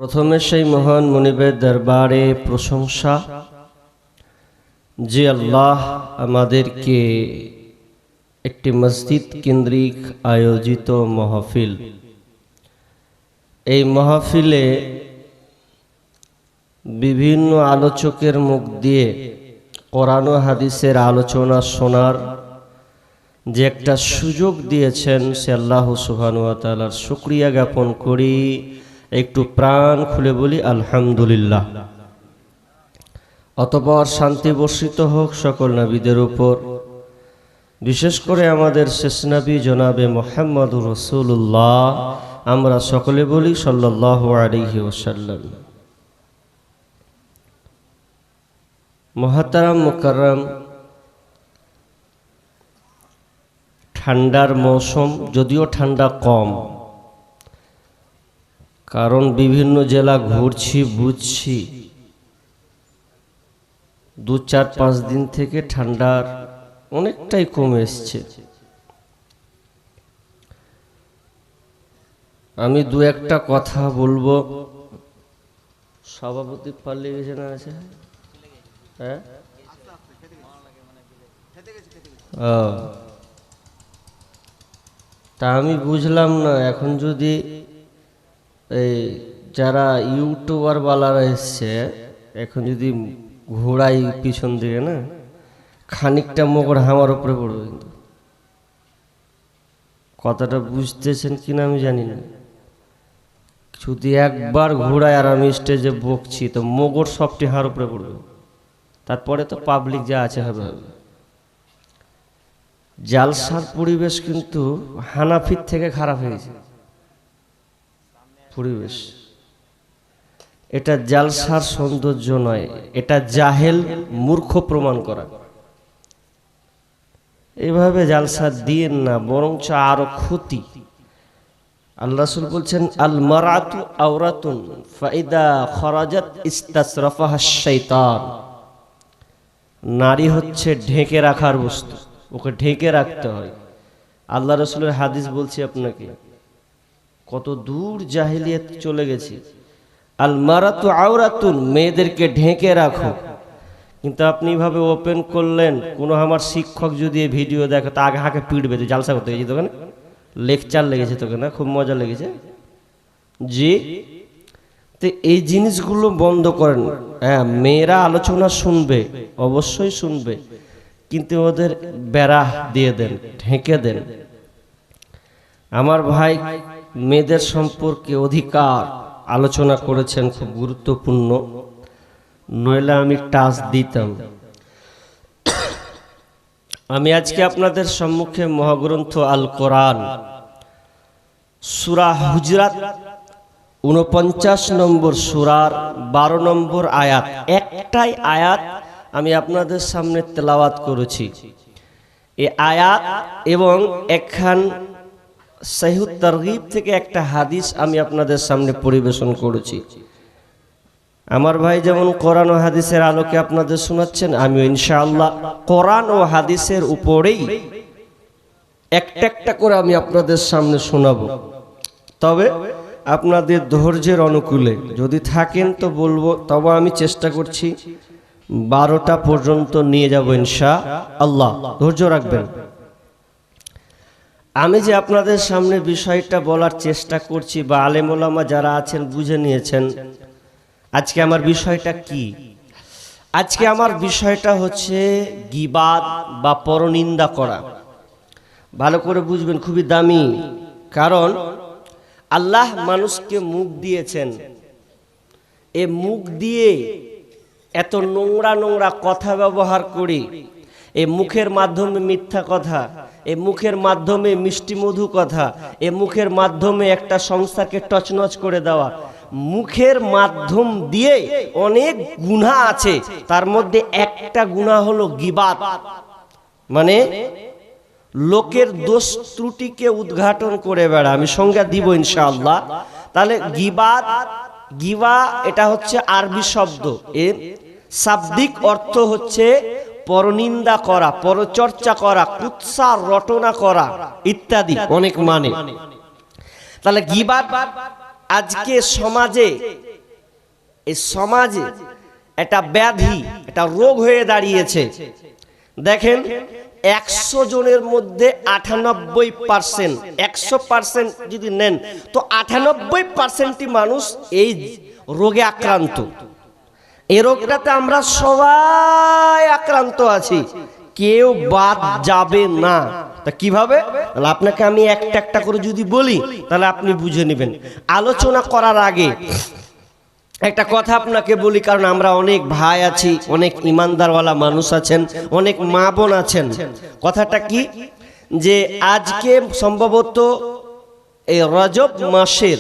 প্রথমে সেই মহান মুনিবের দরবারে প্রশংসা যে আল্লাহ আমাদেরকে একটি মসজিদ কেন্দ্রিক আয়োজিত মাহফিল, এই মাহফিলে বিভিন্ন আলোচকের মুখ দিয়ে কোরআন ও হাদিসের আলোচনা শোনার যে একটা সুযোগ দিয়েছেন, সে আল্লাহ সুবহানাহু ওয়া তাআলার শুকরিয়া জ্ঞাপন করি। একটু প্রাণ খুলে বলি আলহামদুলিল্লাহ। অতঃপর শান্তি বর্ষিত হোক সকল নবীদের উপর, বিশেষ করে আমাদের শেষ নবী জনাবে মুহাম্মদুর রাসূলুল্লাহ। আমরা সকলে বলি সাল্লাল্লাহু আলাইহি ওয়াসাল্লাম। মুহতারাম মুকাররম, ঠান্ডার মৌসুম, যদিও ঠান্ডা কম, কারণ বিভিন্ন জেলা ঘুরছি বুঝছি 2-4-5 দিন থেকে ঠান্ডার অনেকটাই কমে এসছে। আমি দু একটা কথা বলবো। সভাপতি পাল্লে গেছে না আছে? হ্যাঁ, তা আমি বুঝলাম না, এখন যদি এই যারা ইউটিউবার বালারা এসছে, এখন যদি ঘোড়াই পিছন দিকে না, খানিকটা মোগর আমার উপরে পড়বে। কিন্তু কথাটা বুঝতেছেন কিনা আমি জানি না। যদি একবার ঘোড়ায় আর আমি স্টেজে বকছি, তো মোগর সবটি হার উপরে পড়বে। তারপরে তো পাবলিক যা আছে হবে। জালসার পরিবেশ কিন্তু হানাফির থেকে খারাপ হয়েছে পরিবেশ। এটা জালসার সৌন্দর্য নয়, এটা জাহেল মূর্খ প্রমাণ করা। এভাবে জালসা দিয়েন না, বরঞ্চ আরো ক্ষতি। আল্লাহ রাসূল বলছেন, আল মারাতু আওরাতুন ফাইদা খরাজাত ইস্তাসরাফাহাশ শাইতান। নারী হচ্ছে ঢেকে রাখার বস্তু, ওকে ঢেকে রাখতে হয়। আল্লাহ রাসূলের হাদিস বলছি আপনাকে, কত দূর জাহেলিয়াত চলে গেছে। আল মারাতু আওরাতুন, মেয়েদেরকে ঢেকে রাখো। কিন্তু আপনি ভাবে ওপেন করলেন, কোনো আমার শিক্ষক যদি এই ভিডিও দেখে তা আগে হাঁকে পিটবে। তুই জালসা করতে গেছি তোকে না, লেকচার লেগেছে তোকে না, খুব মজা লেগেছে জি। তো এই জিনিসগুলো বন্ধ করেন। হ্যাঁ, মেয়েরা আলোচনা শুনবে, অবশ্যই শুনবে, কিন্তু ওদের বেড়া দিয়ে দেন, ঢেকে দেন। আমার ভাই মেয়েদের সম্পর্কে অধিকার আলোচনা করেছেন, খুব গুরুত্বপূর্ণ, নইলে আমি টাচ দিতাম। আমি আজকে আপনাদের সম্মুখে মহাগ্রন্থ আল কোরআন সূরা হুজরাত 49 নম্বর সূরার 12 নম্বর আয়াত, একটাই আয়াত আমি আপনাদের সামনে তেলাওয়াত করেছি। এই আয়াত এবং একখান সহিহ তারগীব থেকে একটা হাদিস আমি আপনাদের সামনে পরিবেশন করেছি। আমার ভাই যেমন কোরআন ও হাদিসের আলোকে আপনাদের শোনাচ্ছেন, আমিও ইনশাআল্লাহ কোরআন ও হাদিসের উপরেই একটা একটা করে আমি আপনাদের সামনে শোনাবো। তবে আপনাদের ধৈর্যের অনুকূলে যদি থাকেন তো বলবো, তবে আমি চেষ্টা করছি 12টা পর্যন্ত নিয়ে যাব ইনশাআল্লাহ। ধৈর্য রাখবেন। আমি যে আপনাদের সামনে বিষয়টা বলার চেষ্টা করছি, বা আলেম ওলামা যারা আছেন বুঝে নিয়েছেন আজকে আমার বিষয়টা কি। আজকে আমার বিষয়টা হচ্ছে গীবাত বা পরনিন্দা করা। ভালো করে বুঝবেন, খুবই দামি। কারণ আল্লাহ মানুষকে মুখ দিয়েছেন, এ মুখ দিয়ে এত নোংরা নোংরা কথা ব্যবহার করি। এ মুখের মাধ্যমে মিথ্যা কথা, এ মুখের মাধ্যমে মিষ্টি মধু কথা, এ মুখের মাধ্যমে একটা সংসারকে টচনচ করে দেওয়া। মুখের মাধ্যম দিয়ে অনেক গুনাহ আছে, তার মধ্যে একটা গুনাহ হলো গীবাত, মানে লোকের দোষ ত্রুটিকে উদ্ঘাটন করে বেড়া। আমি সংজ্ঞা দিব ইনশাআল্লাহ। তাহলে গীবাত, গিবা এটা হচ্ছে আরবি শব্দ, এর শাব্দিক অর্থ হচ্ছে পরনিন্দা করা, পরচর্চা করা, কুৎসা রটনা করা ইত্যাদি অনেক মানে। তাহলে গীবাত আজকে সমাজে এই সমাজে একটা ব্যাধি, একটা রোগ হয়ে দাঁড়িয়েছে। দেখেন 100 জনের মধ্যে 98%, 100% যদি নেন তো 98%ই মানুষ এই রোগে আক্রান্ত। এই রোগটাতে আমরা সবাই আক্রান্ত আছি, কেউ বাদ যাবে না। তা কিভাবে? তাহলে আপনাকে আমি একটা একটা করে যদি বলি তাহলে আপনি বুঝে নেবেন। আলোচনা করার আগে একটা কথা আপনাকে বলি, কারণ আমরা অনেক ভাই আছি, অনেক ইমানদারওয়ালা মানুষ আছেন, অনেক মা বোন আছেন। কথাটা কি, যে আজকে সম্ভবত এই রজব মাসের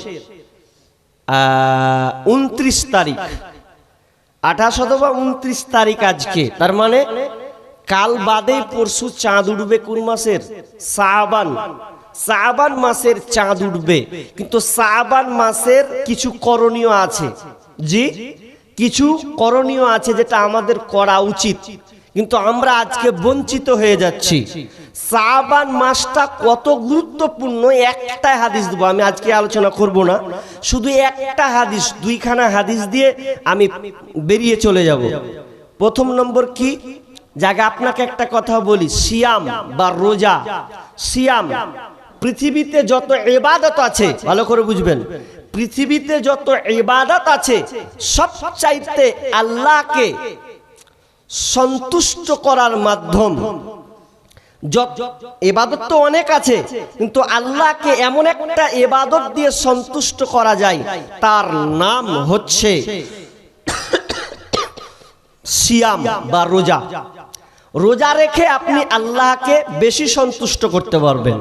29 তারিখ, 28 অথবা 29 তারিখ আজকে। তার মানে কাল বাদে পরশু চাঁদ উঠবে কোন মাসের? শাবান। শাবান মাসের চাঁদ উঠবে। কিন্তু শাবান মাসের কিছু করণীয় আছে, জি কিছু করণীয় আছে যেটা আমাদের করা উচিত, কিন্তু আমরা আজকে বঞ্চিত হয়ে যাচ্ছি। শাবান মাসটা কত গুরুত্বপূর্ণ একটা হাদিস দেবো, আমি আজকে আলোচনা করব না, শুধু একটা হাদিস, 2খানা হাদিস দিয়ে আমি বেরিয়ে চলে যাব। প্রথম নম্বর কি, জায়গা আপনাকে একটা কথা বলি, সিয়াম বা রোজা। সিয়াম, পৃথিবীতে যত ইবাদত আছে, ভালো করে বুঝবেন, পৃথিবীতে যত ইবাদত আছে সবচাইতে আল্লাহকে সন্তুষ্ট করার মাধ্যম। যত ইবাদত তো অনেক আছে, কিন্তু আল্লাহকে এমন একটা ইবাদত দিয়ে সন্তুষ্ট করা যায়, তার নাম হচ্ছে সিয়াম বা রোজা। রোজা রেখে আপনি আল্লাহকে বেশি সন্তুষ্ট করতে পারবেন।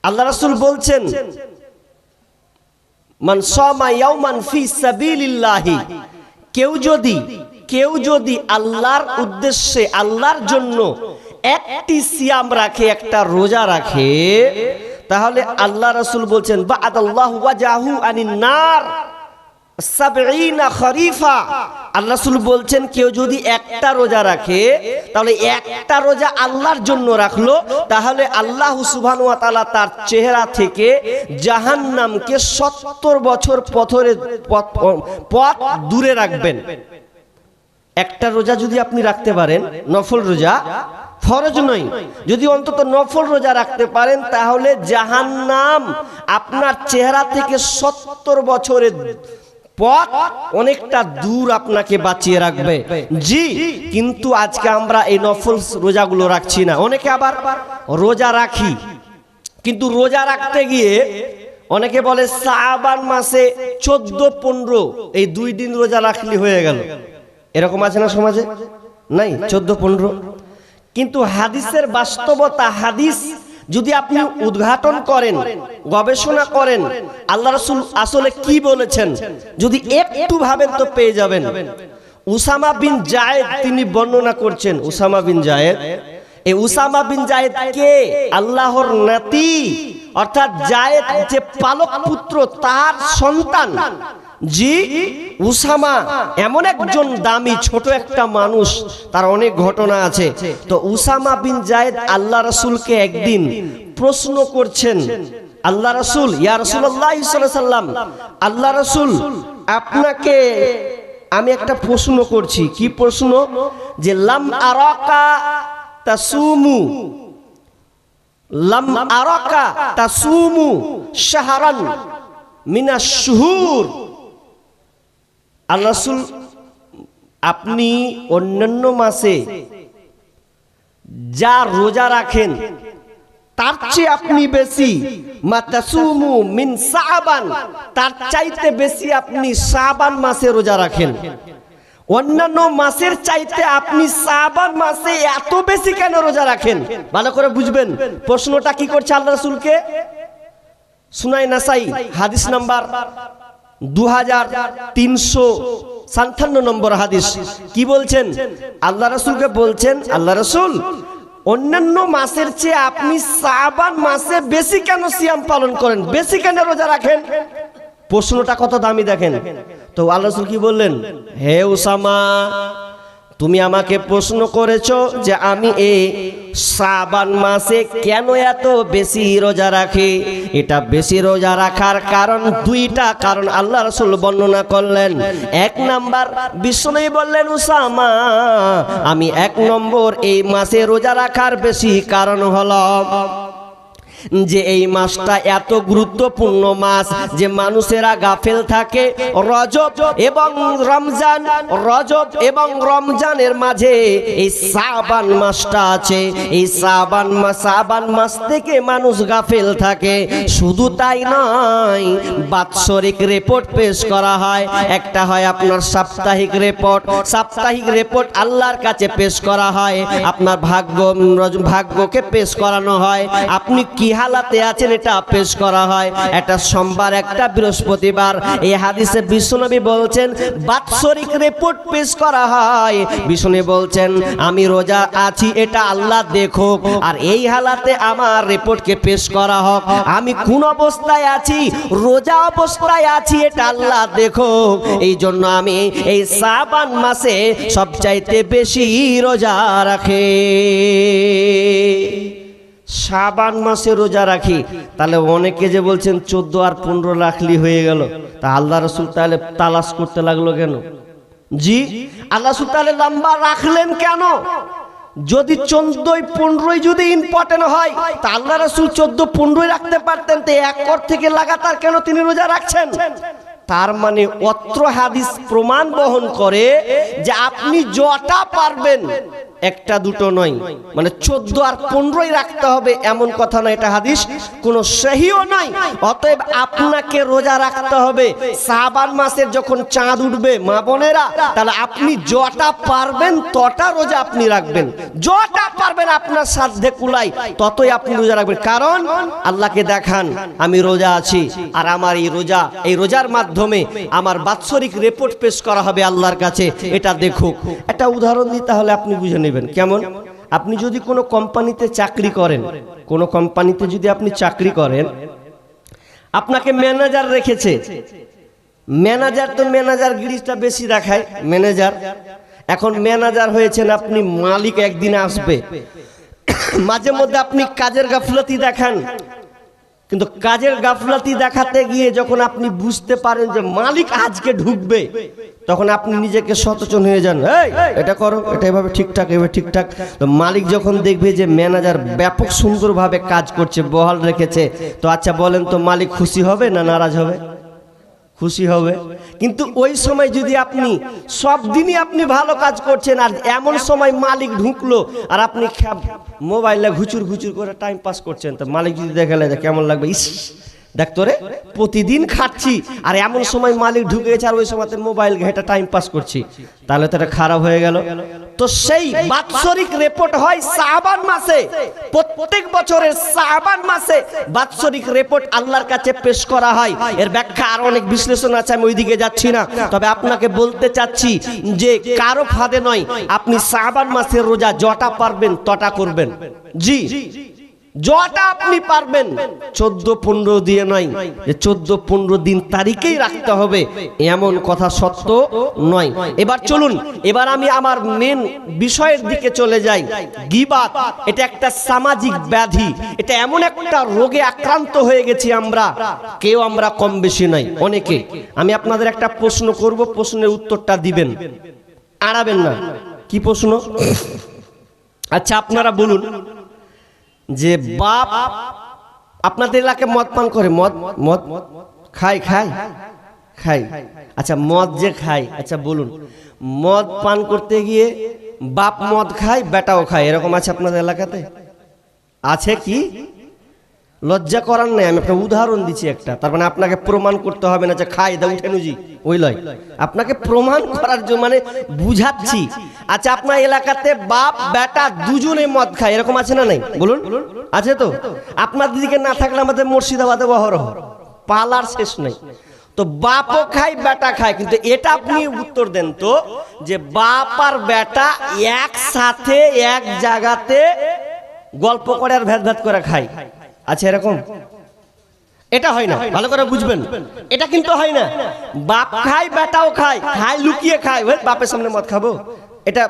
আল্লাহ রাসূল বলছেন, মান সামা ইয়াওমান ফি সাবিলিল্লাহি, কেউ যদি আল্লাহর উদ্দেশ্যে, আল্লাহর জন্য একটি সিয়াম রাখে, একটা রোজা রাখে, তাহলে আল্লাহ রাসূল বলছেন বা'দাল্লাহু ওয়াজাহু আনিন নার 70 খরিফা। আল্লাহ রাসূল বলছেন কেউ যদি একটা রোজা রাখে, তাহলে একটা রোজা আল্লাহর জন্য রাখলো, তাহলে আল্লাহ সুবহানাহু ওয়া তাআলা তার চেহারা থেকে জাহান্নামকে 70 বছর পথ দূরে রাখবেন। একটা রোজা যদি আপনি রাখতে পারেন, নফল রোজা, ফরজ নয়, যদি অন্তত নফল রোজা রাখতে পারেন, তাহলে জাহান্নাম আপনার চেহারা থেকে 70 বছরের পথ অনেকটা দূর আপনাকে বাঁচিয়ে রাখবে। জি, কিন্তু আজকে আমরা এই নফল রোজাগুলো রাখছি না। অনেকে আবার রোজা রাখি, কিন্তু রোজা রাখতে গিয়ে অনেকে বলে শাবান মাসে 14-15 এই 2 দিন রোজা রাখলে হয়ে গেল। এরকম আছে না সমাজে? নাই, 14-15। কিন্তু হাদিসের বাস্তবতা, হাদিস যদি আপনি উদ্ঘাটন করেন, গবেষণা করেন, আল্লাহ রাসূল আসলে কি বলেছেন যদি একটু ভাবেন তো পেয়ে যাবেন। উসামা বিন জায়েদ তিনি বর্ণনা করছেন। উসামা বিন জায়েদ, এই উসামা বিন জায়েদ কে? আল্লাহর নাতি, অর্থাৎ জায়েদ যে পালক পুত্র, তার সন্তান। জি, উসামা এমন একজন দামি ছোট একটা মানুষ, তার অনেক ঘটনা আছে। তো উসামা বিন জায়েদ আল্লাহ রাসূলকে একদিন প্রশ্ন করছেন, আল্লাহ রাসূল, ইয়া রাসূলুল্লাহ সাল্লাল্লাহু আলাইহি সাল্লাম, আল্লাহ রাসূল আপনাকে আমি একটা প্রশ্ন করছি। কি প্রশ্ন? যে লাম আরাকা তাসুমু, লাম আরাকা তাসুমু শাহরান মিনাশ শুহুর। আল্লাহ রাসূল, আপনি অন্যান্য মাসে যা রোজা রাখেন তার চেয়ে আপনি বেশি মাতাসুমু মিন শাবান, তার চাইতে বেশি আপনি শাবান মাসে রোজা রাখেন। অন্যান্য মাসের চাইতে আপনি শাবান মাসে এত বেশি কেন রোজা রাখেন? ভালো করে বুঝবেন প্রশ্নটা কি করছে আল্লাহ রাসূলকে। সুনাই নাসাই হাদিস নাম্বার 2357 নম্বর হাদিস। কি বলছেন? আল্লাহ রাসূলকে বলছেন, আল্লাহ রাসূল অন্যান্য মাসের চেয়ে আপনি শাবান মাসে বেশি কেন সিয়াম পালন করেন, বেশি কেন রোজা রাখেন? প্রশ্নটা কত দামি দেখেন। তো আল্লাহ রাসূল কি বললেন? হে উসামা, তুমি আমাকে প্রশ্ন করেছো যে আমি এই শাবান মাসে কেন এত বেশি রোজা রাখি। এটা বেশি রোজা রাখার কারণ দুইটা কারণ আল্লাহ রাসূল বর্ণনা করলেন। এক নাম্বার, বিশ্বনবী বললেন উসামা আমি এক নম্বর এই মাসে রোজা রাখার বেশি কারণ হলো যে এই মাসটা এত গুরুত্বপূর্ণ মাস যে মানুষেরা গাফেল থাকে। রজব এবং রমজান, রজব এবং রমজানের মাঝে এই শাবান মাসটা আছে। এই শাবান মাস থেকে মানুষ গাফেল থাকে। শুধু তাই নয়, বাৎসরিক রিপোর্ট পেশ করা হয়। একটা হয় আপনার সাপ্তাহিক রিপোর্ট। সাপ্তাহিক রিপোর্ট আল্লাহর কাছে পেশ করা হয়। আপনার ভাগ্যকে পেশ করানো হয়। আপনি কি হালাতে আছেন এটা পেশ করা হয়। একটা সোমবার, একটা বৃহস্পতিবার। এই হাদিসে বিশ্বনবী বলছেন বাৎসরিক রিপোর্ট পেশ করা হয়। বিশ্বনবী বলছেন আমি রোজা আছি এটা আল্লাহ দেখুক, আর এই হালাতে আমার রিপোর্টকে পেশ করা হোক। আমি কোন অবস্থায় আছি, রোজা অবস্থায় আছি এটা আল্লাহ দেখুক। এই জন্য আমি এই শাবান মাসে সবচাইতে বেশি রোজা রাখি। শাবান মাসে রোজা রাখি। তাহলে অনেকে যে বলছেন 14 আর 15 রাখলি হয়ে গেল, তা আল্লাহ রাসূল তাহলে তালাশ করতে লাগলো কেন? জি, আল্লাহ রাসূল তাহলে লম্বা রাখলেন কেন? যদি 14-15 যদি ইম্পর্টেন্ট হয় তা আল্লাহ রাসূল 14-15 রাখতে পারতেন। তো এক কর থেকে লাগাতার কেন তিনি রোজা রাখছেন? তার মানে অত্র হাদিস প্রমাণ বহন করে যে আপনি যটা পারবেন, একটা দুটো নয়, মানে 14 আর 15 রাখতে হবে এমন কথা নয়। এটা হাদিস কোনো সহিও নয়। অতএব আপনাকে রোজা রাখতে হবে। শাবান মাসের যখন চাঁদ উঠবে মা বোনেরা, তাহলে আপনি যটা পারবেন তটা রোজা আপনি রাখবেন। যটা পারবেন আপনার সাধ্যে কুলাই ততই আপনি রোজা রাখবেন। কারণ আল্লাহকে দেখান আমি রোজা আছি, আর আমার এই রোজার মাধ্যমে আমার বাৎসরিক রিপোর্ট পেশ করা হবে আল্লাহর কাছে, এটা দেখুক। একটা উদাহরণ দিই তাহলে আপনি বুঝে নেবেন। কেমন? আপনি যদি কোনো কোম্পানিতে চাকরি করেন, কোনো কোম্পানিতে যদি আপনি চাকরি করেন, আপনাকে ম্যানেজার রেখেছে। ম্যানেজার তো ম্যানেজার গিরিশটা বেশি দেখায় ম্যানেজার। এখন ম্যানেজার হয়েছেন আপনি, মালিক একদিন আসবে। মাঝে মধ্যে আপনি কাজের গাফলতি দেখান, কিন্তু কাজের গাফলতি দেখাতে গিয়ে যখন আপনি বুঝতে পারেন যে মালিক আজকে ঢুকবে, তখন আপনি নিজেকে সচেতন হয়ে যান, এই এটা করো, এটা এভাবে ঠিকঠাক, এভাবে ঠিকঠাক। তো মালিক যখন দেখবে যে ম্যানেজার ব্যাপক সুন্দরভাবে কাজ করছে, বহাল রেখেছে, তো আচ্ছা বলেন তো মালিক খুশি হবে না নারাজ হবে? খুশি হবে। কিন্তু ওই সময় যদি আপনি সব দিনই আপনি ভালো কাজ করছেন, আর এমন সময় মালিক ঢুকলো আর আপনি মোবাইলে ঘুচুর ঘুচুর করে টাইম পাস করছেন, তো মালিক যদি দেখালে কেমন লাগবে? ইস দেখ তোরে প্রতিদিন খাচ্ছি আর এমন সময় মালিক ঢুকে গেছে আর ওই সময়তে মোবাইল ঘেঁটে টাইম পাস করছি, তাহলে তো এটা খারাপ হয়ে গেল। তো সেই বাৎসরিক রিপোর্ট হয় শাবান মাসে। প্রত্যেক বছরের শাবান মাসে বাৎসরিক রিপোর্ট আল্লাহর কাছে পেশ করা হয়। এর ব্যাখ্যা আর অনেক বিশ্লেষণ আছে, আমি ওইদিকে যাচ্ছি না। তবে আপনাকে বলতে চাচ্ছি যে কারো ফাঁদে নয়, আপনি শাবান মাসের রোজা যটা পারবেন তটা করবেন। জি, যটা আপনি পারবেন, 14-15 দিয়ে নয় যে 14-15 দিন তারিখেই রাখতে হবে এমন কথা সত্য নয়। এবার চলুন, এবার আমি আমার মেন বিষয়ের দিকে চলে যাই। গীবাত এটা একটা সামাজিক ব্যাধি। এটা এমন একটা রোগে আক্রান্ত হয়ে গেছি আমরা, কেউ আমরা কম বেশি নাই, অনেকে। আমি আপনাদের একটা প্রশ্ন করব, প্রশ্নের উত্তরটা দিবেন, আড়াবেন না। কি প্রশ্ন? আচ্ছা আপনারা বলুন যে বাপ আপনাদের এলাকায় মদ পান করে? মদ খায়? আচ্ছা মদ যে খায়, আচ্ছা বলুন, মদ পান করতে গিয়ে বাপ মদ খায়, বেটাও খায়, এরকম আছে আপনাদের এলাকাতে? আছে কি? লজ্জা করার নেই। আমি একটা উদাহরণ দিচ্ছি একটা, তার মানে আপনাকে প্রমাণ করতে হবে না যে খাই দা উঠে নুজি, ওই লয়, আপনাকে প্রমাণ করার জন্য মানে বুঝাচ্ছি। আচ্ছা আপনার এলাকাতে বাপ বেটা দুজনে মদ খায়, এরকম আছে না নাই? বলুন, আছে তো? আপনার দিকে না থাকলে আমাদের মুর্শিদাবাদে বহরহ পালার শেষ নেই। তো বাপও খায় বেটা খায়, কিন্তু এটা আপনি উত্তর দেন তো যে বাপ আর বেটা একসাথে এক জায়গাতে গল্প করে আর ভেদ ভেদ করে খায়, আচ্ছা এরকম? এটা হয় না, ভালো করে বুঝবেন। এটা কিন্তু হয় না। বাপ খায় বেটাও খায়, খায় লুকিয়ে খায়। বাপের সামনে মদ খাবো, এটা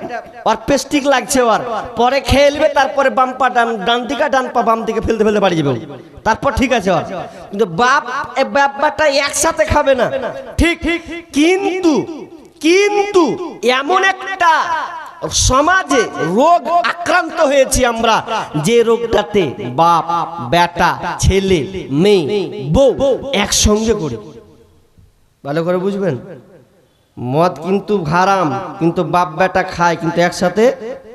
ওর পেস্টিক লাগছে, ওর পরে খেয়ে নেবে, তারপরে বাম পা ডান দিকে, ডান পা বাম দিকে ফেলতে ফেলতে বাড়ি যাবে, তারপর ঠিক আছে ওর। কিন্তু বাপটা একসাথে খাবে না, ঠিক। কিন্তু কিন্তু এমন একটা সমাজে রোগ আক্রান্ত হয়েছি আমরা, যে রোগটাতে বাপ বেটা ছেলে মেয়ে বউ একসঙ্গে করি। ভালো করে বুঝবেন, মদ কিন্তু হারাম, কিন্তু বাপ বেটা খায়, কিন্তু একসাথে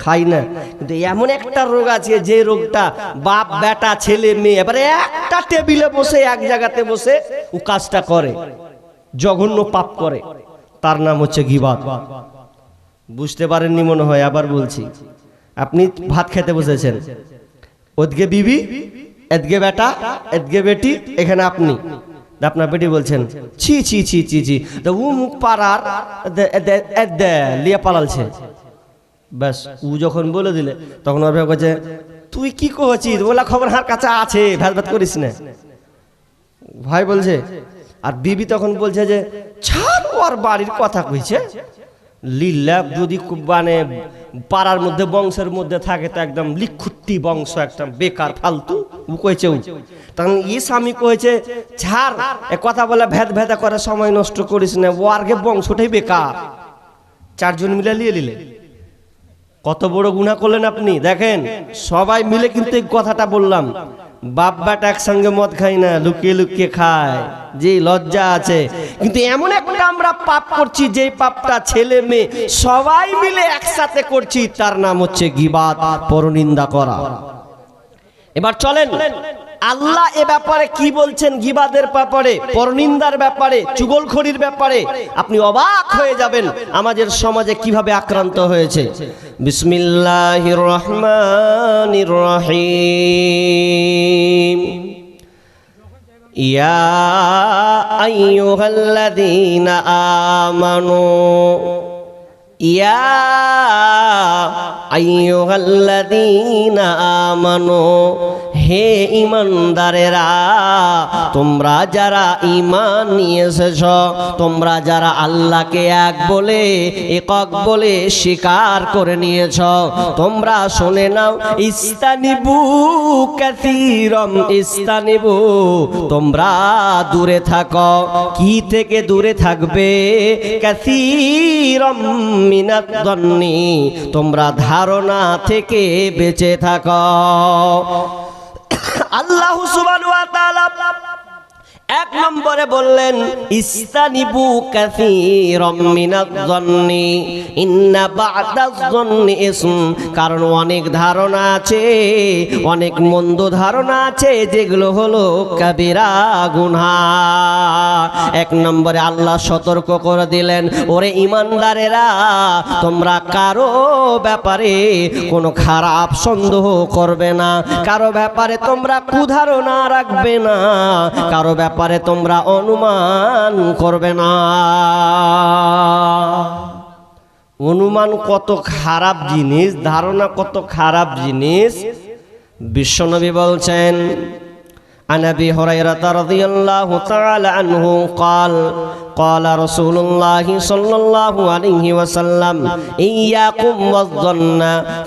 খাই না। কিন্তু এমন একটা রোগ আছে, যে রোগটা বাপ বেটা ছেলে মেয়ে এবারে একটা টেবিলে বসে এক জায়গাতে বসে ও কাজটা করে, জঘন্য পাপ করে, তার নাম হচ্ছে গীবত। বুঝতে পারেননি মনে হয়, আবার বলছি। আপনি ভাত খেতে বসেছেন, ওদিকে বিবি, এদিকে বেটা, এদিকে বেটি, এখানে আপনি, আপনার বেটি বলছেন ছি ছি ছি ছি ছি, তো ও মুখ পাড়ার লিয়া পালালছে। ব্যাস ও যখন বলে দিলে, তখন ওর বলছে তুই কি কহছিস, ওলা খবর হার কাছে আছে, ভ্যাট ভ্যাট করিস না, ভাই বলছে। আর বিবি তখন বলছে যে ছাড়, ওর বাড়ির কথা কইছে, লিল্লা যদি মানে পাড়ার মধ্যে বংশের মধ্যে থাকে তো একদম লিখুত্তি বংশ, একদম বেকার ফালতু ও কইছে। তখন ই স্বামী কইছে ছাড়, এ কথা বলে ভেদ ভেদা করে সময় নষ্ট করিস না, ও আরকে বংশটাই বেকার। চারজন মিলে নিয়ে নিলে কত বড় গুনাহ করলেন আপনি। দেখেন সবাই মিলে কিন্তু এই কথাটা বললাম, বাপ বেটা একসঙ্গে মদ খাই না, লুকিয়ে লুকিয়ে খায়, যে লজ্জা আছে। কিন্তু এমন একটা আমরা পাপ করছি, যে পাপটা ছেলে মেয়ে সবাই মিলে একসাথে করছি, তার নাম হচ্ছে গীবত, পরনিন্দা করা। এবার চলেন আল্লাহ এ ব্যাপারে কি বলছেন, গীবতের ব্যাপারে, পরনিন্দার ব্যাপারে, চুগলখড়ির ব্যাপারে। আপনি অবাক হয়ে যাবেন আমাদের সমাজে কিভাবে আক্রান্ত হয়েছে। বিসমিল্লাহির রহমানির রহিম। ইয়া আইয়ুহাল্লাযীনা আমানু, ইয়া আইয়ুহাল্লাযীনা আমানু, হে ঈমানদারেরা, তোমরা যারা ঈমান নিয়ে এসেছ, তোমরা যারা আল্লাহকে এক বলে, একক বলে স্বীকার করে নিয়েছ, তোমরা শুনে নাও, ইস্তানিবু কাসীরাম, ইস্তানিবু, তোমরা দূরে থাকো। কি থেকে দূরে থাকবে? কাসীরাম মিনাদ যন্নি, তোমরা ধারণা থেকে বেঁচে থাকো। আল্লাহ সুবহানাহু ওয়া তাআলা এক নম্বরে বললেন ইস্তানিবু কাসীরাম মিনাজ যন্নি ইন্না বা'দাজ যন্নি ইসম, কারণ অনেক ধারণা আছে, অনেক মন্দ ধারণা আছে, যেগুলো হলো কাবিরা গুনাহ। এক নম্বরে আল্লাহ সতর্ক করে দিলেন, ওরে ঈমানদারেরা, তোমরা কারো ব্যাপারে কোনো খারাপ সন্দেহ করবে না, কারো ব্যাপারে তোমরা কুধারণা রাখবে না, কারো ব্যাপারে তোমরা অনুমান করবে না। অনুমান কত খারাপ জিনিস, ধারণা কত খারাপ জিনিস। বিশ্বনবী বলছেন, عن أبي هريرة رضي الله تعالى عنه قال قال رسول الله صلى الله عليه وسلم إياكم والظن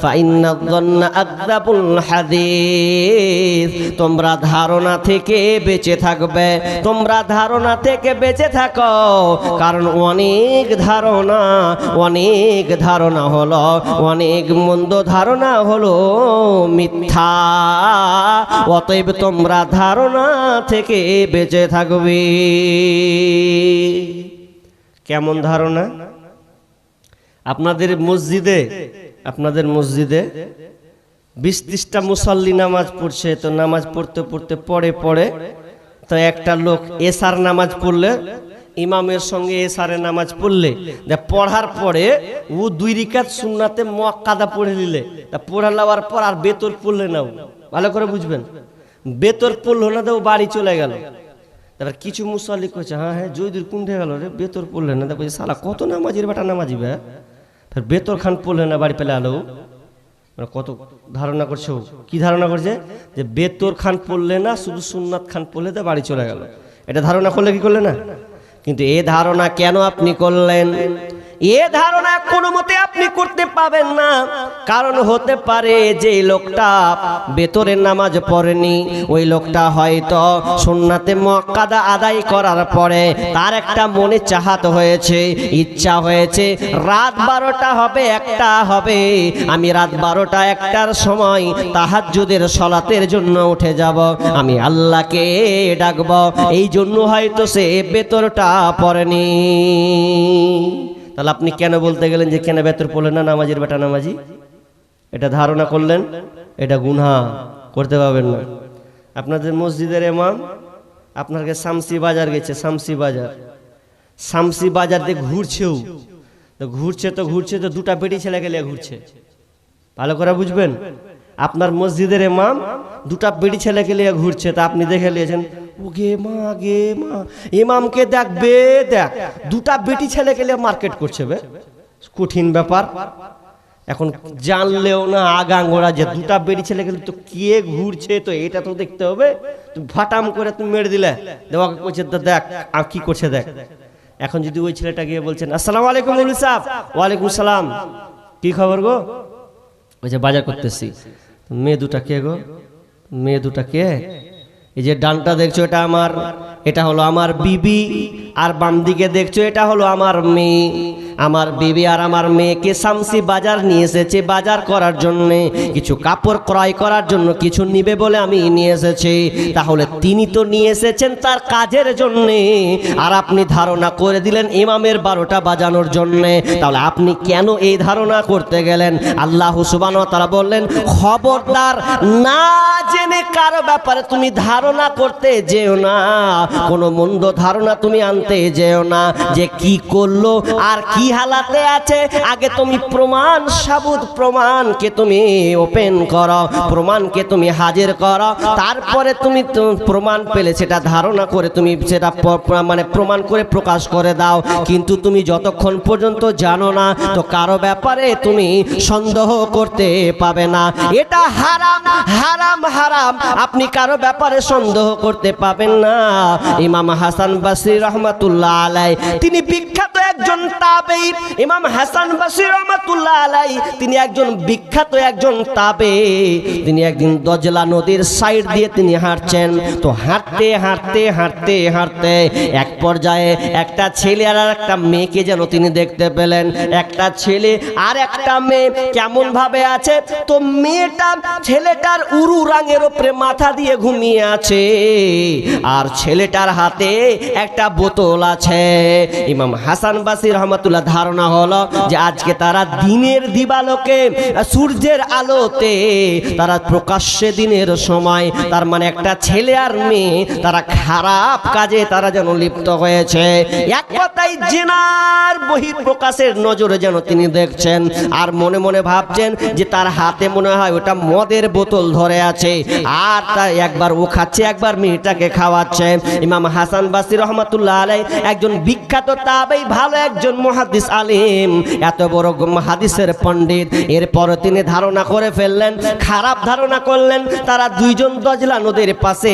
فإن الظن أكذب الحديث, তোমরা ধারণা থেকে বেঁচে থাকবে, তোমরা ধারণা থেকে বেঁচে থাকো, কারণ অনেক ধারণা হলো, অনেক মন্দ ধারণা হলো মিথ্যা। অতএব তোমরা ধারণা থেকে বেঁচে থাকবে। কেমন ধারণা? আপনাদের মসজিদে 20-30টা মুসল্লি নামাজ পড়ছে, তো নামাজ পড়তে পড়তে পড়ে তো একটা লোক এশার নামাজ পড়লে, ইমামের সঙ্গে এশারের নামাজ পড়লে, পড়ার পরে ও 2 রাকাত সুন্নাতে মুআক্কাদা পড়ে নিলে, পড়া লওয়ার পর আর বেতর পড়লে না। ভালো করে বুঝবেন, বেতর পড়লো না, তো বাড়ি চলে গেল। তারপর কিছু মুসল্লি কইছে, হ্যাঁ জয়দুর কুণ্ঠে গেল রে, বেতর পড়লে না। দেখো সালা কত নামাজির বেটা নামাজি বে, ফের বেতর খান পড়লে না, বাড়ি পেলে আলো। কত ধারণা করছে, কি ধারণা করছে যে বেতর খান পড়লে না, শুধু সুন্নাত খান পড়লে তো বাড়ি চলে গেল। এটা ধারণা করলে কি করলে না? কিন্তু এই ধারণা কেন আপনি করলেন? এ ধারণা কোনো মতে আপনি করতে পাবেন না। কারণ হতে পারে যে লোকটা বেতরের নামাজ পড়েনি, ওই লোকটা হয়তো সুন্নাতে মুআক্কাদা আদায় করার পরে তার একটা মনে চাহাত হয়েছে, ইচ্ছা হয়েছে, রাত 12টা হবে, 1টা হবে, আমি রাত 12টা 1টার সময় তাহাজ্জুদের সালাতের জন্য উঠে যাব, আমি আল্লাহকে ডাকব। এই জন্য হয়তো সে বেতরটা পড়েনি। তাহলে আপনি কেন বলতে গেলেন যে কেন বেতর পড়লেন না, নামাজের বেটা নামাজি? এটা ধারণা করলেন, এটা গুনাহ, করতে পারবেন না। আপনাদের মসজিদের ইমাম আপনাকে শামসি বাজার গেছে, শামসি বাজার দিয়ে ঘুরছেও, তো ঘুরছে তো দুটা বেটি ছেলে গেলে ঘুরছে। ভালো করে বুঝবেন, আপনার মসজিদের ইমাম দুটা বেটি ছেলে গেলে ঘুরছে, তা আপনি দেখে নিয়েছেন, ও গে মা ইমামকে দেখবে, দেখ দুটা বেটি ছেলে গেলে মার্কেট করছে, বে কঠিন ব্যাপার। এখন জানলেও না আগাঙ্গোড়া যে দুটা বেটি ছেলে গেলে তো কে ঘুরছে, তো এটা তো দেখতে হবে। তুমি ফাটাম করে তুমি মেরে দিলে, দেওয়াকে করছে, দেখ আর কি করছে দেখ। এখন যদি ওই ছেলেটা গিয়ে বলছেন আসসালামু আলাইকুম মৌলভী সাহেব, ওয়ালাইকুম সালাম, কি খবর গো? ওই যে বাজার করতেছি। মেয়ে দুটা কে গো? মেয়ে দুটা কে? এই যে ডানটা দেখছো এটা আমার, এটা হলো আমার বিবি, আর বাম দিকে দেখছো এটা হলো আমার মেয়ে। আমার বিবি আর আমার মেয়েকে শামসি বাজার নিয়ে এসেছে বাজার করার জন্য, কিছু কাপড় ক্রয় করার জন্য, কিছু নিবে বলে আমি নিয়ে এসেছি। তাহলে তিনি তো নিয়ে এসেছেন তার কাজের জন্য, আর আপনি ধারণা করে দিলেন ইমামের 12টা বাজানোর জন্য। তাহলে আপনি কেন এই ধারণা করতে গেলেন? আল্লাহ সুবহানাহু ওয়া তাআলা বললেন, খবরদার না জেনে কারো ব্যাপারে তুমি ধারণা করতে যেও না, কোনো মন্দ ধারণা তুমি আনতে যেও না যে কি করলো আর কি হালাতে আছে। আগে তুমি প্রমাণ, সাবুত প্রমাণকে তুমি ওপেন করো, প্রমাণকে তুমি হাজির করো, তারপরে তুমি প্রমাণ পেলে সেটা ধারণা করে তুমি সেটা মানে প্রমাণ করে প্রকাশ করে দাও। কিন্তু তুমি যতক্ষণ পর্যন্ত জানো না, তো কারো ব্যাপারে তুমি সন্দেহ করতে পাবে না। এটা হারাম, হারাম, হারাম। আপনি কারো ব্যাপারে সন্দেহ করতে পাবেন না। ইমাম হাসান বসরি রহমাতুল্লাহ আলাইহি তিনি বিখ্যাত একজন তাবেঈ। ইমাম হাসান বসরি রহমাতুল্লাহ আলাইহি তিনি একজন বিখ্যাত একজন তাবেঈ। তিনি একদিন দজলা নদীর সাইড দিয়ে তিনি হাঁটছেন, তো হাঁটতে হাঁটতে হাঁটতে হাঁটতে এক পর্যায়ে একটা ছেলে আর একটা মেয়েকে যেন তিনি দেখতে পেলেন। একটা ছেলে আর একটা মেয়ে কেমন ভাবে আছে, তো মেয়েটা ছেলেটার উরু রাঙের উপরে মাথা দিয়ে ঘুমিয়ে আছে, আর ছেলেটার হাতে একটা বোতল আছে। ইমাম হাসান বসরি রহমাতুল্লাহ ধারণা হলো যে আজকে তারা দিনের দিবালোকে, সূর্যের আলোতে, তারা প্রকাশ্যে দিনের সময়, তার মানে একটা ছেলে আর মেয়ে তারা খারাপ কাজে তারা যেন লিপ্ত হয়েছে। এক কথায় জিনার বহিঃপ্রকাশের নজরে যেন তিনি দেখছেন, আর মনে মনে ভাবছেন যে তার হাতে মনে হয় ওটা মদের বোতল ধরে আছে, আর তা একবার ও খাচ্ছে, একবার মেয়েটাকে খাওয়াচ্ছে। ইমাম হাসান বসরি রহমাতুল্লাহ আলাইহি একজন বিখ্যাত তাবেঈ, ভালো একজন মুহাদ্দিস আলিম, এত বড় হাদিসের পণ্ডিত। এরপরে তিনি ধারণা করে ফেললেন, খারাপ ধারণা করলেন, তারা দুইজন দজলা নদীর পাশে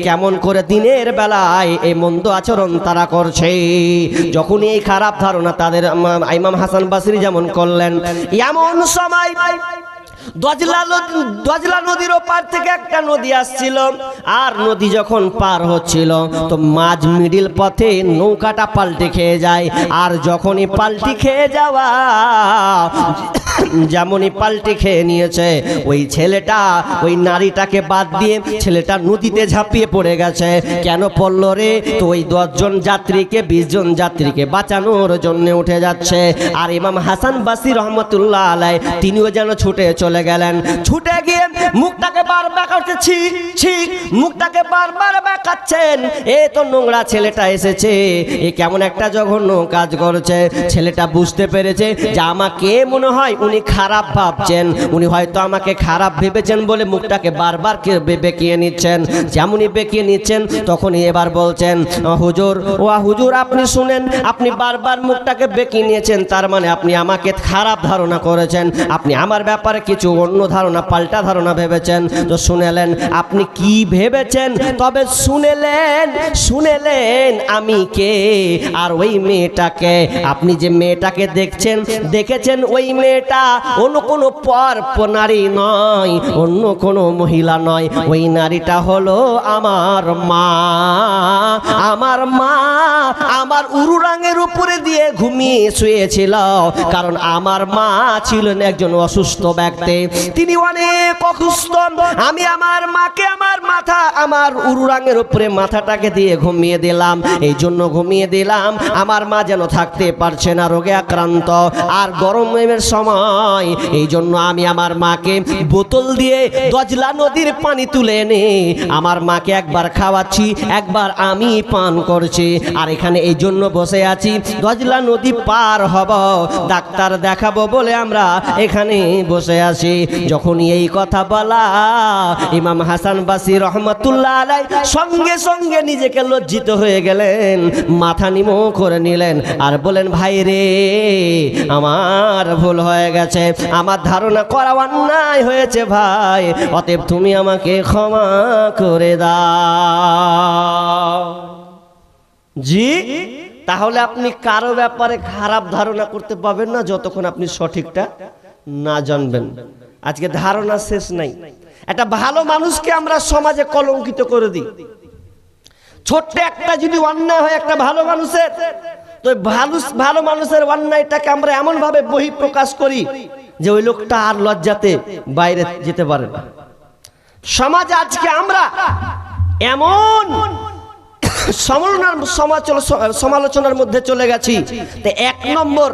কেমন করে দিনের বেলায় এই মন্দ আচরণ তারা করছে। যখন এই খারাপ ধারণা তাদের ইমাম হাসান বসরি যেমন করলেন, এমন সময় দজলা নদীর ওপার থেকে একটা নদী আসছিল, আর নদী যখন পার হচ্ছিল তো মাঝ মিডিল পথে নৌকাটা পাল্টে খেয়ে যায়। আর যখনই পাল্টি খেয়ে যাওয়া, যেমনই পাল্টি খেয়ে নিয়েছে, ওই ছেলেটা ওই নারীটাকে বাদ দিয়ে ছেলেটা নদীতে ঝাঁপিয়ে পড়ে গেছে। কেন পড়লো রে? তো ওই 10 জন যাত্রীকে, 20 জন যাত্রীকে বাঁচানোর জন্য উঠে যাচ্ছে। আর ইমাম হাসান বসরি রহমাতুল্লাহ আলাইহি তিনিও যেন ছুটে চলে গেলেন। ছুটে গিয়ে মুখটাকে বারবার কাটছে, মুখটাকে বারবার বাঁকাচ্ছেন। এ তো নোংরা ছেলেটা এসেছে, এ কেমন একটা জঘন্য কাজ করছে। ছেলেটা বুঝতে পেরেছে যে আমাকে মনে হয় উনি খারাপ ভাবছেন, উনি হয়তো আমাকে খারাপ ভেবেছেন বলে মুখটাকে বারবার বেঁকিয়ে নিচ্ছেন। যেমনই বেঁকিয়ে নিচ্ছেন তখনই এবার বলছেন, হুজুর হুজুর আপনি শুনেন, আপনি বারবার মুখটাকে বেঁকিয়ে নিয়েছেন, তার মানে আপনি আমাকে খারাপ ধারণা করেছেন, আপনি আমার ব্যাপারে কিছু অন্য ধারণা, পাল্টা ধারণা ভেবেছেন। তো শুনেলেন আপনি কি ভেবেছেন, তবে শুনেলেন আমি কে আর ওই মেয়েটাকে। আপনি যে মেয়েটাকে দেখেছেন ওই মেয়েটা অন্য কোনো পর নারী নয়, অন্য কোনো মহিলা নয়, ওই নারীটা হলো আমার মা। আমার উরুরাঙের উপরে দিয়ে ঘুমিয়ে শুয়েছিল, কারণ আমার মা ছিলেন একজন অসুস্থ ব্যক্তি, তিনি অনেক অসুস্থ। আমি আমার মাকে আমার উরুরাঙের উপরে মাথাটাকে দিয়ে ঘুমিয়ে দিলাম, এই জন্য ঘুমিয়ে দিলাম আমার মা যেন থাকতে পারছে না, রোগে আক্রান্ত, আর গরমের সময় এই জন্য আমি আমার মাকে বোতল দিয়ে দজলা নদীর পানি তুলে এনে আমার মাকে একবার খাওয়াচ্ছি, একবার আমি পান করছি, আর এখানে এই জন্য বসে আছি দজলা নদী পার হব, ডাক্তার দেখাবো বলে আমরা এখানে বসে আছি। যখনই এই কথা বলা, ইমাম হাসান বাসরি রহমাতুল্লাহ আলাইহি সঙ্গে সঙ্গে নিজেকে লজ্জিত হয়ে গেলেন, মাথা নিমো করে নিলেন আর বলেন, ভাই রে আমার ভুল হয়ে গেছে, আমার ধারণা করা অন্যায় হয়েছে ভাই, অতএব তুমি আমাকে ক্ষমা করে দাও। জি, তাহলে আপনি কারো ব্যাপারে খারাপ ধারণা করতে পাবেন না যতক্ষণ আপনি সঠিকটা না জানবেন। আজকে ধারণা শেষ নাই। একটা ভালো মানুষকে আমরা সমাজে কলঙ্কিত করে দিই। ছোট্ট একটা যদি অন্যায় হয় একটা ভালো মানুষের, তো ভালো মানুষের অন্যায়টাকে আমরা এমন ভাবে বহিঃপ্রকাশ করি যে ওই লোকটা আর লজ্জাতে বাইরে যেতে পারে না। সমাজে আজকে আমরা এমন সমালোচনার মধ্যে চলে গেছি। তো এক নম্বর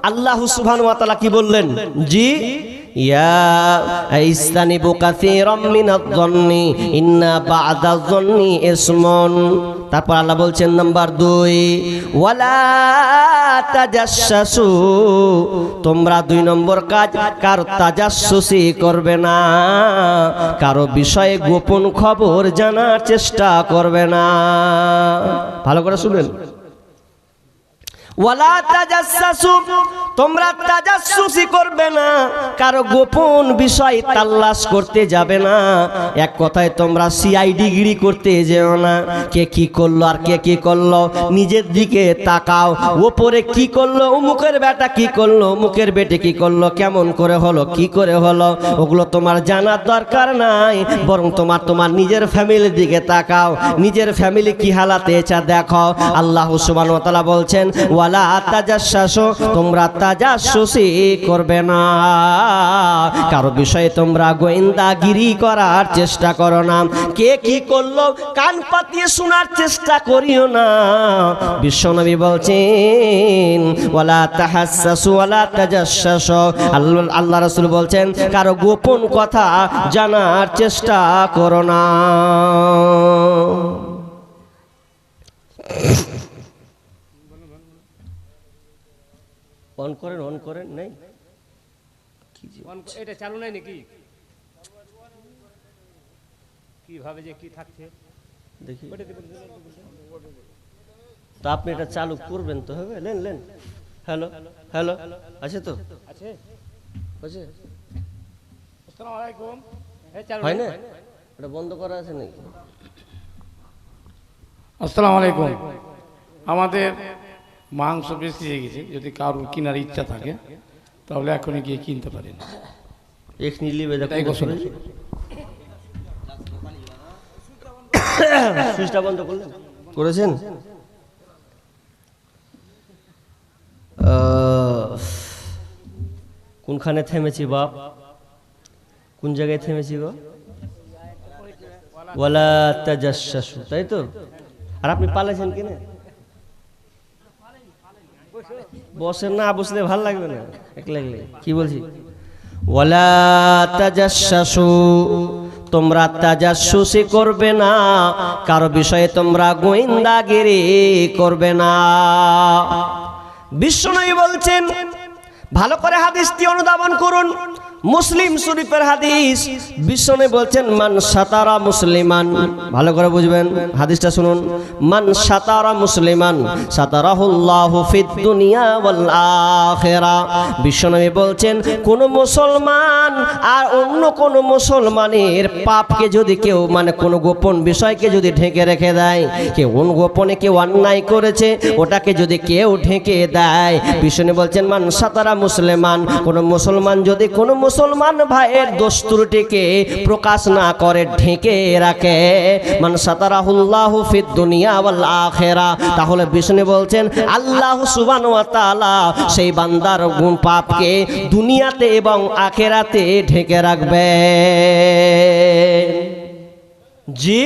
আল্লাহ সুবহানাহু ওয়া তাআলা কি বললেন? জি, ইয়া ইসতানিবু কাসীরাম মিনাজ-যন্নি ইন্না বা'দাজ-যন্নি ইসমুন। তারপর আল্লাহ বলছেন নাম্বার 2, ওয়ালা তাজাসসু, তোমরা 2 নম্বর কাজ, কারো তাজাসসুসি করবে না, কারো বিষয়ে গোপন খবর জানার চেষ্টা করবে না। ভালো করে শুনেন, ওয়ালা তাজাসসু, তোমরা তাজাসসুসি করবে না, কারো গোপন বিষয় তালাশ করতে যাবে না। এক কথায় তোমরা সিআইডিগিরি করতে যেও না, কে কি করলো আর কে কি করলো নিজের দিকে তাকাও, ওপরে কি করলো, অমুকের বেটা কি করলো, অমুকের বেটে কি করলো, কেমন করে হলো, কি করে হলো, ওগুলো তোমার জানার দরকার নাই, বরং তোমার নিজের ফ্যামিলির দিকে তাকাও, নিজের ফ্যামিলি কি হালাতে আছে দেখো। আল্লাহ সুবহানাহু ওয়া তাআলা বলছেন, ওয়ালা তাজাসসু, তোমরা তাজাসসুসি করবে না, কারো বিষয়ে তোমরা গোয়েন্দাগিরি করার চেষ্টা করো না, কে কি করলো কান পাতিয়ে শোনার চেষ্টা করিও না। বিশ্বনবী বলছেন, ওয়ালা তাহাসসাসু ওয়ালা তাজাসসু, আল্লাহ রাসূল বলছেন কারো গোপন কথা জানার চেষ্টা করো না। অন করেন নাই এটা চালু নাই নাকি, কিভাবে যে কি থাকছে দেখি। তো আপনি এটা চালু করবেন তো হবে। লেন হ্যালো হ্যালো, আছে তো, আছে। আসসালামু আলাইকুম, হয় না, এটা বন্ধ করা আছে নাকি? আসসালামু আলাইকুম। আমাদের মাংস বেশি হয়ে গেছে, যদি কারোর কেনার ইচ্ছা থাকে তাহলে এখনই গিয়ে কিনতে পারেন। এখনি লিবে সুইচটা বন্ধ করলেন, করেছেন? কোনখানে থেমেছি বাপ, কোন জায়গায় থেমেছি গো? ওয়ালা তাজাসসু, তাই তো? আর আপনি পালাইছেন কিনা? বসেন না, বসলে ভাল লাগবে না, একলা কি বলছি? ওয়ালা তাজাসসু, তোমরা তাজাসসুসি করবে না, কারো বিষয়ে তোমরা গোয়েন্দাগিরি করবে না। বিশ্বনবী বলছেন, ভালো করে হাদিসটি অনুধাবন করুন। মুসলিম শরীফের হাদিস, বিশ্বনবী বলছেন মান সাতারা মুসলিমান, ভালো করে বুঝবেন হাদিসটা শুনুন, মান সাতারা মুসলিমান সাতারাহুল্লাহু ফিদ দুনিয়া ওয়াল আখিরা। বিশ্বনবী বলছেন কোন মুসলমান আর অন্য কোন মুসলমানের পাপকে যদি কেউ মানে কোন গোপন বিষয়কে যদি ঢেকে রেখে দেয়, কেউ গোপনে কেউ অন্যায় করেছে ওটাকে যদি কেউ ঢেকে দেয়, বিশ্বনবী বলছেন মান সাতারা মুসলিমান, কোন মুসলমান যদি কোন মুসলমান ভাইয়ের দোষ ত্রুটিকে প্রকাশ না করে ঢেকে রাখে, মান সাতারাহুল্লাহু ফিদ দুনিয়া ওয়াল আখিরা, তাহলে বিষ্ণু বলছেন আল্লাহ সুবহানাহু ওয়া তাআলা সেই বান্দার পাপকে দুনিয়াতে এবং আখিরাতে ঢেকে রাখবে। জি,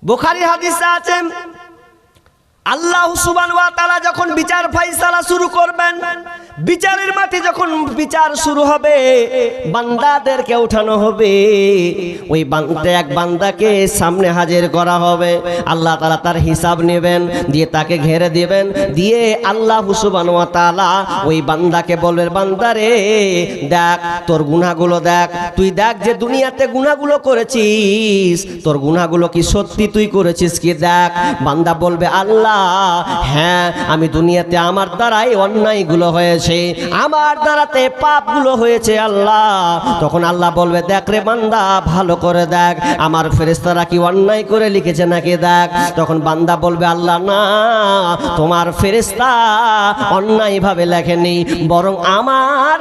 বুখারী হাদিসে আছে আল্লাহ সুবহানাহু ওয়া তাআলা যখন বিচার ফায়সালা শুরু করবেন, বিচারের মাঠে যখন বিচার শুরু হবে, বান্দাদেরকে উঠানো হবে, ওই এক বান্দাকে সামনে হাজির করা হবে। আল্লাহ তাআলা তার হিসাব নেবেন, দিয়ে তাকে ঘেরে দিবেন, দিয়ে আল্লাহ সুবহানাহু ওয়া তাআলা ওই বান্দাকে বলবেন বান্দারে দেখ তোর গুনাহগুলো দেখ, তুই দেখ যে দুনিয়াতে গুনাহগুলো করেছিস, তোর গুনাহগুলো কি সত্যি তুই করেছিস কি দেখ। বান্দা বলবে আল্লাহ হ্যাঁ আমি দুনিয়াতে আমার দ্বারাই অন্যায়গুলো হয়েছে, আমার দ্বারাতে পাপগুলো হয়েছে আল্লাহ। তখন আল্লাহ বলবে দেখ রে বান্দা ভালো করে দেখ আমার ফেরেশতারা কি অন্যায় করে লিখেছে নাকি দেখ। তখন বান্দা বলবে আল্লাহ না তোমার ফেরেশতা অন্যায় ভাবে লেখেনি, বরং আমার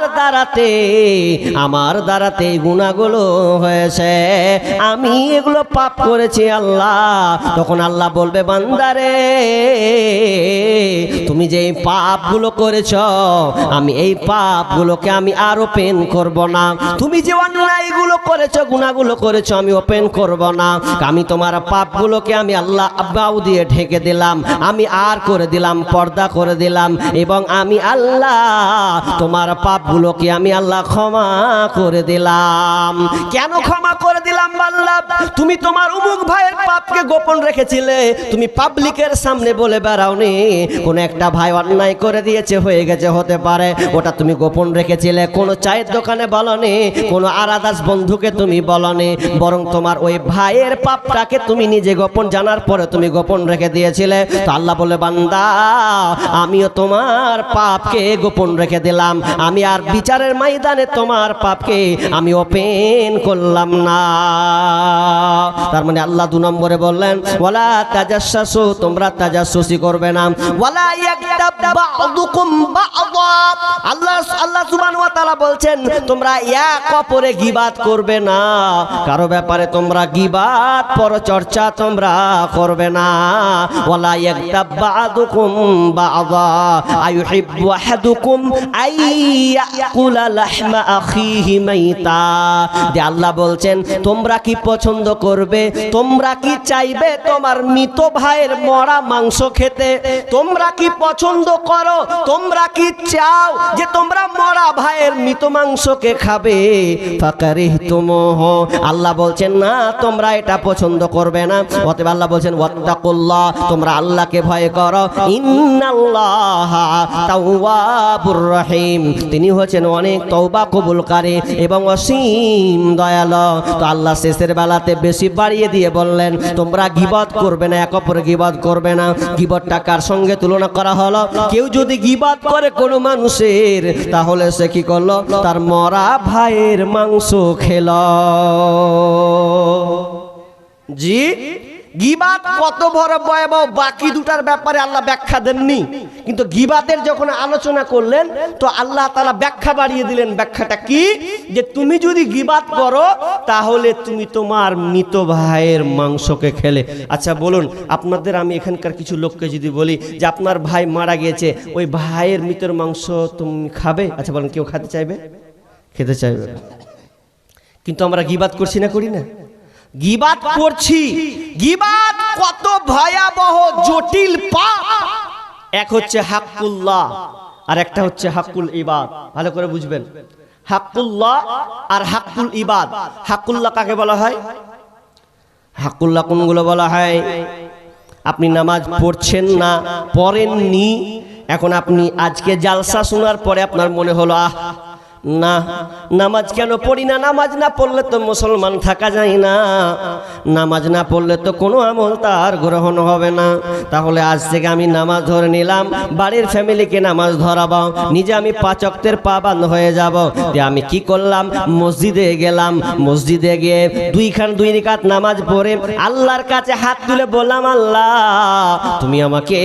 দ্বারাতে গুনাহগুলো হয়েছে, আমি এগুলো পাপ করেছি আল্লাহ। তখন আল্লাহ বলবে বান্দারে তুমি যে পাপগুলো করেছ আমি এই পাপগুলোকে আমি আর ওপেন করব না, তুমি যে অন্যায়গুলো করেছ গুনাহগুলো করেছ আমি ওপেন করব না, আমি তোমার পাপগুলোকে আমি আল্লাহ আব্বাউ দিয়ে ঢেকে দিলাম, আমি আর করে দিলাম পর্দা করে দিলাম, এবং আমি আল্লাহ তোমার পাপগুলোকে আমি আল্লাহ ক্ষমা করে দিলাম। কেন ক্ষমা করে দিলাম আল্লাহ? তুমি তোমার অমুক ভাইয়ের পাপকে গোপন রেখেছিলে, তুমি পাবলিকের সামনে বলে বেড়াওনি, কোন একটা ভাই অন্যায় করে দিয়েছে হয়ে গেছে হতে পারে, ওটা তুমি গোপন রেখেছিলে, কোনো চায়ের দোকানে বলনি, কোনো আরাদাস বন্ধুকে তুমি বলনি, বরং তোমার ওই ভাইয়ের পাপটাকে তুমি নিজে গোপন জানার পরে তুমি গোপন রেখে দিয়েছিলে। তো আল্লাহ বলে বান্দা আমিও তোমার পাপকে গোপন রেখে দিলাম, আমি আর বিচারের ময়দানে তোমার পাপকে আমি ওপেন করলাম না। তার মানে আল্লাহ 2 নম্বরে বললেন ওয়ালা তাজাসসু, তোমরা তাজাসসুসি করবে না, ওয়ালা ইয়াগতাব বা'দুকুম বা'দা, আল্লাহ সুবহানাহু ওয়া তাআলা বলছেন তোমরা এক অপরে গীবাত করবে না, কারো ব্যাপারে তোমরা গীবাত পরচর্চা তোমরা করবে না। ওয়ালা ইয়াগতাব বা'দুকুম বা'দা আইয়ুহিব্বু আহাদুকুম আইয়াকুলা লাহমা আখিহি মাইতা, যে আল্লাহ বলছেন তোমরা কি পছন্দ করবে, তোমরা কি চাইবে তোমার মৃত ভাইয়ের মরা মাংস খেতে? তোমরা কি পছন্দ করো, তোমরা কি চাও যে তোমরা মরা ভাইয়ের মৃত মাংসকে খাবে? ফাকারিহতুমুহু, আল্লাহ বলছেন না তোমরা এটা পছন্দ করবে না। অতএব আল্লাহ বলছেন ওয়াত্তাকুল্লাহ, তোমরা আল্লাহকে ভয় করো, ইন্নাল্লাহা তাওয়াবুর রহিম, তিনি হচ্ছেন অনেক তওবা কবুলকারী এবং অসীম দয়ালু। তো আল্লাহ শেষের বেলাতে বেশি বাড়িয়ে দিয়ে বললেন তোমরা গীবত করবে না, এক অপরের গীবত করবে না। গীবতটা কার সঙ্গে তুলনা করা হলো? কেউ যদি গীবত করে কোনো মানুষের, তাহলে সে কি করলো? তার মরা ভাইয়ের মাংস খেল। জি, গীবাত কত বড় ভয়াবহ, বাকি দুটার ব্যাপারে আল্লাহ ব্যাখ্যা দেননি, কিন্তু গীবাতের যখন আলোচনা করলেন তো আল্লাহ তাআলা ব্যাখ্যা বাড়িয়ে দিলেন। ব্যাখ্যাটা কি? যে তুমি যদি গীবাত করো তাহলে তুমি তোমার মৃত ভাইয়ের মাংসকে খেলে। আচ্ছা বলুন, আপনাদের আমি এখানকার কিছু লোককে যদি বলি যে আপনার ভাই মারা গিয়েছে, ওই ভাইয়ের মৃতের মাংস তুমি খাবে? আচ্ছা বলেন, কেউ খেতে চাইবে? খেতে চাইবে। কিন্তু আমরা গীবাত করছি না, করি না? গীবাত করছি। গীবাত কত ভয়াবহ জটিল পাপ। এক হচ্ছে হাক্কুল্লাহ আর একটা হচ্ছে হাক্কুল ইবাদ। ভালো করে বুঝবেন, হাক্কুল্লাহ আর হাক্কুল ইবাদ। হাক্কুল্লাহ কাকে বলা হয়? হাক্কুল্লাহ কোনগুলো বলা হয়? আপনি নামাজ পড়ছেন না, পড়েননি, এখন আপনি আজকে জালসা শোনার পরে আপনার মনে হলো না, নামাজ কেন পড়ি না? নামাজ না পড়লে তো মুসলমান থাকা যায় না, নামাজ না পড়লে তো কোনো আমল তার গ্রহণ হবে না। তাহলে আজ থেকে আমি নামাজ ধরে নিলাম, বাড়ির ফ্যামিলিকে নামাজ ধরাবো, নিজে আমি 5 ওয়াক্তের পাবন্দ হয়ে যাব। আমি কি করলাম? মসজিদে গেলাম, মসজিদে গিয়ে 2 রাকাত নামাজ পড়ে আল্লাহর কাছে হাত তুলে বললাম, আল্লাহ তুমি আমাকে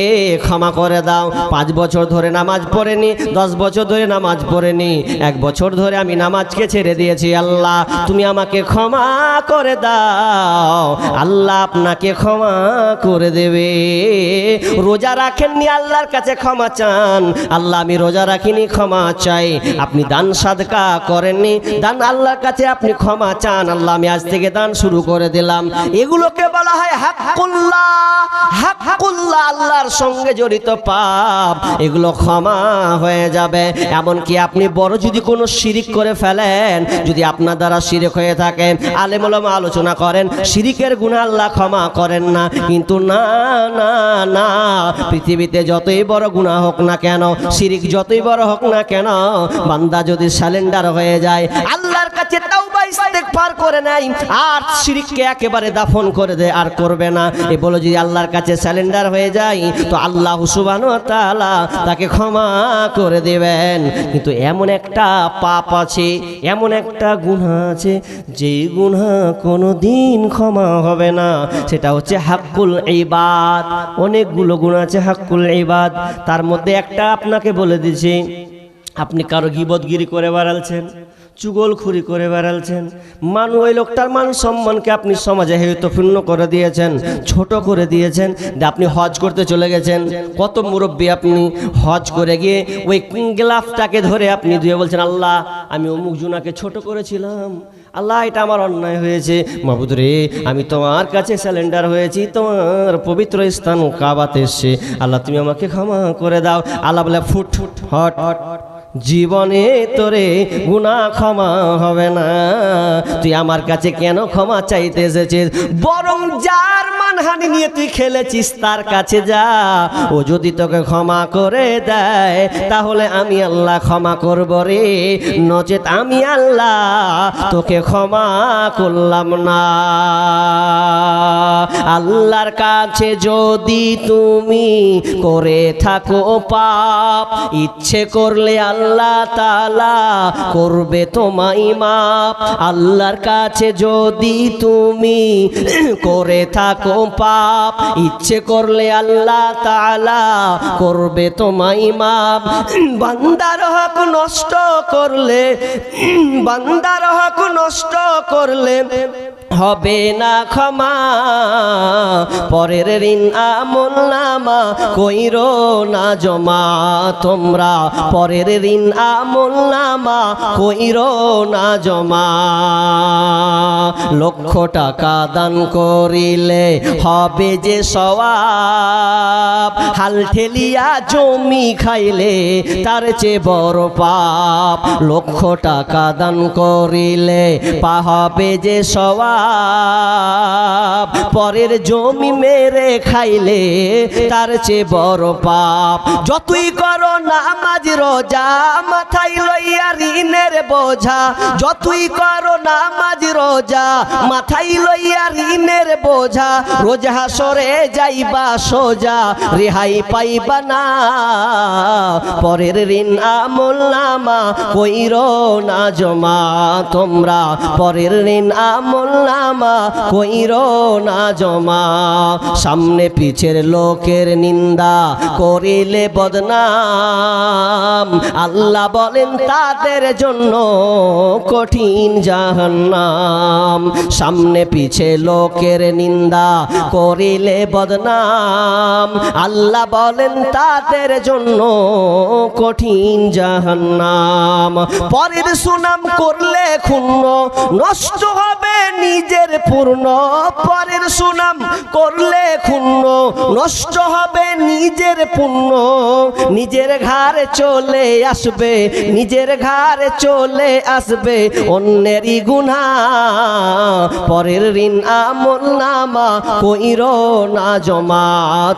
ক্ষমা করে দাও। 5 বছর ধরে নামাজ পড়েনি, 10 বছর ধরে নামাজ পড়েনি, 1 বছর ধরে আমি নামাজকে ছেড়ে দিয়েছি, আল্লাহ তুমি আমাকে ক্ষমা করে দাও। আল্লাহ আপনাকে ক্ষমা করে দেবে। রোজা রাখেননি, আল্লাহর কাছে ক্ষমা চান, আল্লাহ আমি রোজা রাখিনি, ক্ষমা চাই। আপনি দান সাদকা করেননি, দান আল্লাহর কাছে আপনি ক্ষমা চান, আল্লাহ আমি আজ থেকে দান শুরু করে দিলাম। এগুলোকে বলা হয় হাক্কুল্লাহ। হাক্কুল্লাহ আল্লাহর সঙ্গে জড়িত পাপ, এগুলো ক্ষমা হয়ে যাবে। এমনকি আপনি বড় যদি কোনো শিরিক করে ফেলেন, যদি আপনার দ্বারা শিরিক হয়ে থাকে, আলেম ওলামা আলোচনা করেন শিরিকের গুনাহ আল্লাহ ক্ষমা করেন না। কিন্তু না না না, পৃথিবীতে যতই বড় গুনাহ হোক না কেন, শিরিক যতই বড় হোক না কেন, বান্দা যদি সারেন্ডার হয়ে যায়, আল্লাহর কাছে তাওবা ইস্তেগফার করে নেয়, আর শিরিককে একেবারে দাফন করে দেয়, আর করবে না, এ বলে যদি আল্লাহর কাছে সারেন্ডার হয়ে যায়, তো আল্লাহ সুবহানাহু ওয়া তাআলা তাকে ক্ষমা করে দেবেন। কিন্তু এমন একটা পাপ আছে, এমন একটা গুনাহ আছে, যেই গুনাহ কোনো দিন ক্ষমা হবে না, সেটা হচ্ছে হাক্কুল ইবাদ। অনেকগুলো গুনাহ আছে হাক্কুল ইবাদ, তার মধ্যে একটা আপনাকে বলে দিচ্ছি। আপনি কারো গীবতগিরি করে বেড়াচ্ছেন, চুগলখুরি করে বেড়াচ্ছেন, ওই লোকটার মান সম্মানকে আপনি সমাজে হেয়তপূর্ণ করে দিয়েছেন, ছোট করে দিয়েছেন। আপনি হজ করতে চলে গেছেন, কত মুরব্বী আপনি হজ করে গিয়ে ওই গ্লাফটাকে ধরে আপনি ধুয়ে বলছেন, আল্লাহ আমি অমুক জুনাকে ছোট করেছিলাম, আল্লাহ এটা আমার অন্যায় হয়েছে, মাবুদ রে আমি তোমার কাছে স্যালেন্ডার হয়েছি, তোমার পবিত্র স্থান কাবাতে এসে, আল্লাহ তুমি আমাকে ক্ষমা করে দাও। আল্লাহ বলে ফুট হট, জীবনে তোরে গুনাহ ক্ষমা হবে না, তুই আমার কাছে কেন ক্ষমা চাইতে এসেছিস? বরং যার মানহানি নিয়ে তুই খেলেছিস তার কাছে যা, ও যদি তোকে ক্ষমা করে দেয় তাহলে আমি আল্লাহ ক্ষমা করব রে, নচেত আমি আল্লাহ তোকে ক্ষমা করলাম না। আল্লাহর কাছে যদি তুমি করে থাকো পাপ, ইচ্ছে করলে আল্লাহ তাআলা করবে তোমায় মাপ। আল্লাহর কাছে যদি তুমি করে থাকো পাপ, ইচ্ছে করলে আল্লাহ তাআলা করবে তোমায় মাপ। বান্দার হক নষ্ট করলে, বান্দার হক নষ্ট করলে হবে না ক্ষমা, পরের ঋণ আমল নামা কইরো না জমা। তোমরা পরের ঋণ আমল নামা কইরো না জমা। 1,00,000 টাকা দান করিলে হবে যে সওয়াব, হাল ঠেলিয়া জমি খাইলে তার চেয়ে বড় পাপ। 1,00,000 টাকা দান করিলে হবে যে সওয়াব, পরের জমি মেরে খাইলে তার চেয়ে বড় পাপ। যতই করো নামাজ রোজা, মাথায় লইয়া ঋণের বোঝা, যতই করো নামাজ রোজা, মাথায় লইয়া ঋণের বোঝা, রোজ হাসরে যাইবা সোজা, রেহাই পাইবা না। পরের ঋণ আমল নামা কইরো না জমা, তোমরা পরের ঋণ আমল নামা কইরো না জমা। সামনে পিছের লোকের নিন্দা করিলে বদনাম, আল্লাহ বলেন তাদের জন্য কঠিন জাহান্নাম। সামনে পিছে লোকের নিন্দা করিলে বদনাম, আল্লাহ বলেন তাদের জন্য কঠিন জাহান্নাম। পরের সুনাম করলে ক্ষুণ্ণ, নষ্ট হবে নিজের পূর্ণ, পরের সুনাম করলে ক্ষুণ্ণ, নষ্ট হবে নিজের পুণ্য, নিজের ঘাড়ে চলে আসবে, নিজের ঘাড়ে চলে আসবে অন্যেরই গুনাহ। পরের ঋণ আমল নামা কইরো না জমা,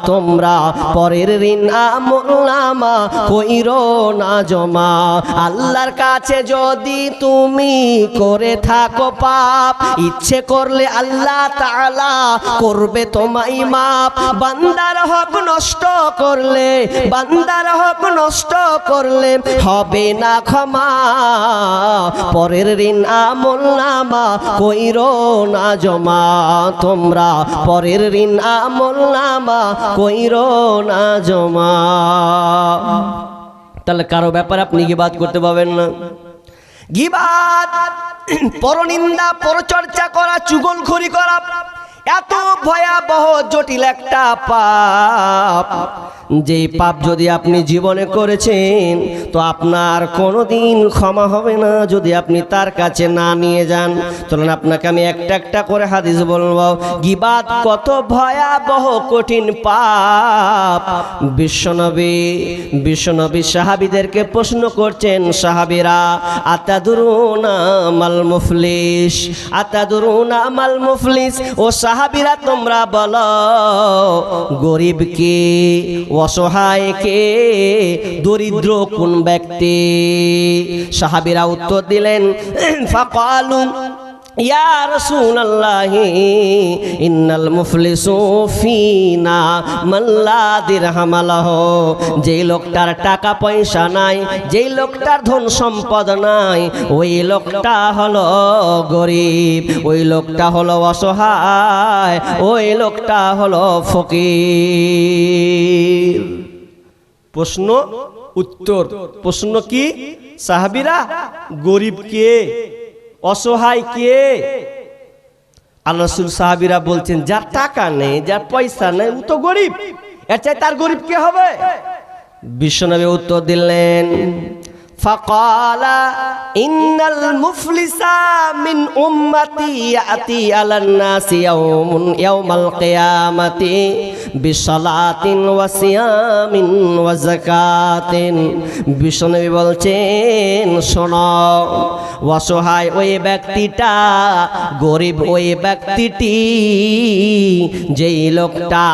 তোমরা পরের ঋণ আমল নামা কইরো না জমা। আল্লাহর কাছে যদি তুমি করে থাকো পাপ, ইচ্ছে করলে আল্লাহ তাআলা করবে তোমায় মাপ। বান্দার হক নষ্ট করলে, বান্দার হক নষ্ট করলে হবে না ক্ষমা। পরের ঋণ আমল নামা কইরো না জমা, তোমরা পরের ঋণ আমল নামা কইরো না জমা। তাহলে কারো ব্যাপারে আপনি গীবাত করতে পারবেন না। গীবাত, পরনিন্দা, পরচর্চা করা, চুগলখড়ি করা এত ভয়াবহ জটিল একটা পাপ, যে পাপ যদি আপনি জীবনে করেছেন তো আপনার কোনোদিন ক্ষমা হবে না যদি আপনি তার কাছে না নিয়ে যান। চলুন আপনাকে আমি একটা একটা করে হাদিস বলবো। গীবাত কত ভয়াবহ কঠিন পাপ। বিশ্বনবী সাহাবীদেরকে প্রশ্ন করছেন, সাহাবীরা আতাদুরুনা মাল মুফলিস, আতাদুরুনা মাল মুফলিস, ও সাহাবীরা তোমরা বলো গরিব কে, অসহায় কে, দরিদ্র কোন ব্যক্তি? সাহাবীরা উত্তর দিলেন, ফাকালু ইয়া রাসূলুল্লাহি ইন্নাল মুফলিসু ফিনা মান লা দিরহাম লাহু, যেই লোকটার টাকা পয়সা নাই, যেই লোকটার ধন সম্পদ নাই, ওই লোকটা হলো গরিব, ওই লোকটা হলো অসহায়, ওই লোকটা হলো ফকির। প্রশ্ন উত্তর। প্রশ্ন কি? সাহাবীরা গরিব কে, অসহায় কে? আল্লাহ রাসূল সাহাবীরা বলছেন, যার টাকা নেই, যার পয়সা নেই, ও তো গরিব, এর চাই তার গরিব কে হবে? বিশ্বনবী উত্তর দিলেন, ফাকালা ইন্নাল মুফলিসা মিন উম্মতি ইয়াতি আলান নাসি ইয়াউমাল কিয়ামাতি বিসালাতিন ওয়া সিয়ামিন ওয়া যাকাতিন। বিশ্বনবী বলছেন, শোনো, অসহায় ওই ব্যক্তিটা, গরিব ওই ব্যক্তিটি, যেই লোকটা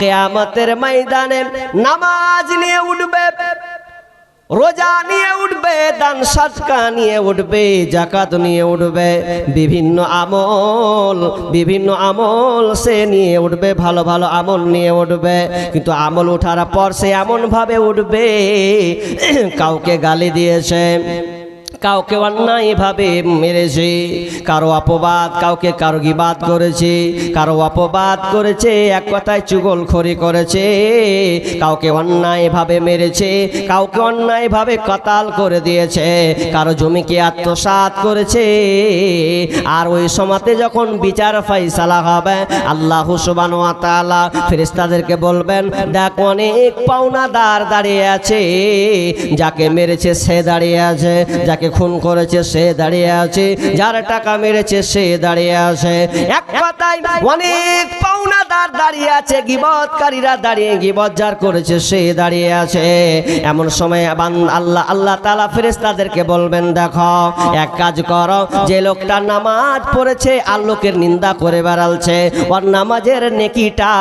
কিয়ামতের ময়দানে নামাজ নিয়ে উঠবে, রোজা নিয়ে উঠবে, দান সাদকা নিয়ে উঠবে, যাকাত নিয়ে উঠবে, বিভিন্ন আমল সে নিয়ে উঠবে, ভালো ভালো আমল নিয়ে উঠবে। কিন্তু আমল ওঠার পর সে এমন ভাবে উঠবে, কাউকে গালি দিয়েছে, কাউকে অন্যায়ভাবে মেরেছে, কারো অপবাদ, কারো গীবাত করেছে, কারো অপবাদ করেছে, এক কথায় চুগলখড়ি করেছে, কাউকে অন্যায়ভাবে মেরেছে, কাউকে অন্যায়ভাবে কতাল করে দিয়েছে, কারো জমিকে আত্মসাৎ করেছে। আর ওই সময়তে যখন বিচার ফাইসালা হবে, আল্লাহ সুবহানাহু ওয়া তাআলা ফেরেশতাদেরকে বলবেন, দেখ অনেক পাওনাদার দাঁড়িয়ে আছে, যাকে মেরেছে সে দাঁড়িয়ে আছে, যাকে খুন করেছে সে দাঁড়িয়ে আছে, যার টাকা মেরেছে সে দাঁড়িয়ে আছে। এক কথায় অনেক পাওনাদার দাঁড়িয়ে আছে, গীবতকারীরা দাঁড়িয়ে, গীবত যার করেছে সে দাঁড়িয়ে আছে। এমন সময় আল্লাহ তাআলা ফেরেশতাদেরকে বলবেন, দেখো এক কাজ করো, যে লোকটা নামাজ পড়েছে আর লোকের নিন্দা করে বেড়ালছে, ওর নামাজের নেকিটা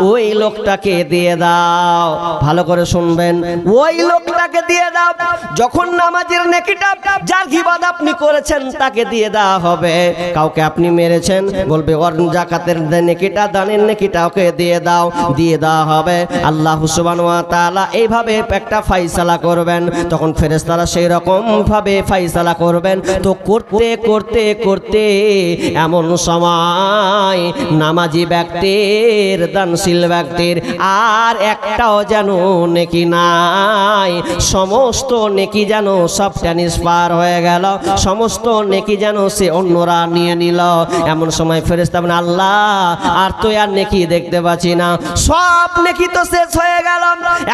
ওই লোকটাকে দিয়ে দাও। ভালো করে শুনবেন, ওই লোকটাকে দিয়ে দাও। যখন নামাজের নেকিটা যার গীবত আপনি করেছেন তাকে দিয়ে দেওয়া হবে। কাউকে আপনি মেরেছেন, বলবে ওর যাকাতের নেকিটা, দানের নেকিটা ওকে দিয়ে দাও, দিয়ে দেওয়া হবে। আল্লাহ সুবহানাহু ওয়া তাআলা এইভাবে একটা ফাইসালা করবেন। তখন ফেরেশতারা সেই রকম ভাবে ফাইসালা করবেন। তো করতে করতে করতে এমন সময় নামাজি ব্যক্তির, দানশীল ব্যক্তির আর একটাও যেন নেকি নাই, সমস্ত নেকি যেন সবটা নিষ্পাপ পার হয়ে গেল, সমস্ত নেকি যেন সে অন্যরা নিয়ে নিল। এমন সময় ফেরেশতা বলেন, আল্লাহ আর তো আর নেকি দেখতে পাচ্ছি না, সব নেকি তো শেষ হয়ে গেল,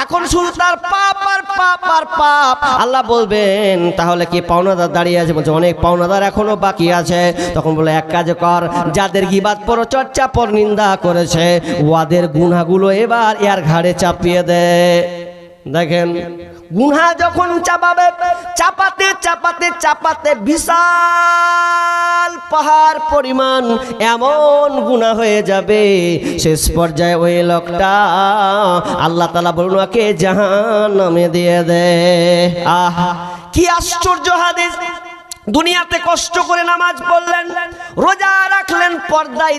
এখন শুধু তার পাপ আর পাপ আর পাপ। আল্লাহ বলবেন তাহলে কি পাওনাদার দাঁড়িয়ে আছে? বলছে অনেক পাওনাদার এখনো বাকি আছে। তখন বলে এক কাজ কর, যাদের গীবাত পরচর্চা পরনিন্দা করেছে ওদের গুনাহগুলো এবার এর ঘাড়ে চাপিয়ে দে। দেখেন গুনাহ যখন চাপাবে, চাপাতে চাপাতে চাপাতে বিশাল পাহাড় পরিমাণ এমন গুনাহ হয়ে যাবে, শেষ পর্যায়ে ওই লোকটা আল্লাহ তাআলা বলুন ওকে জাহান্নামে দিয়ে দে। আহা কি আশ্চর্য হাদিস! দুনিয়াতে কষ্ট করে নামাজ পড়লেন, রোজা রাখলেন, পর্দায়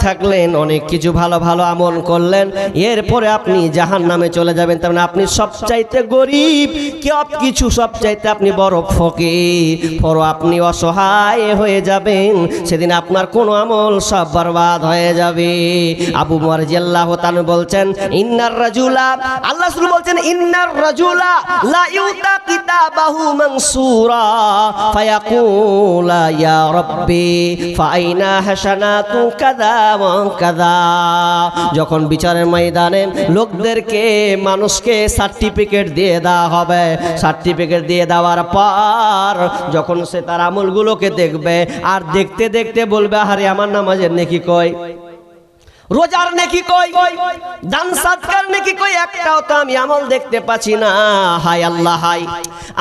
থাকলেন, অনেক কিছু ভালো ভালো আমল করলেন, এরপরে আপনি জাহান্নামে চলে যাবেন। তার মানে আপনি সবচাইতে গরিব, সব কিছু সবচাইতে আপনি বড় ফকির, আপনি অসহায় হয়ে যাবেন। সেদিন আপনার কোনো আমল সব বরবাদ হয়ে যাবে। আবু মুয়ার রাদিয়াল্লাহু তাআলা বলছেন, ইন্নার রাজুলা, আল্লাহ রাসূল বলছেন, ইন্নার রাজুলা লা ইউতা কিতাবাহু মানসুরা ফায়াকুলা ইয়া রাব্বি ফাইনা হাসানাতু কাযা ওয়া কাযা। যখন বিচারের ময়দানে লোকদেরকে, মানুষকে সার্টিফিকেট দিয়ে দেওয়া হবে, সার্টিফিকেট দিয়ে দেওয়ার পর যখন সে তার আমলগুলোকে দেখবে, আর দেখতে দেখতে বলবে আরে আমার নামাজের নেকি কই, রোজার নেকি কই, দান সাদকার নেকি কই, একটাও তো আমি আমল দেখতে পাচ্ছি না। হায় আল্লাহ, হায়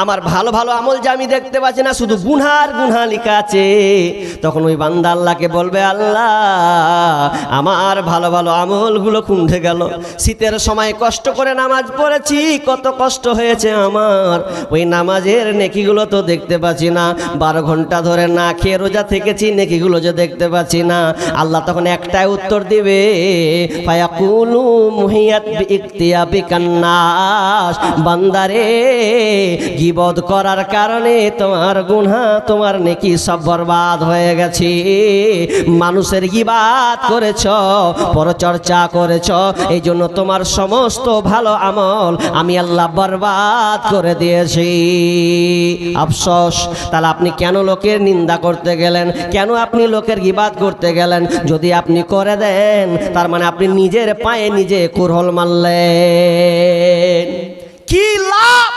আমার ভালো ভালো আমল যে আমি দেখতে পাচ্ছি না, শুধু গুনহার গুনহা লেখা আছে। তখন ওই বান্দা আল্লাহকে বলবে, আল্লাহ আমার ভালো ভালো আমলগুলো কোনঠে গেল? শীতের সময় কষ্ট করে নামাজ পড়েছি, কত কষ্ট হয়েছে আমার, ওই নামাজের নেকিগুলো তো দেখতে পাচ্ছি না। 12 ঘন্টা ধরে না খেয়ে রোজা থেকেছি, নেকিগুলো যে দেখতে পাচ্ছি না। আল্লাহ তখন একটাই উত্তর দিবে, ফায়াকুলু মুহিয়াত বিইকতিয়াবিকান নাস, বান্দারে গীবত করার কারণে তোমার গুনাহ, তোমার নেকি সব বরবাদ হয়ে গেছে। মানুষের গীবাত করেছো, পরচর্চা করেছো, এই জন্য তোমার সমস্ত ভালো আমল আমি আল্লাহ বরবাদ করে দিয়েছি। আফসোস, তাহলে আপনি কেন লোকের নিন্দা করতে গেলেন? কেন আপনি লোকের গীবাত করতে গেলেন? যদি আপনি করে দেন, তার মানে আপনি নিজের পায়ে নিজে কুরহল মারলেন। কি লাভ?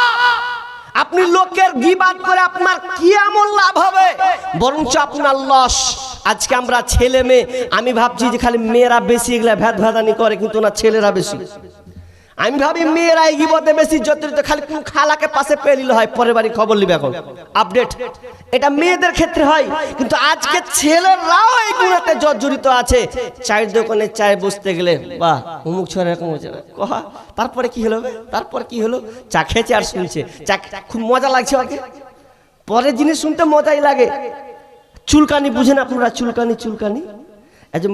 আপনি লোকের গীবাত করে আপনার কি আমল লাভ হবে? বরঞ্চ আপনার লস। আজকে আমরা ছেলে মেয়ে, আমি ভাবছি যে খালি মেয়েরা বেশি এগুলা ভেদানি করে, কিন্তু না, ছেলেরা বেশি। আমি ভাবি মেয়েরাই গীবতে বেশি জড়িত, খালি কোন খালাকে পাশে পেয়ে নিলে হয়, পরের বাড়ি খবর নিবে। এখন আপডেট, এটা মেয়েদের ক্ষেত্রে হয়, কিন্তু আজকে ছেলেরাও এই গুণাতে জড়িত আছে। চায়ের দোকানে চায় বসতে গেলে, বাহ অমুক ছোঁয়া এরকম হচ্ছে না, কহা তারপরে কি হলো, তারপর কি হলো, চা খেয়েছে আর শুনছে, চা খুব মজা লাগছে ওকে, পরের জিনিস শুনতে মজাই লাগে। চুলকানি বুঝেন আপনারা? চুলকানি, চুলকানি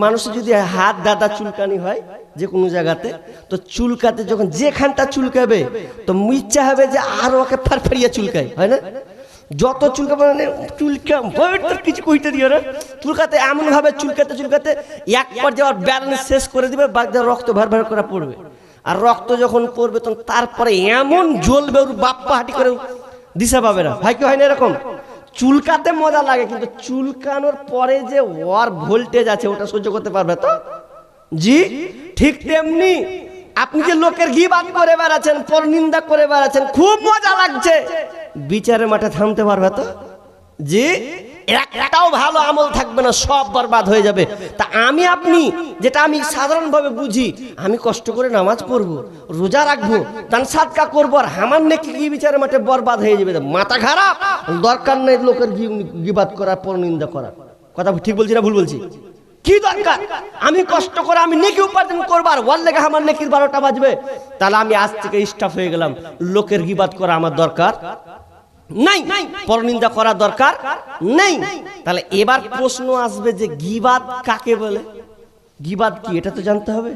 মানুষের যদি হাত দাদা চুলকানি হয় যে কোনো জায়গাতে, তো চুলকাতে যখন যেখানটা চুলকাবে তো ইচ্ছা হবে যে আরো ওকে ফারফারিয়া চুলকায়, হয় না? যত চুলকাবে মানে চুলকাম কিছু কইতে দিও না, চুলকাতে এমন ভাবে চুলকাতে চুলকাতে এক পর্যায়ে ওর ব্যালেন্স শেষ করে দিবে, বাগদা রক্ত ভার ভার করে পড়বে। আর রক্ত যখন পড়বে তখন তারপরে এমন জ্বলবে, ওর বাপ্পা হাঁটি করে দিশা পাবে না। ভাই কি হয় না এরকম? চুলকাতে মজা লাগে, কিন্তু চুলকানোর পরে যে ওর ভোল্টেজ আছে ওটা সহ্য করতে পারবে তো? জি ঠিক তেমনি আপনি যে লোকের গীবাত করে বেড়াচ্ছেন, পরনিন্দা করে বেড়াচ্ছেন, খুব মজা লাগছে, বিচারের মাঠে থামতে পারবে তো? জি একটাও ভালো আমল থাকবে না, সব বরবাদ হয়ে যাবে। তা আমি আপনি, যেটা আমি সাধারণভাবে বুঝি, আমি কষ্ট করে নামাজ পড়বো, রোজা রাখবো, দান সাদকা করবো, আর আমার নাকি কি বিচারের মাঠে বরবাদ হয়ে যাবে? মাথা খারাপ, দরকার নেই লোকের গীবাত করার, পরনিন্দা করার। কথা ঠিক বলছি না ভুল বলছি? কি দরকার? আমি কষ্ট করে আমি নেকি উপার্জন করবো, আর ওর লেগে আমার নেকির 12টা বাজবে। তাহলে আমি আজ থেকে স্টাফ হয়ে গেলাম, লোকের গীবাত করা আমার দরকার নাই, পরনিন্দা করা দরকার নেই। তাহলে এবার প্রশ্ন আসবে যে গীবাত কাকে বলে? গীবাত কি এটা তো জানতে হবে।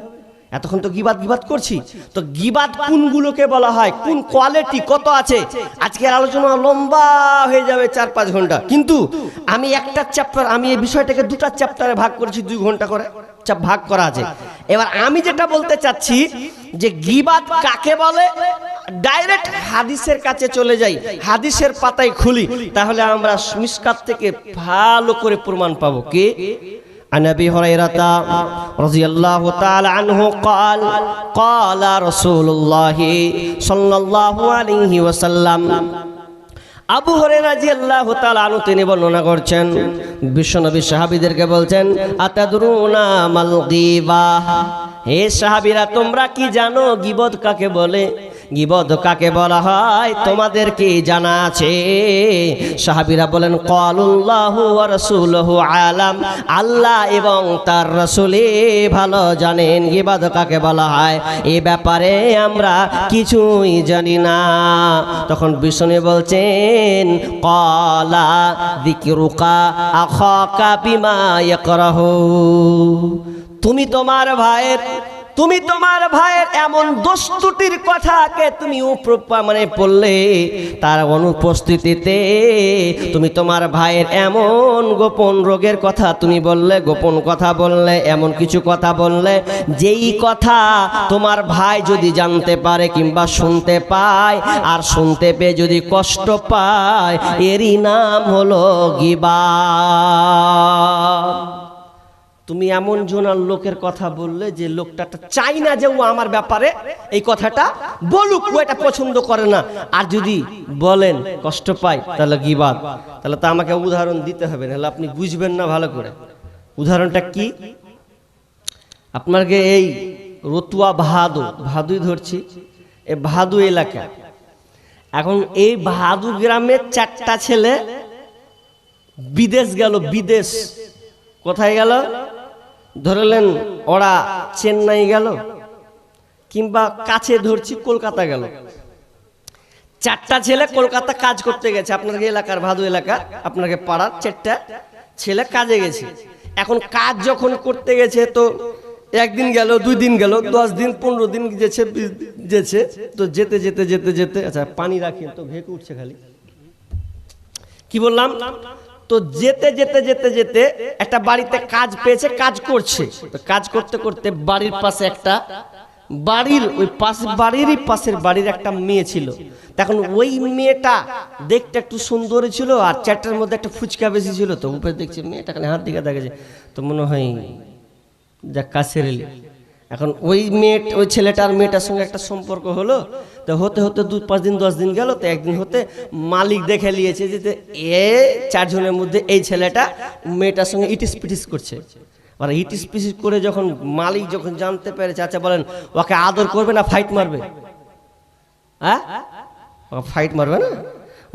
এতক্ষণ তো গীবাত করছি, তো গীবাত কোনগুলোকে বলা হয়, কোন কোয়ালিটি কত আছে, আজকের আলোচনা লম্বা হয়ে যাবে 4-5 ঘন্টা। কিন্তু আমি একটা চ্যাপ্টার, আমি এই বিষয়টাকে 2টা চ্যাপ্টারে ভাগ করেছি, 2 ঘন্টা করে ভাগ করা আছে। এবার আমি যেটা বলতে চাচ্ছি যে গীবাত কাকে বলে ডাইরেক্ট হাদিসের কাছে চলে যাই, হাদিসের পাতায় খুলি, তাহলে আমরা মিশকাত থেকে ভালো করে প্রমাণ পাবো। কি عن ابي هريره رضي الله تعالى عنه قال قال رسول الله صلى الله عليه وسلم আবু হুরায়রা রাদিয়াল্লাহু তাআলা আনহু তিনি বর্ণনা করছেন, বিশ্বনবী সাহাবীদেরকে বলছেন, আতাদরুনা মাল গীবাহ, হে সাহাবীরা তোমরা কি জানো গীবত কাকে বলে? গীবত কাকে বলা হয় তোমাদের কি জানা আছে? সাহাবীরা বলেন, ক্বালুল্লাহু ওয়া রাসূলুহু আলাম, আল্লাহ এবং তার রাসূলই ভালো জানেন গীবত কাকে বলা হয়, এই ব্যাপারে আমরা কিছুই জানি না। তখন বিষ্ণু বলছেন, ক্বালা যিকরুকা আখাকা বিমা ইয়াকরাহু, তুমি তোমার ভাইয়ের এমন দোষ ত্রুটির কথাকে তুমি পড়লে, তার অনুপস্থিতিতে তুমি তোমার ভাইয়ের এমন গোপন রোগের কথা তুমি বললে, গোপন কথা বললে, এমন কিছু কথা বললে যেই কথা তোমার ভাই যদি জানতে পারে কিংবা শুনতে পায়, আর শুনতে পেয়ে যদি কষ্ট পায়, এরই নাম হলো গীবত। তুমি এমন জনার লোকের কথা বললে যে লোকটা চাই না যে ও আমার ব্যাপারে এই কথাটা বলুক, ও এটা পছন্দ করে না, আর যদি বলেন কষ্ট পায় তাহলে গীবত। তাহলে তো আমাকে উদাহরণ দিতে হবে, নাহলে আপনি বুঝবেন না ভালো করে। উদাহরণটা কি? আপনাকে এই রতুয়া ভাদুই ধরছি, এই ভাদু এলাকা, এখন এই ভাদু গ্রামের 4টা ছেলে বিদেশ গেল। বিদেশ কোথায় গেল? ধরলেন ওরা চেন্নাই গেল, কিংবা কাছে ধরছি কলকাতা গেল। 4টা ছেলে কলকাতা কাজ করতে গেছে, আপনাদের এলাকার ভাদু এলাকা, আপনাকে পাড়ার 4টা ছেলে কাজে গেছে। এখন কাজ যখন করতে গেছে তো একদিন গেল, 2 দিন গেল, 10 দিন 15 দিন যেছে তো যেতে যেতে যেতে যেতে, আচ্ছা পানি রাখি তো ভেঁকে উঠছে খালি, কি বললাম? তো যেতে যেতে যেতে যেতে একটা বাড়িতে কাজ পেয়েছে, কাজ করছে। তো কাজ করতে করতে বাড়ির পাশে একটা বাড়িরই পাশের বাড়ির একটা মেয়ে ছিল। তখন ওই মেয়েটা দেখতে একটু সুন্দরী ছিল, আর 4টার মধ্যে একটা ফুচকা বেশি ছিল। তো উপরে দেখছে মেয়েটা খালি হাত দিকে দেখেছে, তো মনে হয় যা কাছের এলি। এখন ওই ছেলেটার মেয়েটার সঙ্গে একটা সম্পর্ক হলো। তো হতে হতে 2-5 দিন 10 দিন গেল। তো একদিন হতে মালিক দেখে নিয়েছে যে 4 জনের মধ্যে এই ছেলেটা মেয়েটার সঙ্গে ইটিস পিটিস করছে। আর ইটিস পিটিস করে যখন মালিক যখন জানতে পেরেছে, আচ্ছা বলেন ওকে আদর করবে না ফাইট মারবে? হ্যাঁ, ফাইট মারবে না।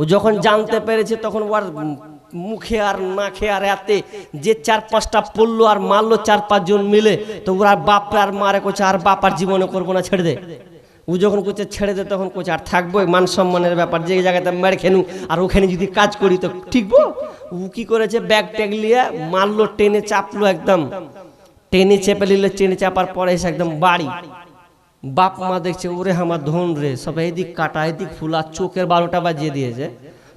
ও যখন জানতে পেরেছে তখন ওর মুখে আর নাকে আর এতে যে 4-5টা পড়লো আর মারলো 4-5 জন মিলে। তো ওরা বাপ আর মারে কোচে আর বাপ আর জীবনে করবো না, ছেড়ে দে। ও যখন কোচে ছেড়ে দে তখন কোচে আর থাকবো, মান সম্মানের ব্যাপার, যে জায়গাতে মেরে খেনু আর ওখানে যদি কাজ করি তো ঠিকবো। ও কি করেছে, ব্যাগ ট্যাগ নিয়ে মারলো, টেনে চাপলো, একদম টেনে চেপে নিলে। টেনে চাপার পরে এসে একদম বাড়ি, বাপ মা দেখছে ওরে আমার ধন রে, সব এদিক কাটা এদিক ফুলা, চোখের 12টা বাজিয়ে দিয়েছে।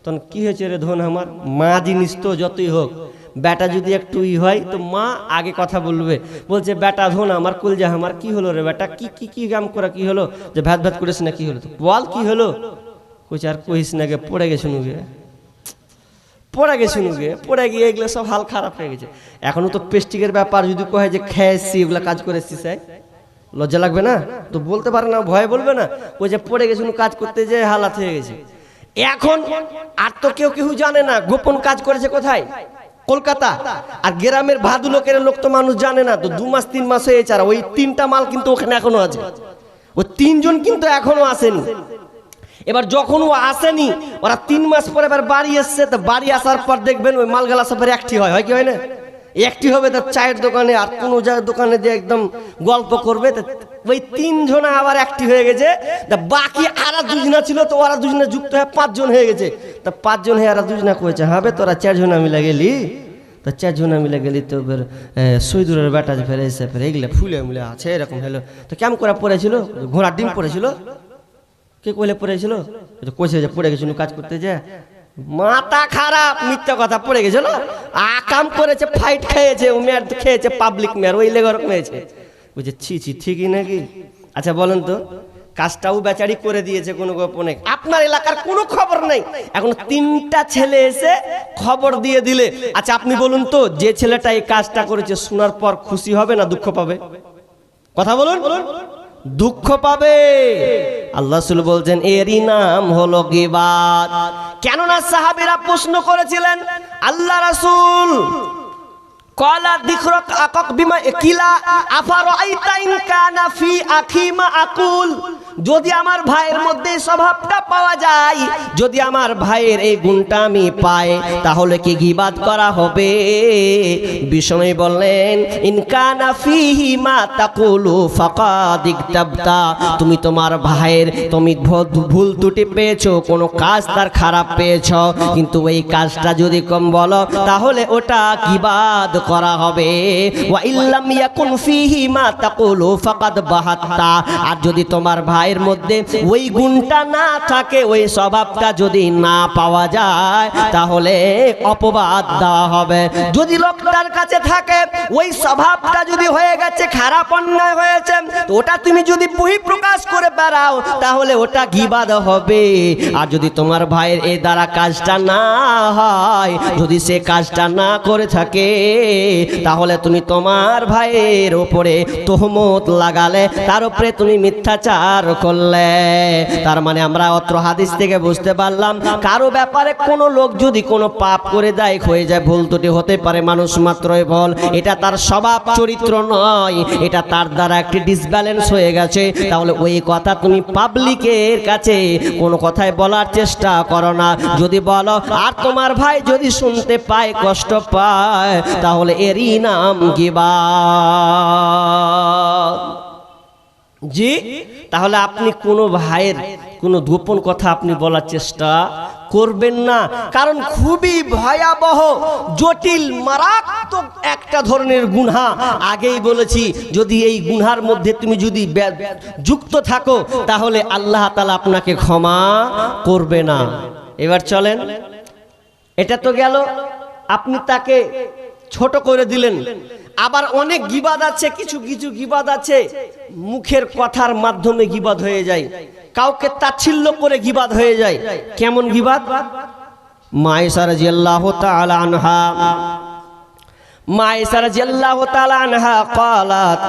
তখন কি হয়েছে রে ধন আমার? মা জিনিস তো যতই হোক, বেটা যদি একটু হয় তো মা আগে কথা বলবে। বলছে বেটা ধন আমার, কলজা আমার, কি হলো রে বেটা, কি কি কি কাম করা, কি হলো? যে ভাত ভাত করিস না, কি হলো? তো বল কি হলো? কইছে আর কইস না গে, পড়ে গেছে নুগে, পড়ে গিয়ে এগুলো সব হাল খারাপ হয়ে গেছে। এখনো তো পেস্টিকের ব্যাপার, যদি কহে যে খেয়েছি এগুলা কাজ করেছি, স্যার লজ্জা লাগবে না? তো বলতে পারে না, ভয় বলবে না। ওই যে পড়ে গেছে কাজ করতে যে হালাত হয়ে গেছে। এখন আর তো কেউ জানে না গোপন কাজ করেছে কোথায়, কলকাতা। আর গ্রামের ভাদু লোকের লোক তো মানুষ জানে না। তো 2 মাস 3 মাস হয়েছে, আর ওই 3টা মাল কিন্তু ওখানে এখনো আছে। ওই 3 জন কিন্তু এখনো আসেনি। এবার যখন ও আসেনি, ওরা 3 মাস পরে এবার বাড়ি এসছে। তো বাড়ি আসার পর দেখবেন ওই মালগালা সবার একটি হয় কি হয় না? একটি হবে তার চায়ের দোকানে, আর কোনো দোকানে যে একদম গল্প করবে। ওই 3 জন আবার একটি হয়ে গেছে। বাকি আর 2 জনা ছিল, তো ওরা 2 জনা যুক্ত হয়ে 5 জন হয়ে গেছে। তা 5 জন হয়ে আর 2 জনা কয়েছে, হবে তোরা 4 জনা মিলে গেলি। তো 4 জনা মিলে গেলি, তো সৈদুরের বেটা ফেরে এসে ফেরে এগুলো ফুলে মিলে আছে এরকম হলো। তো কেমন করে পড়েছিল? ঘোড়ার ডিম পড়েছিল। কে কইলে পড়েছিল? কইছে যে পড়ে গেছিল কাজ করতে, যে মাথা খারাপ, মিথ্যা কথা, পড়ে গেছিল, আকাম করেছে, ফাইট খেয়েছে, ও মেয়ার খেয়েছে, পাবলিক মেয়ার, ওই লেগর মেয়েছে। বুঝছে ছি ছি, ঠিকই নাকি? আচ্ছা বলেন তো, কাজটাও বেচারি করে দিয়েছে কোনো গোপনে, আপনার এলাকার কোনো খবর নেই, এখন 3টা ছেলে এসে খবর দিয়ে দিলে, আচ্ছা আপনি বলুন তো, যে ছেলেটা এই কাজটা করেছে শোনার পর খুশি হবে না দুঃখ পাবে? কথা বলুন, দুঃখ পাবে। আল্লাহ রাসূল বলছেন এরই নাম হলো গীবাত। কেননা সাহাবীরা প্রশ্ন করেছিলেন আল্লাহ রাসূল, ক্বালা যিকরুক আকাক বিমা কিলা আফারাআইতা ইন কানা ফি আখি মা আকুল, যদি আমার ভাইয়ের মধ্যে স্বভাবটা পাওয়া যায়, যদি আমার ভাইয়ের এই গুণটা আমি পাই, তাহলে কি গীবাত করা হবে? বিষ্ণু বললেন ইন কানা ফিহি মা তাকুলু ফাকাদ ইকতাবতা, তুমি তোমার ভাইয়ের তুমি ভুল ত্রুটি পেয়েছো, কোনো কাজ তার খারাপ পেয়েছো, কিন্তু এই কাজটা যদি কম বলো তাহলে ওটা গীবাত করা হবে। ওয়া ইল্লাম ইয়াকুন ফিহি মা তাকুলু ফাকাদ বাহাত্তা, আর যদি তোমার ভাইয়ের মধ্যে ওই গুণটা না থাকে, ওই স্বভাবটা যদি না পাওয়া যায়, তাহলে অপবাদ দেওয়া হবে। যদি লোকটার কাছে থাকে ওই স্বভাবটা যদি হয়ে গেছে খারাপ, অন্যায় হয়েছে, তো ওটা তুমি যদি বহিঃপ্রকাশ করে বেড়াও, তাহলে ওটা গীবাত হবে। আর যদি তোমার ভাইয়ের এই দ্বারা কাজটা না হয়, যদি সে কাজটা না করে থাকে, তাহলে তুমি তোমার ভাইয়ের উপরে তোহমত লাগালে, তার উপরে তুমি মিথ্যাচার করলে। তার মানে আমরা অত্র হাদিস থেকে বুঝতে পারলাম, কারো ব্যাপারে কোনো লোক যদি কোনো পাপ করে দেয়, হয়ে যায়, ভুল ত্রুটি হতে পারে, মানুষ মাত্রই ভুল, এটা তার স্বভাব চরিত্র নয়, এটা তার দ্বারা একটি ডিসব্যালেন্স হয়ে গেছে, তাহলে ওই কথা তুমি পাবলিকের কাছে কোনো কথাই বলার চেষ্টা করো না। যদি বলো আর তোমার ভাই যদি শুনতে পায়, কষ্ট পায়, তাহলে এরই নাম গীবাত। জি, তাহলে আপনি কোনো ভাইয়ের কোনো গোপন কথা আপনি বলার চেষ্টা করবেন না, কারণ খুবই ভয়াবহ, জটিল, মারাত্মক একটা ধরনের গুনাহ। আগেই বলেছি, যদি এই গুনার মধ্যে তুমি যদি যুক্ত থাকো, তাহলে আল্লাহ তাআলা আপনাকে ক্ষমা করবে না। এবার চলেন, এটা তো গেল, আপনি তাকে ছোট করে দিলেন। আবার অনেক গীবাত আছে, কিছু কিছু গীবাত আছে মুখের কথার মাধ্যমে গীবাত হয়ে যায়, কাউকে তাচ্ছিল্য করে গীবাত হয়ে যায়। কেমন গীবাত? মা আয়েশা রাদিয়াল্লাহু তাআলা আনহা, মা আয়েশা রাদিয়াল্লাহু তাআলা আনহা قالت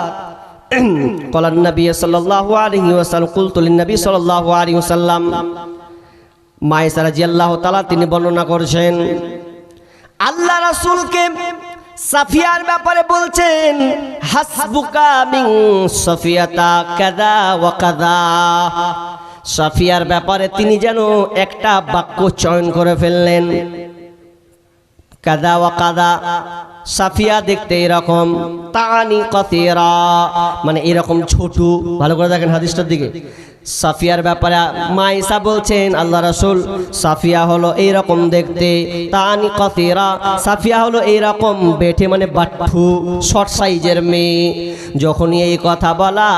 قال النبي صلى الله عليه وسلم قلت للنبي صلى الله عليه وسلم, মা আয়েশা রাদিয়াল্লাহু তাআলা তিনি বর্ণনা করেছেন, আল্লাহ রাসূলকে সাফিয়ার ব্যাপারে বলছেন, হাসবুকা মিন সাফিয়াতা কাযা ওয়া কাযা। সাফিয়ার ব্যাপারে তিনি যেন একটা বাক্য চয়ন করে ফেললেন, কাযা ওয়া কাযা। সাফিয়া দেখতে এরকম, তানি কাসীরা, মানে এরকম ছোট। ভালো করে দেখেন হাদিসটার দিকে। সাফিয়ার ব্যাপারে মা আয়েশা বলছেন, আল্লাহ রাসূল সাফিয়া হলো এইরকম দেখতে, তানি কাসীরা, সাফিয়া হলো এইরকম বেঠে, মানে বাট্টু, শর্ট সাইজের মেয়ে। যখনই এই কথা বলা,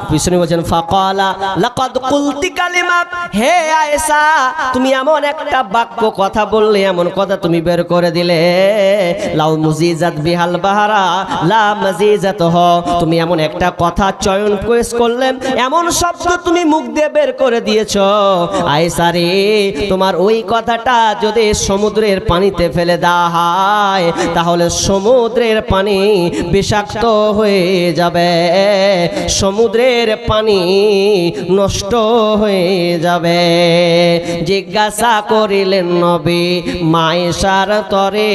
বিষ্ণু বলেন ফাকালা লাকাদ কুলতি কালিমা, হে আয়েশা তুমি এমন একটা বাক্য কথা বললে, এমন কথা তুমি বের করে দিলে, লাউ মুজিজাত বিহাল বাহারা লা মাজিজাত হ, তুমি এমন একটা কথা চয়ন পেশ করলে, এমন শব্দ তুমি মুখ দিয়ে বের করে দিয়েছো, আয়েশা রে, তোমার ওই কথাটা যদি সমুদ্রের পানিতে ফেলে দেওয়া হয়, তাহলে সমুদ্রের পানি বিষাক্ত হয়ে যাবে, সমুদ্রের পানি নষ্ট হয়ে যাবে। জিজ্ঞাসা করিলেন নবী মা আয়েশার তরে,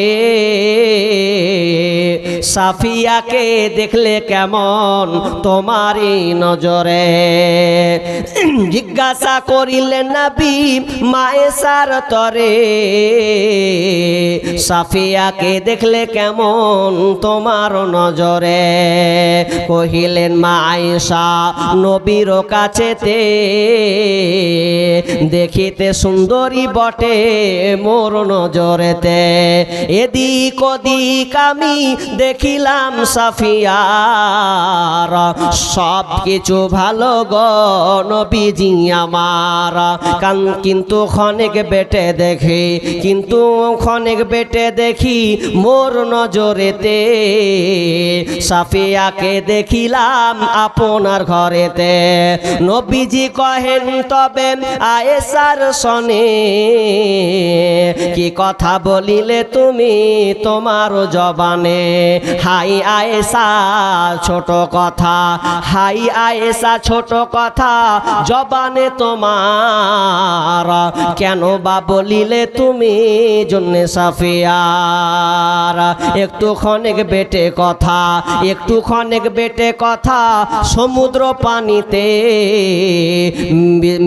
সাফিয়াকে দেখলে কেমন তোমারই নজরে? জিজ্ঞাসা করিলেন নবী মা আয়েশার তরে, সাফিয়াকে দেখলে কেমন তোমার নজরে? কহিলেন মা আয়েশা, নবীর কাছেতে দেখিতে সুন্দরী বটে মোর নজরেতে, এদিক ওদিক আমি দেখিলাম সাফিয়ার, সব কিছু ভালো গো নবীজি আমার কিন্তু ক্ষণিক বেটে দেখি, কিন্তু ক্ষণিক বেটে দেখি মোর নজরেতে সাফিয়াকে দেখিলাম আপনার ঘরেতে। নবীজি কহেন তবে আয়েশার সনে কি কথা বলিলে তুমি তোমার জবানে। হাই আয়েশা ছোট কথা, হাই আয়েশা ছোট কথা জবানে তোমার, কেন বা বলিলে তুমি জন্যে সাফিয়ার। একটু ক্ষণিক বেটে কথা, একটু ক্ষণিক বেটে কথা সমুদ্র পানিতে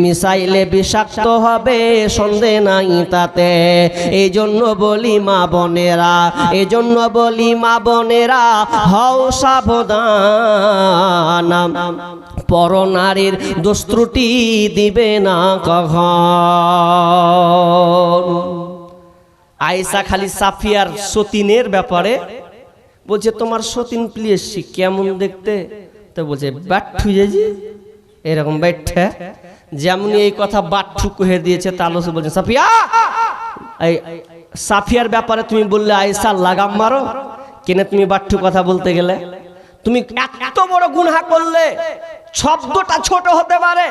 মিশাইলে বিষাক্ত হবে সন্দেহ নাই তাতে। এই জন্য বলি মা বোনেরা, এই জন্য বলি মা বোনেরা হও সাবধান, পর নারীর দোষ ত্রুটি দিবে না কখন। আয়েশা খালি সাফিয়ার সতীনের ব্যাপারে বলছে তোমার সতীন প্লিজ কেমন দেখতে, তো বলছে বাট্ঠু যেজি এরকম ব্যাঠা, যেমন এই কথা বাট্ঠু কহে দিয়েছে তাহলে সে বলছে সাফিয়া, এই সাফিয়ার ব্যাপারে তুমি বললে আয়েশা লাগাম মারো কেন, তুমি বাট্ঠু কথা বলতে গেলে? তুমি এত বড় গুনাহ করলে, শব্দটা ছোট হতে পারে,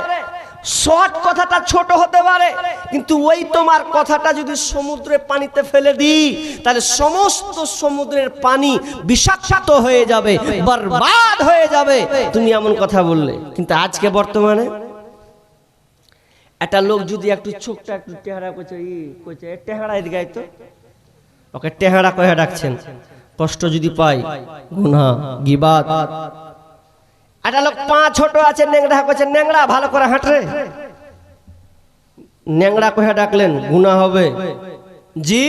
শর্ট কথাটা ছোট হতে পারে, কিন্তু ওই তোমার কথাটা যদি সমুদ্রের পানিতে ফেলে দিই তাহলে সমস্ত সমুদ্রের পানি বিষাক্ত হয়ে যাবে, বরবাদ হয়ে যাবে, তুমি এমন কথা বললে। কিন্তু আজকে বর্তমানে একটা লোক যদি একটু চোখটা একটু টেহারা করছে, টেহারা এদিকে তো ওকে টেহারা কয়ে ডাকছেন, কষ্ট যদি পাই গুনাহ গীবাত। একটা লোক পা ছোট আছে ন্যাংরা করছে, ন্যাংরা ভালো করে হাঁটরে, ন্যাংরা কহে ডাকলেন গুনাহ হবে। জি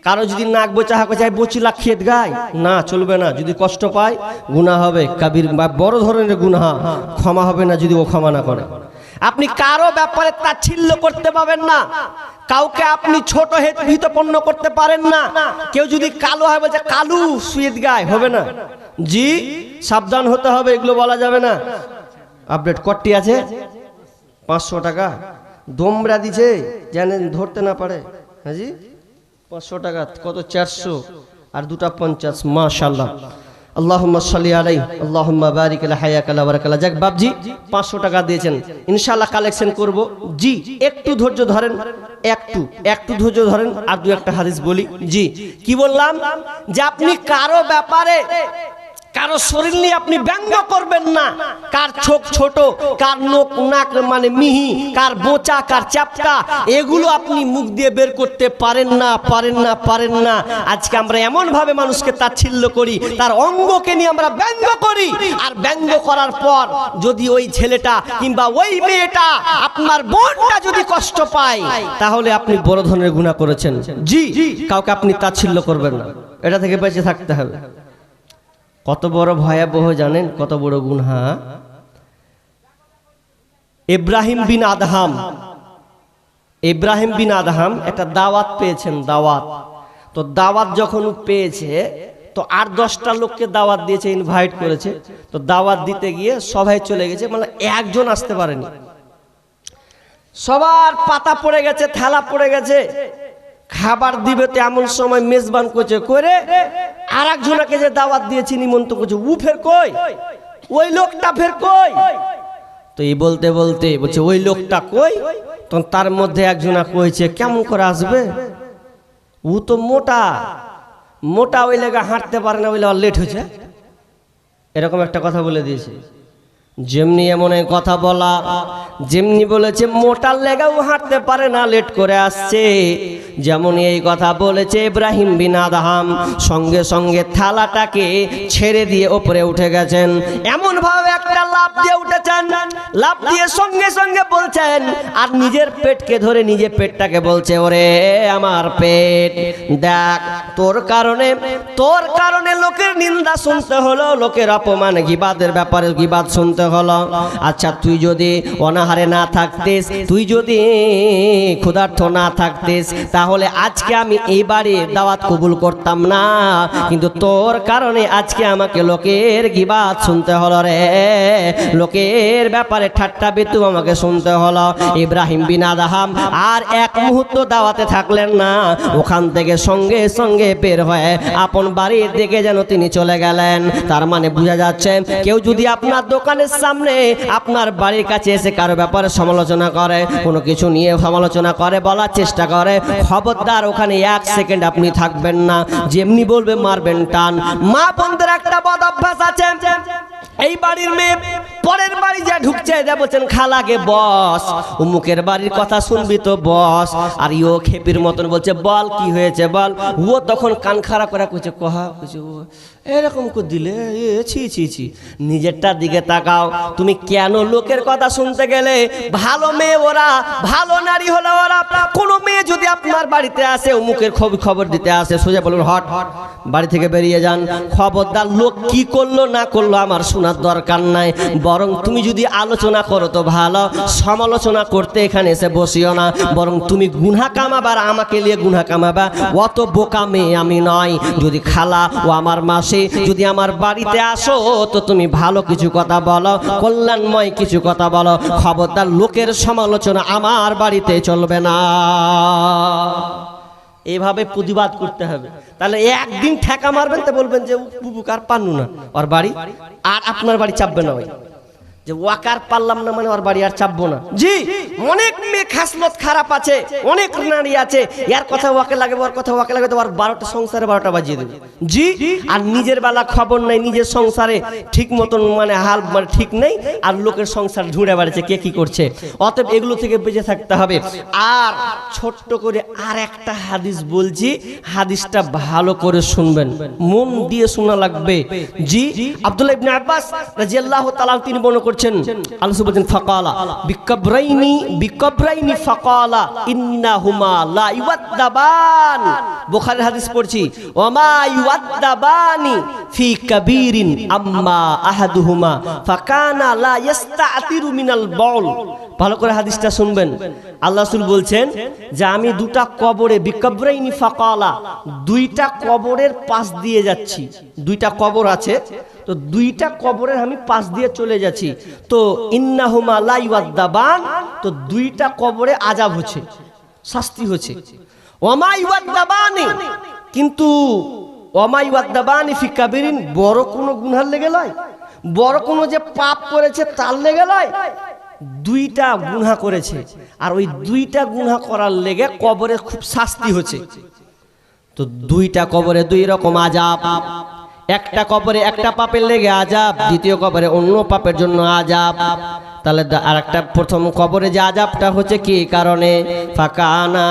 কারো যদি নাক বোচা করছে বচিলা খেত গায় না, চলবে না, যদি কষ্ট পায় গুনাহ হবে, কাবির বা বড় ধরনের গুনাহ, ক্ষমা হবে না যদি ও ক্ষমা না করে। আপনি কারো ব্যাপারে তাচ্ছিল্য করতে পাবেন না, কাউকে আপনি ছোট হিতপন্ন করতে পারেন না। কেউ যদি কালো হয় বলছে কালু সুয়েদ গায়, হবে না। জি সাবধান হতে হবে, এগুলো বলা যাবে না। আপডেট কটটি আছে 500 টাকা দমরা দিছে জানেন ধরতে না পারে। হ্যাঁ জি 500 টাকা কত 400 আর দুটা 50, মাশাআল্লাহ। আল্লাহুম্মা সাল্লি আলাইহি আল্লাহুম্মা বারিক আলা হায়াকা লা বারাকাল্লাহ। যাক বাপজি 500 টাকা দিয়েছেন, ইনশাআল্লাহ কালেকশন করব। জি একটু ধৈর্য ধরেন, একটু ধৈর্য ধরেন, আর দু একটা হাদিস বলি। জি কি বললাম যে আপনি কারো ব্যাপারে কারো শরীর নিয়ে আপনি ব্যঙ্গ করবেন না, কার চোখ ছোট, কার নাক মানে মিহি, কার বোচা, কার চাপটা, এগুলো আপনি মুখ দিয়ে বের করতে পারেন না। আজকে আমরা এমন ভাবে মানুষকে তাচ্ছিল্য করি, তার অঙ্গকে নিয়ে আমরা ব্যঙ্গ করি, আর ব্যঙ্গ করার পর যদি ওই ছেলেটা কিংবা ওই মেয়েটা আপনার বোনটা যদি কষ্ট পায় তাহলে আপনি বড় ধরনের গুনাহ করেছেন। জি কাউকে আপনি তাচ্ছিল্য করবেন না, এটা থেকে বেঁচে থাকতে হবে। কত বড় ভয়াবহ জানেন, কত বড় গুনাহ। ইব্রাহিম বিন আদহাম একটা দাওয়াত পেয়েছেন, দাওয়াত। তো দাওয়াত যখন পেয়েছে তো 8-10টা লোককে দাওয়াত দিয়েছে, ইনভাইট করেছে। তো দাওয়াত দিতে গিয়ে সবাই চলে গেছে, মানে একজন আসতে পারেনি। সবার পাতা পড়ে গেছে, থালা পড়ে গেছে, খাবার দিবে তো এমন সময় মেজবান করছে করে আর একজনকে যে দাওয়াত দিয়েছি নিমন্ত্রণ করছে, ও ফের কই, ওই লোকটা ফের কই। তো এই বলতে বলতে বলছে ওই লোকটা কই, তখন তার মধ্যে একজনা কইছে কেমন করে আসবে, ও তো মোটা ওই লেগে হাঁটতে পারে না, ওই লেগে লেট হয়েছে, এরকম একটা কথা বলে দিয়েছে। যেমনি এমন কথা বলা, যেমনি বলেছে মোটার লেগাও হাঁটতে পারে না, লেট করে আসছে, যেমন এই কথা বলেছে ইব্রাহিম বিন আদহাম সঙ্গে সঙ্গে থালাটাকে ছেড়ে দিয়ে ওপরে উঠে গেছেন। এমন ভাবে একটা লাফ দিয়ে উঠেছেন, লাফ দিয়ে সঙ্গে সঙ্গে বলছেন, আর নিজের পেটকে ধরে নিজে পেটটাকে বলছে ওরে আমার পেট দেখ, তোর কারণে লোকের নিন্দা শুনতে হলো, লোকের অপমান গিবাদের ব্যাপারে গিবাদ শুনতে হলো। আচ্ছা তুই যদি অনাহারে না থাকতিস, তুই যদি ক্ষুধার্ত না থাকতিস, তাহলে আজকে আমি এই বাড়ির দাওয়াত কবুল করতাম না, কিন্তু তোর কারণে আজকে আমাকে লোকের গিবাত শুনতে হলো রে, লোকের ব্যাপারে ঠাট্টা বিদ্রুপ আমাকে শুনতে হলো। ইব্রাহিম বিন আদহাম আর এক মুহূর্ত দাওয়াতে থাকলেন না, ওখান থেকে সঙ্গে সঙ্গে বের হয়ে আপন বাড়ির দিকে যেন তিনি চলে গেলেন। তার মানে বোঝা যাচ্ছে কেউ যদি আপনার দোকানের সামনে আপনার বাড়ির কাছে এসে কারো ব্যাপারে সমালোচনা করে, কোনো কিছু নিয়ে সমালোচনা করে, বলার চেষ্টা করে, খবরদার ওখানে এক সেকেন্ড আপনি থাকবেন না, যেমনি বলবে মারবেন টান। মা বোনদের একটা বদ অভ্যাস আছে, এই বাড়ির মেয়ে পরের বাড়ি যা ঢুকছে দেয়া বলছেন খালাকে বস, উমুকের বাড়ির কথা শুনবি তো বস, আর ইও খেপির মতন বলছে বল কি হয়েছে বল। ও তখন কান খাড়া করে কইছে কহা কইছে ও এরকম করে দিলে ছি ছি ছি, নিজেরটার দিকে তাকাও। তুমি কেন লোকের কথা শুনতে গেলে? ভালো মেয়ে ওরা, ভালো নারী হলো ওরা। কোনো মেয়ে যদি আপনার বাড়িতে আসে উমুকের খবর দিতে আসে, সোজা বলুন হট হট বাড়ি থেকে বেরিয়ে যান। খবরদার লোক কি করলো না করলো আমার শোনার দরকার নাই, বরং তুমি যদি আলোচনা করো তো ভালো, সমালোচনা করতে এখানে এসে বসিও না, বরং তুমি গুনাহ কামাবা আর আমাকে নিয়ে গুনাহ কামাবা। অত বোকা মেয়ে আমি নয়। যদি খালা ও আমার মাসে যদি আমার বাড়িতে আসো তো তুমি ভালো কিছু কথা বলো, কল্যাণময় কিছু কথা বলো, খবরদার লোকের সমালোচনা আমার বাড়িতে চলবে না। এভাবে প্রতিবাদ করতে হবে। তাহলে একদিন ঠেকা মারবেন তো বলবেন যে বুবুকার পান্নু না ওর বাড়ি, আর আপনার বাড়ি চাপবে না ওই যে ওয়াকার পারলাম না মানে ওর বাড়ি আর চাপবো না। জি অনেক মেয়ে খাসলত খারাপ আছে, অনেক নারী আছে, এর কথা ওয়াকে লাগে ওর কথা ওয়াকে লাগে, তো ওর 12টা সংসারে 12টা বাজিয়ে দেবে। জি আর নিজের বেলা খবর নাই, নিজের সংসারে ঠিক মতন মানে হাল মানে ঠিক নেই, আর লোকের সংসার ঝুড়ে বেড়াচ্ছে কে কি করছে। অতএব এগুলো থেকে বেঁচে থাকতে হবে। আর ছোট্ট করে আর একটা হাদিস বলছি, হাদিসটা ভালো করে শুনবেন, মন দিয়ে শোনা লাগবে। জি আব্দুল্লাহ ইবনে আব্বাস রাদিয়াল্লাহু তাআলা তিনি বর্ণনা করছেন, আল্লাহ বলেন ফাকালা বিকবরাইনি ফাকালা ইন্নাহুমা লা ইওয়াদ্দাবান। বুখারীর হাদিস পড়ছি, ওমা ইওয়াদ্দাবানি ফি কাবীরিন আম্মা আহাদুহুমা ফাকানা লা ইস্তাতিরু মিনাল বাউল। ভালো করে হাদিসটা শুনবেন। আল্লাহ রাসূল বলছেন যে আমি দুটা কবরে বিকবরাইনি ফাকালা, দুইটা কবরের পাশ দিয়ে যাচ্ছি, দুইটা কবর আছে তো দুইটা কবরের আমি পাশ দিয়ে চলে যাচ্ছি, তো ইন্নাহুমা লা ইওয়াদ্দাবান, তো দুইটা কবরে আযাব হচ্ছে, শাস্তি হচ্ছে। ওমা ইওয়াদ্দাবানি, কিন্তু ওমা ইওয়াদ্দাবানি ফি কাবীরিন, বড় কোনো গুনার লেগে লয়, বড় কোনো যে পাপ করেছে তার লেগে লয়, দুইটা গুনাহ করেছে আর ওই দুইটা গুনাহ করার লেগে কবরে খুব শাস্তি হচ্ছে। তো দুইটা কবরে দুই রকম আযাব, একটা কবরে একটা পাপের লেগে আযাব, দ্বিতীয় কবরে অন্য পাপের জন্য আযাব। তাহলে আর একটা প্রথম কবরে যে আযাবটা হচ্ছে কি কারণে, ফাকানা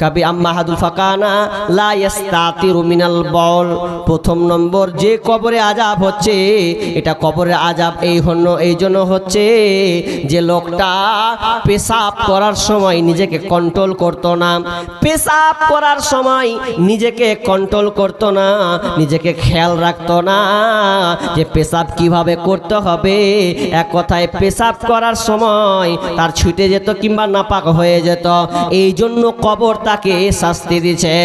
কাবি আম্মাহাদুল ফাকানা লা ইস্তাতিরু মিনাল বাউল। প্রথম নম্বর যে কবরে আযাব হচ্ছে, এটা কবরের আযাব এই জন্য হচ্ছে যে লোকটা পেশাব করার সময় নিজেকে কন্ট্রোল করতো না, পেশাব করার সময় নিজেকে কন্ট্রোল করতো না, নিজেকে খেয়াল রাখতো না যে পেশাব কিভাবে করতে হবে। এক কথায় পেশাব করার সময় তার ছুটে যেত কিংবা নাপাক হয়ে যেত, এই জন্য কবর তাকে শাস্তি দিচ্ছে।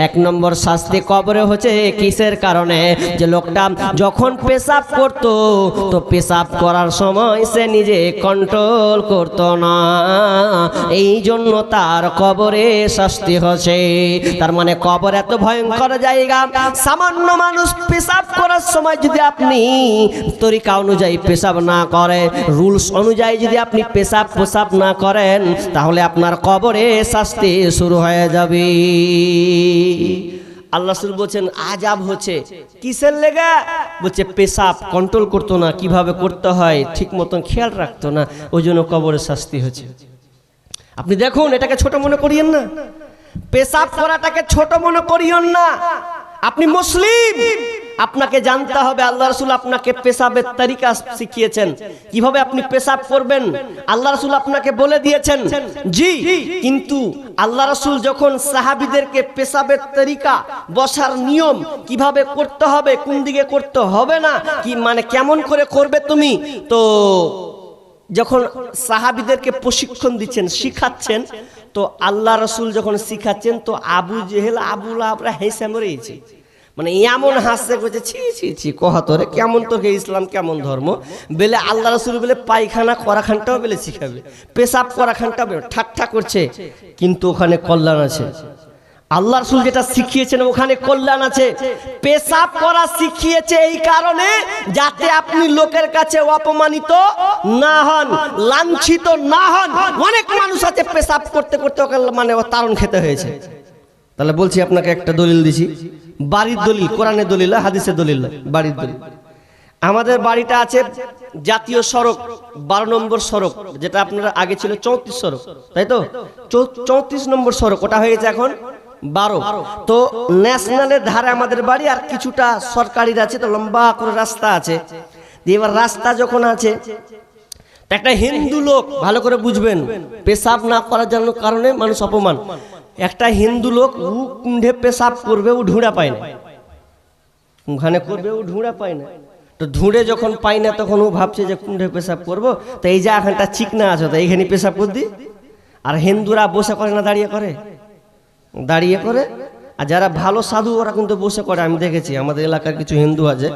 এক নম্বর শাস্তি কবরে হচ্ছে কিসের কারণে, যে লোকটা যখন পেশাব করতো তো পেশাব করার সময় সে নিজে কন্ট্রোল করতো না, এই জন্য তার কবরে শাস্তি হচ্ছে। তার মানে কবর এত ভয়ঙ্কর জায়গা, সামান্য মানুষ পেশাব করার সময় যদি আপনি তরিকা অনুযায়ী পেশাব না করে, রুলস অনুযায়ী যদি আপনি পেশাব না করেন, তাহলে আপনার কবরে শাস্তি শুরু হয়ে যাবে। আল্লাহ রাসূল বলছেন আযাব হচ্ছে কিসের লেগে, বলছে পেশাব কন্ট্রোল করতো না, কিভাবে করতে হয় ঠিক মতন খেয়াল রাখতো না, ওই জন্য কবরে শাস্তি হচ্ছে। আপনি দেখুন, এটাকে ছোট মনে করিয়েন না, পেশাব করাটাকে ছোট মনে করিয়েন না। আপনি মুসলিম, আপনাকে জানতে হবে আল্লাহ রাসূল আপনাকে পেশাবের তরিকা শিখিয়েছেন, কিভাবে আপনি পেশাব করবেন আল্লাহ রাসূল আপনাকে বলে দিয়েছেন। জি, কিন্তু আল্লাহ রাসূল যখন সাহাবীদেরকে পেশাবের তরিকা, বসার নিয়ম কিভাবে করতে হবে, কোন দিকে করতে হবে না, কি মানে কেমন করে করবে তুমি, তো যখন সাহাবীদেরকে প্রশিক্ষণ দিচ্ছেন, শিখাচ্ছেন, তো আল্লাহ রাসূল যখন শিখাচ্ছেন তো আবু জেহেল আবু লাহাবরা হেসে মরেছে, মানে এমন হাসছে করছে ছি ছি ছি কহা তোরে কেমন তোকে ইসলাম কেমন ধর্ম বলে আল্লাহ রাসূল বলে পায়খানা করাখানটাও বলে শিখাবে, পেশাব করাখানটা ঠাট্টা করছে, কিন্তু ওখানে কল্যাণ আছে। আল্লাহ রাসূল যেটা শিখিয়েছেন ওখানে কল্যাণ আছে। পেশাব করা শিখিয়েছে এই কারণে যাতে আপনি লোকের কাছে অপমানিত না হন, লাঞ্ছিত না হন। অনেক মানুষ আছে পেশাব করতে করতে ওকে মানে তাড়ন খেতে হয়েছে। তাহলে বলছি আপনাকে একটা দলিল দিছি, বাড়ির দলিল, কোরআনের দলিল, হাদিসের দলিল, বাড়ির দলিল। আমাদের বাড়িটা আছে জাতীয় সড়ক 12 নম্বর সড়ক, যেটা আপনার আগে ছিল 34 সড়ক, তাই তো 34 নম্বর সড়ক, ওটা হয়ে গেছে এখন 12। তো ন্যাশনালের ধারে আমাদের বাড়ি, আর কিছুটা সরকারির আছে, তো লম্বা করে রাস্তা আছে। এবার রাস্তা যখন আছে, একটা হিন্দু লোক, ভালো করে বুঝবেন, পেশাব না করার জন্য কারণে মানুষ অপমান। একটা হিন্দু লোক ও কুণ্ঠে পেশাব করবে, ও ঢুঁড়া পায় না, ওখানে করবে ও ঢুঁড়া পায় না, তো ঢুঁড়ে যখন পাই না তখন ও ভাবছে যে কুণ্ঠে পেশাব করবো, তো এই যে এখানটা চিকনা আছে তো এইখানে পেশাব করে দিই। আর হিন্দুরা বসে করে না দাঁড়িয়ে করে, দাঁড়িয়ে করে। আর যারা ভালো সাধু ওরা কিন্তু বসে করে, আমি দেখেছি আমাদের এলাকার কিছু হিন্দু আছে,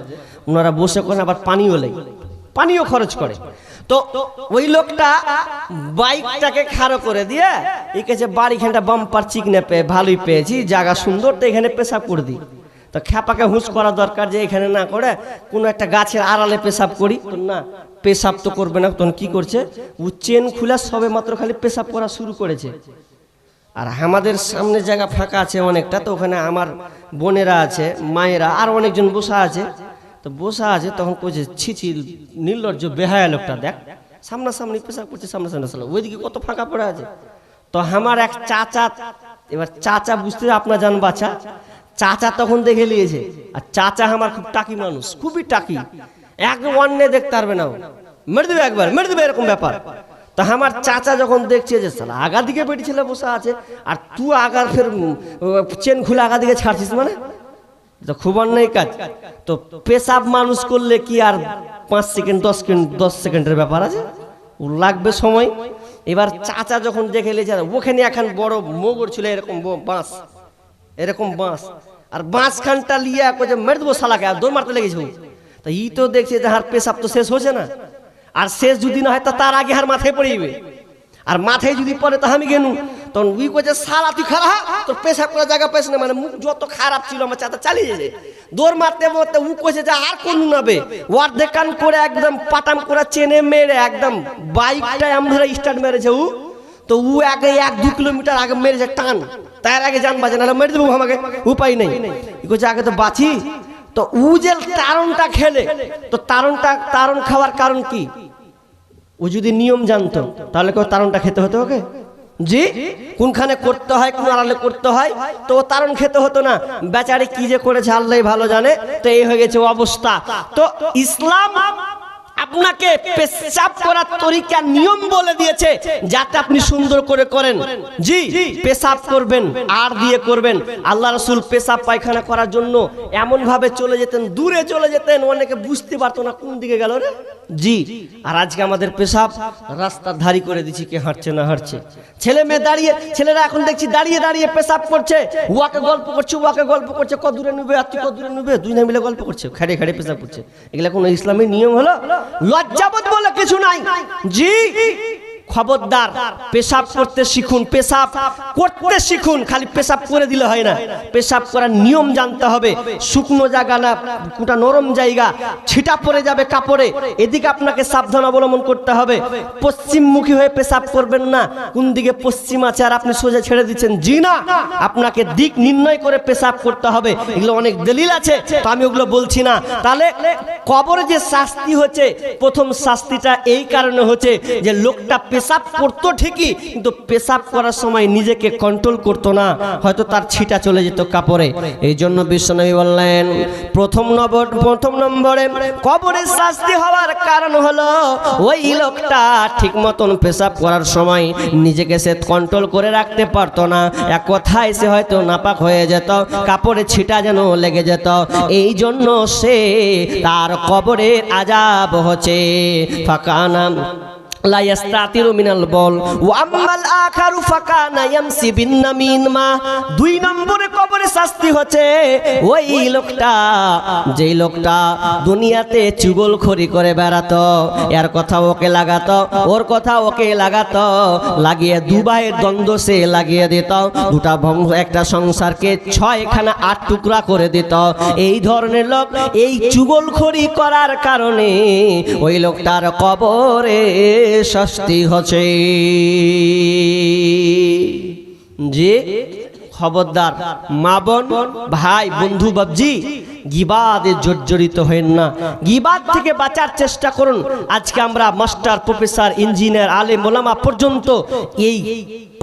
ওনারা বসে করে, আবার পানিও লাগে, পানিও খরচ করে। তো ওই লোকটা বাইকটাকে খাড়ো করে দিয়ে এঁকেছে বাড়িখানটা বাম্পার চিকনে পেয়ে ভালোই পেয়েছি, জায়গা সুন্দর, তো এখানে পেশাব করে দিই। তো খ্যাপাকে হুঁশ করা দরকার যে এখানে না করে কোনো একটা গাছের আড়ালে পেশাব করি, তো না পেশাব তো করবে না। তখন কি করছে, ও চেন খুলে সবে মাত্র খালি পেশাব করা শুরু করেছে। আর আমাদের সামনে জায়গা ফাঁকা আছে অনেকটা, তো ওখানে আমার বোনেরা আছে, মায়েরা আর অনেকজন বসা আছে, তো বসা আছে, তখন কইছে ছি ছি নির্লজ্জ বেহায়া লোকটা, দেখ সামনাসামনি পেশাব করছে, সামনাসামনি, ওইদিকে কত ফাঁকা পড়ে আছে। তো আমার এক চাচা, এবার চাচা বুঝতে আপনার জান বাচ্চা, চাচা তখন দেখে নিয়েছে। আর চাচা আমার খুব টাকি মানুষ, খুবই টাকি, এক অন্যে দেখতে পারবে না, মেরে দেবে একবার, মেরে দেবে, এরকম ব্যাপার। তা আমার চাচা যখন দেখছে যে সালা আগা দিকে বেটি ছেলে বসে আছে, আর তুই আগার ফের চেন খুলে আগা দিকে ছাড়ছিস, মানে তো খুব অন্যায় কাজ। তো পেশাব মানুষ করলে কি আর 5 সেকেন্ড 10 সেকেন্ডের ব্যাপার আছে, ও লাগবে সময়। এবার চাচা যখন দেখে নিয়েছে, ওখানে এখন বড় মোগর ছিল, এরকম বাঁশ, এরকম বাঁশ, আর বাঁশ খানটা লিয়ে মেরে দেবো শালাকে, আর দৌড় মারতে লেগেছে। তা ই তো দেখছে যে হার পেশাব তো শেষ হচ্ছে না, আর শেষ যদি না হয় তা তার আগে হার মাথায় পড়িবে, আর মাথায় যদি পড়ে তা আমি গেনু। তখন উই কইছে সালা তুই খারাপ, তোর পেশাব করার জায়গা পেছ না, মানে মুখ যত খারাপ ছিল আমার চাচা চালিয়ে যেছে, দৌড় মারতে মারতে উ কইছে যে আর কোন নাবে, ওয়ার দেখান করে একদম পাটাম করে চেনে মেরে একদম বাইকটা আমরা স্টার্ট মেরেছে উ। তো উ আগে 1-2 কিলোমিটার আগে মেরেছে টান, তার আগে জান বাজে, নাহলে মেরে দেবো আমাকে, উপায় নেই। কইছে আগে তো বাঁচি। তো উ যে তারণটা খেলে, তো তারণ খাওয়ার কারণ কি, ও যদি নিয়ম জানতো তাহলে কেউ তারণটা খেতে হতো ওকে? জি, কোনখানে করতে হয়, কোন আড়ালে করতে হয়, তো ও তারণ খেতে হতো না। বেচারি কি যে করেছে আল্লাহ ভালো জানে। তো এই হয়ে গেছে অবস্থা। তো ইসলাম আপনাকে পেশাব করার তরিকা নিয়ম বলে দিয়েছে যাতে আপনি সুন্দর করে করেন। জি, পেশাব করবেন আর দিয়ে করবেন। আল্লাহ রাসূল পেশাব পায়খানা করার জন্য এমন ভাবে চলে যেতেন, দূরে চলে যেতেন, অনেকে বুঝতে পারতো না কোন দিকে গেল রে। জি, আর আজকে আমাদের পেশাব রাস্তার ধারি করে দিচ্ছি, কে হাঁটছে না হাঁটছে। ছেলে মেয়ে দাঁড়িয়ে, ছেলেরা এখন দেখছি দাঁড়িয়ে দাঁড়িয়ে পেশাব করছে, ওয়াকে গল্প করছে, ওয়াকে গল্প করছে, কত দূরে নেবে আর তুই কত দূরে নেবে, দুই না মিলে গল্প করছে, খাড়ে খাড়ে পেশাব করছে। এগুলা কোনো ইসলামের নিয়ম হলো? লজ্জাবোধ বলে কিছু নাই। জি, খবরদার, পেশাব করতে শিখুন, পেশাব করতে শিখুন, খালি পেশাব করে দিলে হয় না, পেশাব করার নিয়ম জানতে হবে। শুকনো জায়গা না, কোটা নরম জায়গা, ছিটা পড়ে যাবে কাপড়ে, এদিকে আপনাকে সাবধান অবলম্বন করতে হবে। পশ্চিমমুখী হয়ে পেশাব করবেন না, কোন দিকে পশ্চিম আছে আর আপনি সোজা ছেড়ে দিচ্ছেন, জি না, আপনাকে দিক নির্ণয় করে পেশাব করতে হবে। এগুলো অনেক দলিল আছে, তো আমি ওগুলো বলছি না। তাহলে কবরে যে শাস্তি হচ্ছে, প্রথম শাস্তিটা এই কারণে হচ্ছে যে লোকটা পেশাব করতো ঠিকই, কিন্তু পেশাব করার সময় নিজেকে কন্ট্রোল করতো না, হয়তো তার ছিটা চলে যেত কাপড়ে। এই জন্য বিশ্বনবী বললেন প্রথম নম্বরে কবরের শাস্তি হওয়ার কারণ হলো ওই লোকটা ঠিক মতন পেশাব করার সময় নিজেকে সে কন্ট্রোল করে রাখতে পারতো না। এক কথায় সে হয়তো নাপাক হয়ে যেত, কাপড়ে ছিটা যেন লেগে যেত। এই জন্য সে তার কবরের আযাব হচ্ছে ফাকানা লা ইস্তাতিরু মিনাল বল ওয়া আম্মাল আখারু ফাকানা ইয়ামসি বিন নামিমা। 2 নম্বরে কবরে শাস্তি হচ্ছে ওই লোকটা, যেই লোকটা দুনিয়াতে চুগলখড়ি করে বেড়াতো, এর কথা ওকে লাগাতো, ওর কথা ওকে লাগাতো, লাগিয়ে দুবাইয়ের দ্বন্দ্ব সে লাগিয়ে দিত, দুটা একটা সংসারকে 6খানা 8 টুকরা করে দিত। এই ধরনের লোক এই চুগলখড়ি করার কারণে ওই লোকটার কবরে শাস্তি হচ্ছে। যে খবরদার মা বোন ভাই বন্ধু বাবজি, গিবাদে জর্জরিত হবেন না, গিবাদ থেকে বাঁচার চেষ্টা করুন। আজকে আমরা মাস্টার, প্রফেসর, ইঞ্জিনিয়ার, আলেম ওলামা পর্যন্ত এই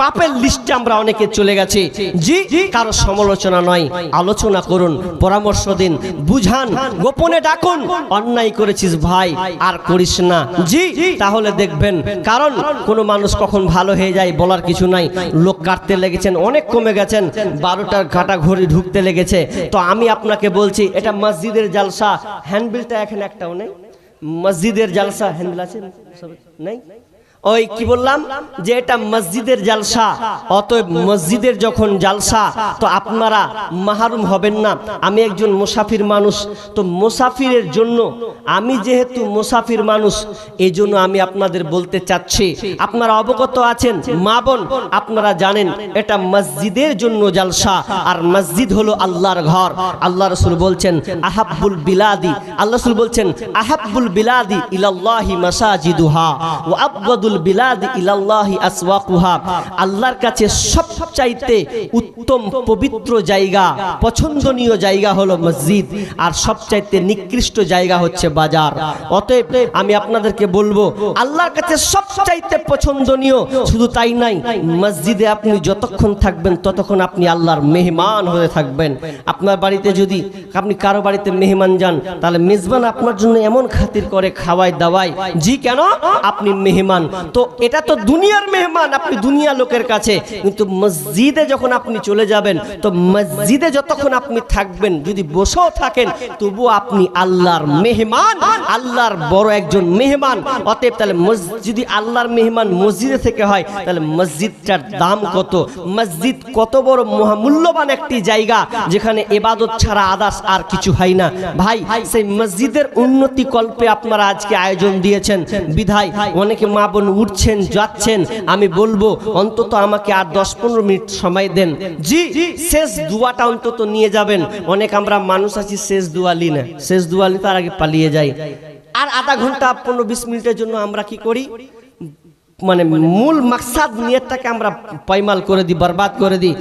পাপের লিস্টে আমরা অনেকে চলে গেছি। জি, কারো সমালোচনা নয়, আলোচনা করুন, পরামর্শ দিন, বুঝান, গোপনে ডাকুন, অন্যায় করেছিস ভাই আর করিস না। জি, তাহলে দেখবেন, কারণ কোনো মানুষ কখন ভালো হয়ে যায় বলার কিছু নাই। লোক কাটতে লেগেছেন, অনেক কমে গেছেন, 12টার ঘাটা ঘড়ি ঢুকতে লেগেছে। তো আমি আপনাকে বলছি, এটা মসজিদের জালসা, হ্যান্ডবিলটা এখানে একটাও নেই। মসজিদের জালসা হ্যান্ডবিল আছে নেই? ওই কি বললাম যে এটা মসজিদের জালসা, অতএব মসজিদের যখন জালসা তো আপনারা মাহরুম হবেন না। আমি একজন মুসাফির মানুষ, তো মুসাফিরের জন্য, আমি যেহেতু মুসাফির মানুষ, এই জন্য আমি আপনাদের বলতে চাচ্ছি, আপনারা অবগত আছেন মা বোন, আপনারা জানেন এটা মসজিদের জন্য জালসা, আর মসজিদ হলো আল্লাহর ঘর। আল্লাহ রাসূল বলছেন আহাব্বুল বিলাদি, আল্লাহ রাসূল বলছেন আহাব্বুল বিলাদি ইলাল্লাহি মাসাজিদুহা ওয়া আবগাদুল বিলাদি ইলাল্লাহি আসওয়াকুহা। আল্লাহর কাছে সবচাইতে উত্তম পবিত্র জায়গা, পছন্দনীয় জায়গা হলো মসজিদ, আর সবচাইতে নিকৃষ্ট জায়গা হচ্ছে বাজার। অতএব আমি আপনাদেরকে বলবো, আল্লাহর কাছে সবচাইতে পছন্দনীয়, শুধু তাই নাই, মসজিদে আপনি যতক্ষণ থাকবেন ততক্ষণ আপনি আল্লাহর মেহমান হয়ে থাকবেন। আপনার বাড়িতে যদি আপনি কারো বাড়িতে মেহমান যান, তাহলে মেজবান আপনার জন্য এমন খাতির করে খাওয়ায় দাওয়ায়, জি কেন আপনি মেহমান। তো এটা তো দুনিয়ার মেহমান, আপনি দুনিয়া লোকের কাছে, কিন্তু মসজিদে যখন আপনি চলে যাবেন, তো মসজিদে যতক্ষণ আপনি থাকবেন, যদি বসেও থাকেন তবুও আপনি আল্লাহর মেহমান, আল্লাহর বড় একজন মেহমান। অতএব তাহলে যদি আল্লাহর মেহমান মসজিদে থেকে হয়, তাহলে মসজিদটার দাম কত, মসজিদ কত বড় মহামূল্যবান একটি জায়গা, যেখানে ইবাদত ছাড়া আদার্স আর কিছু হয় না। ভাই, সেই মসজিদের উন্নতি কল্পে আপনারা আজকে আয়োজন দিয়েছেন, বিধায় অনেকে মা বোন উঠছেন যাচ্ছেন। আমি বলবো অন্তত আমাকে আর 10-15 মিনিট সময় দেন। জি, শেষ দুয়াটা অন্তত নিয়ে যাবেন। অনেক আমরা মানুষ আছি শেষ দুয়া লি না, শেষ দুয়া লি তার আগে পালিয়ে যাই। আর আধা ঘন্টা 15-20 মিনিটের জন্য আমরা কি করি, মানে মূল মাকসাদ নিয়তটাকে আমরা পাইমাল করে দিই, বরবাদ করে দিই।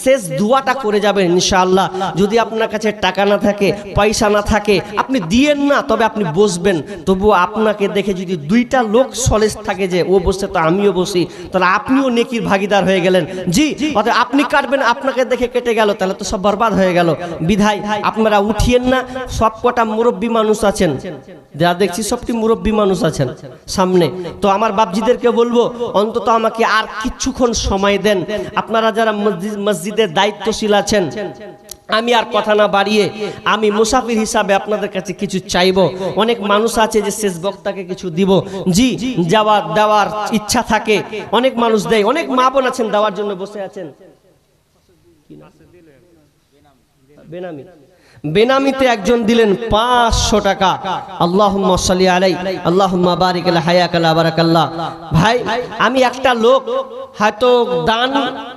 শেষ দুয়াটা করে যাবেন ইনশাআল্লাহ। যদি আপনার কাছে টাকা না থাকে, পয়সা না থাকে, আপনি দিয়েন না, তবে আপনি বসবেন। তবু আপনাকে দেখে যদি 2টা লোক সলেস থাকে যে ও বসে তো আমিও বসি, তাহলে আপনিও নেকির ভাগিদার হয়ে গেলেন। জি, অর্থাৎ আপনি কাটবেন, আপনাকে দেখে কেটে গেল, তাহলে তো সব বরবাদ হয়ে গেল। বিধায় আপনারা উঠিয়েন না। সব কটা মুরব্বী মানুষ আছেন, যা দেখছি সবটি মুরব্বী মানুষ আছেন সামনে। তো আমার বাপজিদেরকে বলবো অন্তত আমাকে আর কিছুক্ষণ সময় দেন। আপনারা যারা মসজিদের দায়িত্বশীল আছেন, আমি আর কথা না বাড়িয়ে আমি মুসাফির হিসাবে আপনাদের কাছে কিছু চাইবো। অনেক মানুষ আছে যে শেষ বক্তাকে কিছু দিব, জি দেওয়ার ইচ্ছা থাকে, অনেক মানুষ দেয়, অনেক মা বোন আছেন দেওয়ার জন্য বসে আছেন। বেনামি, বেনামিতে একজন দিলেন 500 টাকা। আল্লাহুম্মা সাল্লি আলাই, আল্লাহুম্মা বারিক আলা হায়াকালা বারাকাল্লাহ। ভাই, আমি একটা লোক, হয়তো দান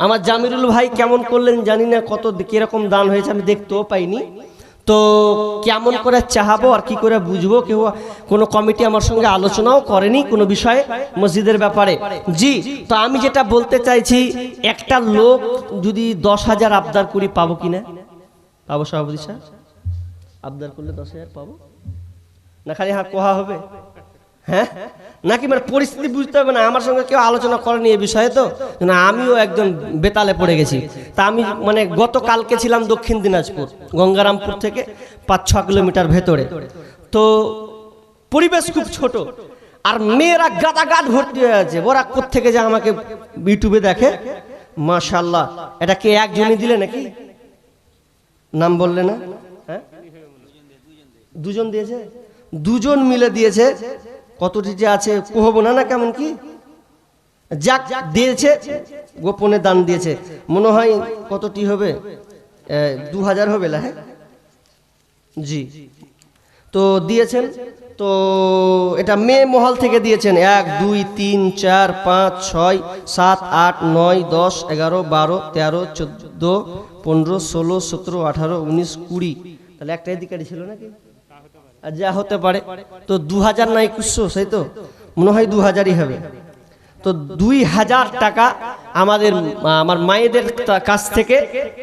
আমার জামিরুল ভাই কেমন করলেন জানি না, কত কিরকম দান হয়েছে আমি দেখতেও পাইনি। তো কেমন করে চাহাবো আর কি করে বুঝবো, কেউ কোনো কমিটি আমার সঙ্গে আলোচনাও করেনি কোনো বিষয়ে মসজিদের ব্যাপারে। জি, তো আমি যেটা বলতে চাইছি, একটা লোক যদি 10,000 আবদার করি পাবো কিনা? পাবো সভাপতি সাহেব? আবদার করলে 10,000 পাবো না? খালি হ্যাঁ কোহা হবে? হ্যাঁ, নাকি মানে পরিস্থিতি বুঝতে হবে না, আমার সঙ্গে কেউ আলোচনা করেনি এই বিষয়ে, তো না আমিও একদম বেতালে পড়ে গেছি। তা আমি মানে গতকালকে ছিলাম দক্ষিণ দিনাজপুর, গঙ্গারামপুর থেকে 5-6 কিলোমিটার ভেতরে। তো পরিবেশ খুব ছোট, আর মেয়েরা গাদাগাদ ভর্তি হয়ে আছে। ওরা কোত্থেকে যে আমাকে ইউটিউবে দেখে, মাশাআল্লাহ। এটা কে একজনই দিলে নাকি? নাম বললে না? হ্যাঁ, দুজন দিয়েছে, দুজন মিলে দিয়েছে। কতটি যে আছে কহবো না, না কেমন কি যাক দিয়েছে, গোপনে দান দিয়েছে। মনে হয় কতটি হবে, 2000 হবে না? হ্যাঁ জি, তো দিয়েছেন। তো এটা মেয়ে মহল থেকে দিয়েছেন। 1 2 3 4 5 6 7 8 9 10 11 12 13 14 15 16 17 18 19 20। তাহলে একটা অধিকারী ছিল নাকি? যা হতে পারে। তো 2000 না 2100, সেই তো মনে হয় 2000ই হবে। তো 2000 টাকা আমার মায়েদের কাছ থেকে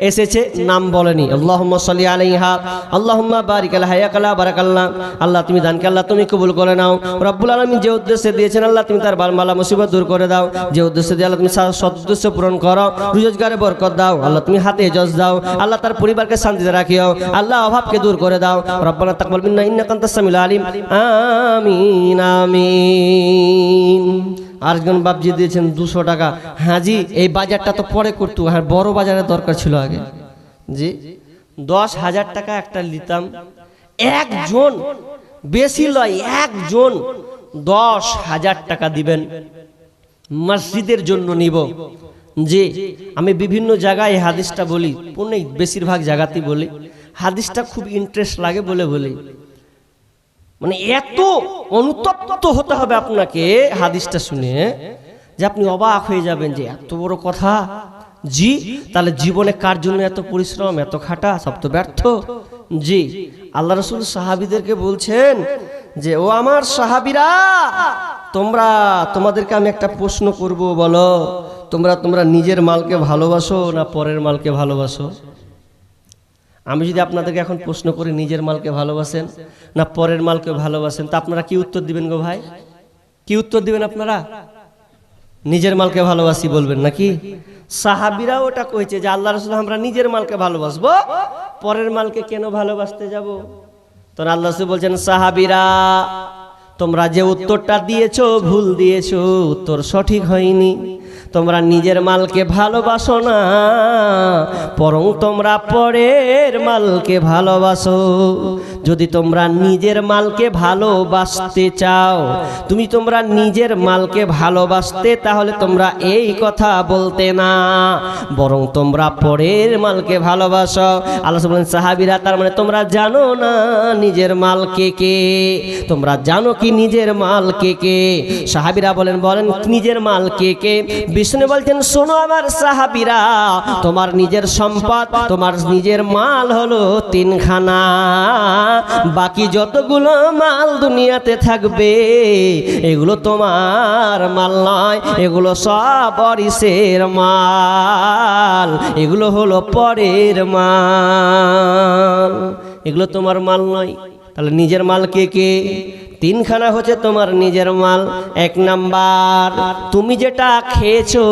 এসেছে, নাম বলেনি। আল্লাহুম্মা সাল্লি আলাইহা, আল্লাহুম্মা বারিক আলাইহা, ইয়াকালা বারাকাল্লাহ। আল্লাহ তুমি দানকে আল্লাহ তুমি কবুল করে নাও। রব্বুল আলামিন যে উদ্দেশ্যে দিয়েছেন আল্লাহ তুমি তার বালা মুসিবত দূর করে দাও। যে উদ্দেশ্যে দিয়ে আল্লাহ তুমি সৎ উদ্দেশ্য পূরণ করো, রোজগারে বরকত দাও আল্লাহ, তুমি হাতে হেজজ দাও আল্লাহ, তার পরিবারকে শান্তিতে রাখিও আল্লাহ, অভাবকে দূর করে দাও। রব্বানা তাকবাল মিন্না ইন্নাকা আনতাস সামিউল আলিম। আমিন আমিন। আরেকজন বাপজি দিয়েছেন 200 টাকা। হ্যাঁ জি, এই বাজারটা তো পরে করতো, হ্যাঁ বড় বাজারের দরকার ছিল আগে। জি, 10,000 টাকা একটা নিতাম। একজন, বেশি লয়, একজন 10,000 টাকা দিবেন, মসজিদের জন্য নিব। জি, আমি বিভিন্ন জায়গায় হাদিসটা বলি, বেশিরভাগ জায়গাতেই বলি। হাদিসটা খুব ইন্টারেস্ট লাগে বলে বলি, মানে এত অনুতপ্ত হতে হবে আপনাকে হাদিসটা শুনে যে আপনি অবাক হয়ে যাবেন যে এত বড় কথা। জি, তাহলে জীবনে কার জন্য এত পরিশ্রম, এত খাটা, সব তো ব্যর্থ। জি, আল্লাহ রাসূল সাহাবীদেরকে বলছেন যে ও আমার সাহাবীরা, তোমাদেরকে আমি একটা প্রশ্ন করব, বলো তোমরা নিজের মালকে ভালোবাসো না পরের মালকে ভালোবাসো? আমি যদি আপনাদেরকে এখন প্রশ্ন করি নিজের মালকে ভালোবাসেন না পরের মালকে ভালোবাসেন, তা আপনারা কি উত্তর দিবেন গো ভাই? কি উত্তর দিবেন আপনারা? নিজের মালকে ভালোবাসি বলবেন নাকি? সাহাবীরা ওটা কইছে যে আল্লাহ রাসূল আমরা নিজের মালকে ভালোবাসবো, পরের মালকে কেন ভালোবাসতে যাব? তো আল্লাহ রাসূল বলছেন সাহাবীরা তোমরা যে উত্তরটা দিয়েছো ভুল দিয়েছো, উত্তর সঠিক হয়নি। তোমরা নিজের মালকে ভালোবাসো না, বরং তোমরা পরের মালকে ভালোবাসো। যদি তোমরা নিজের মালকে ভালোবাসতে চাও, তোমরা নিজের মালকে ভালোবাসতে, তাহলে তোমরা এই কথা বলতে না, বরং তোমরা পরের মালকে ভালোবাসো। আল্লাহ বলেন সাহাবীরা তার মানে তোমরা জানো না নিজের মাল কে কে? তোমরা জানো কি নিজের মাল কে কে? সাহাবীরা বলেন নিজের মাল কে কে? বিষ্ণু বলছেন শোনো আমার সাহাবীরা, তোমার নিজের সম্পদ, তোমার নিজের মাল হলো 3খানা। বাকি যতগুলো মাল দুনিয়াতে থাকবে এগুলো তোমার মাল নয়, এগুলো সব ওয়ারিসের মাল, এগুলো হলো পরের মাল, এগুলো তোমার মাল নয়। তাহলে নিজের মাল কে কে? 3খানা হচ্ছে তোমার নিজের মাল। 1 নাম্বার, তুমি যেটা খেয়েছো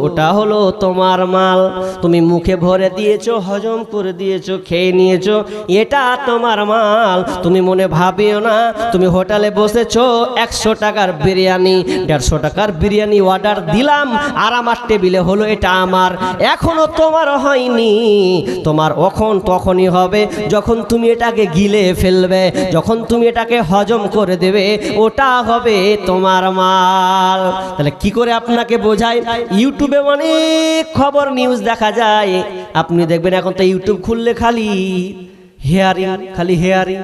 ওটা হলো তোমার মাল, তুমি মুখে ভরে দিয়েছো, হজম করে দিয়েছো, খেয়ে নিয়েছো, এটা তোমার মাল। তুমি মনে ভাবিও না তুমি হোটেলে বসেছো, 100 টাকার বিরিয়ানি, 150 টাকার বিরিয়ানি অর্ডার দিলাম, আর আমার টেবিলে হলো এটা আমার, এখনো তোমার হয়নি। তোমার তখনই হবে যখন তুমি এটাকে গিলে ফেলবে, যখন তুমি এটাকে হজম করে দেবে, ওটা হবে তোমার মাল। তাহলে কি করে আপনাকে বোঝায়? ইউটিউবে অনেক খবর নিউজ দেখা যায়, আপনি দেখবেন এখন তো ইউটিউব খুললে খালি হেয়ারিং, খালি হেয়ারিং,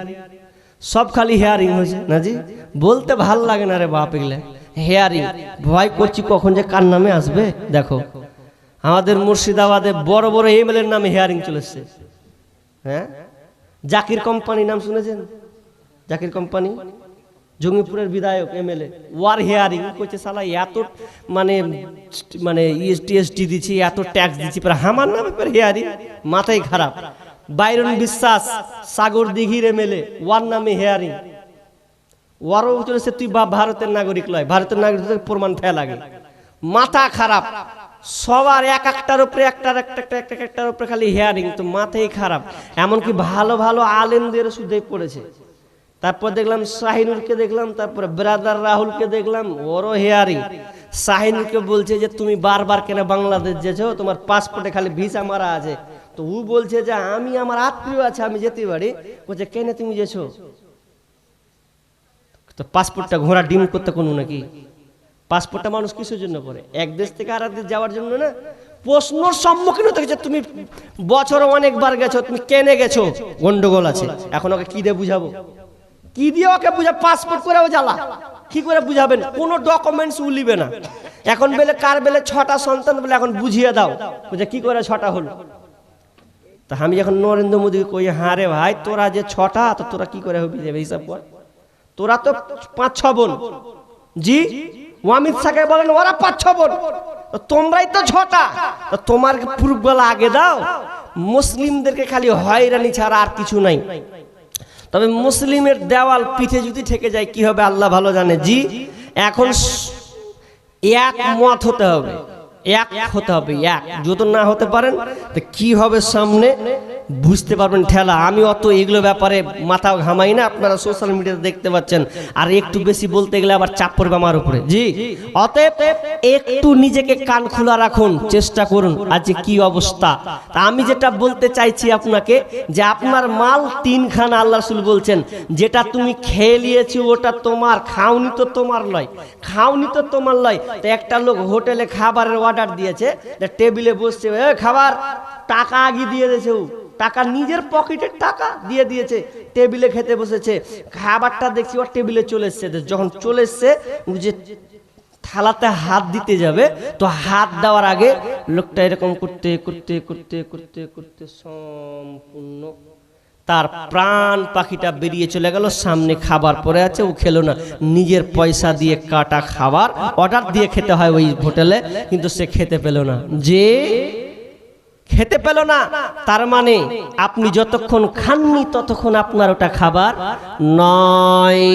সব খালি হেয়ারিং হয়েছে না জি? বলতে ভাল লাগে না রে বাপ, এগুলা হেয়ারিং। ভয় করছি কখন যে কার নামে আসবে। দেখো আমাদের মুর্শিদাবাদে বড় বড় এমএলএর নামে হেয়ারিং চলেছে। হ্যাঁ, জাকির কোম্পানি নাম শুনেছেন? জাকির কোম্পানি জঙ্গিপুরের বিধায়ক এমএলএ, ওয়ার হেয়ারিং করছে। শালা এত মানে ইএসটি দিচ্ছি, এত ট্যাক্স দিচ্ছি, আমার নামে হেয়ারিং, মাথায় খারাপ। বাইরন বিশ্বাস সাগর দিঘির এমএলএ, ওয়ার নামে হেয়ারিং। ওরও চলেছে তুই ভারতের নাগরিক লয়, ভারতের নাগরিক প্রমাণ ফেলা লাগে। মাথা খারাপ সবার, একটার উপরে একটার উপরে খালি হেয়ারিং, তো মাথাই খারাপ। এমনকি ভালো ভালো আলেমদের শুধু পড়েছে। তারপর দেখলাম শাহিনুরকে দেখলাম, তারপরে ব্রাদার রাহুলকে দেখলাম, ওরও হেয়ারিং। শাহিনুরকে বলছে যে তুমি বারবার কেন বাংলাদেশ যেছো, তোমার পাসপোর্টে খালি ভিসা মারা আছে। তো ও বলছে যে আমি, আমার আত্মীয় আছে, আমি যেতে পারি। বলছে কেন তুমি যেছো? তো পাসপোর্টটা ঘোড়া ডিম করতে কোনো নাকি? পাসপোর্টটা মানুষ কিসের জন্য করে? এক দেশ থেকে আর এক দেশ যাওয়ার জন্য না। প্রশ্নর সম্মুখীন হতে গেছে, তুমি বছর অনেকবার গেছো, তুমি কেনে গেছো, গন্ডগোল আছে। এখন ওকে কি দিয়ে বুঝাবো? কি দিয়ে ওকে বুঝা? পাসপোর্ট করেও জ্বালা, কি করে বুঝাবেন? কোনো ডকুমেন্টস উলিবে না। এখন বেলে কার বেলে 6টা সন্তান বলে এখন বুঝিয়ে দাও, বুঝে কি করে 6টা হলো। তা আমি যখন নরেন্দ্র মোদীকে কই, হ্যাঁ রে ভাই তোরা যে 6টা, তো তোরা কি করে হবি যাবে হিসাব কর। তোরা তো 5-6 বোন, জি অমিত শাহকে বলেন ওরা 5-6 বোন, তোমরাই তো 6টা। তোমার প্রুফগুলো আগে দাও। মুসলিমদেরকে খালি হয়রানি ছাড়া আর কিছু নাই। তবে মুসলিমের দেওয়াল পিঠে যদি ঠেকে যায় কি হবে আল্লাহ ভালো জানে। জি এখন এক মত হতে হবে, এক হতে হবে, এক। যদি না হতে পারেন তো কি হবে সামনে বুঝতে পারবেন ঠেলা। আমি অত এগুলো ব্যাপারে মাথাও ঘামাই না, আপনারা সোশ্যাল মিডিয়াতে দেখতে পাচ্ছেন। আর একটু বেশি বলতে গেলে আবার চাপ পড়বে আমার উপরে। জি অতএব একটু নিজেকে কান খোলা রাখুন, চেষ্টা করুন আজ কি অবস্থা। তা আমি যেটা বলতে চাইছি আপনাকে, যে আপনার মাল 3খানা, আল্লাহ রাসূল বলছেন যেটা তুমি খেয়ে নিয়েছো ওটা তোমার, খাওনি তো তোমার লয়, খাওনি তো তোমার লয়। তো একটা লোক হোটেলে খাবারের অর্ডার দিয়েছে, টেবিলে বসছে, খাবার টাকা আগে দিয়ে দিয়েছে, টাকা নিজের পকেটের টাকা দিয়ে দিয়েছে, টেবিলে খেতে বসেছে। খাবারটা দেখছি ওর টেবিলে চলে এসছে। যখন চলে এসছে যে থালাতে হাত দিতে যাবে, তো হাত দেওয়ার আগে লোকটা এরকম করতে করতে করতে করতে করতে সম্পূর্ণ তার প্রাণ পাখিটা বেরিয়ে চলে গেল। সামনে খাবার পড়ে আছে, ও খেলো না। নিজের পয়সা দিয়ে কাটা খাবার অর্ডার দিয়ে খেতে হয় ওই হোটেলে, কিন্তু সে খেতে পেল না। যে খেতে পেল না, তার মানে আপনি যতক্ষণ খাননি ততক্ষণ আপনার ওটা খাবার নয়।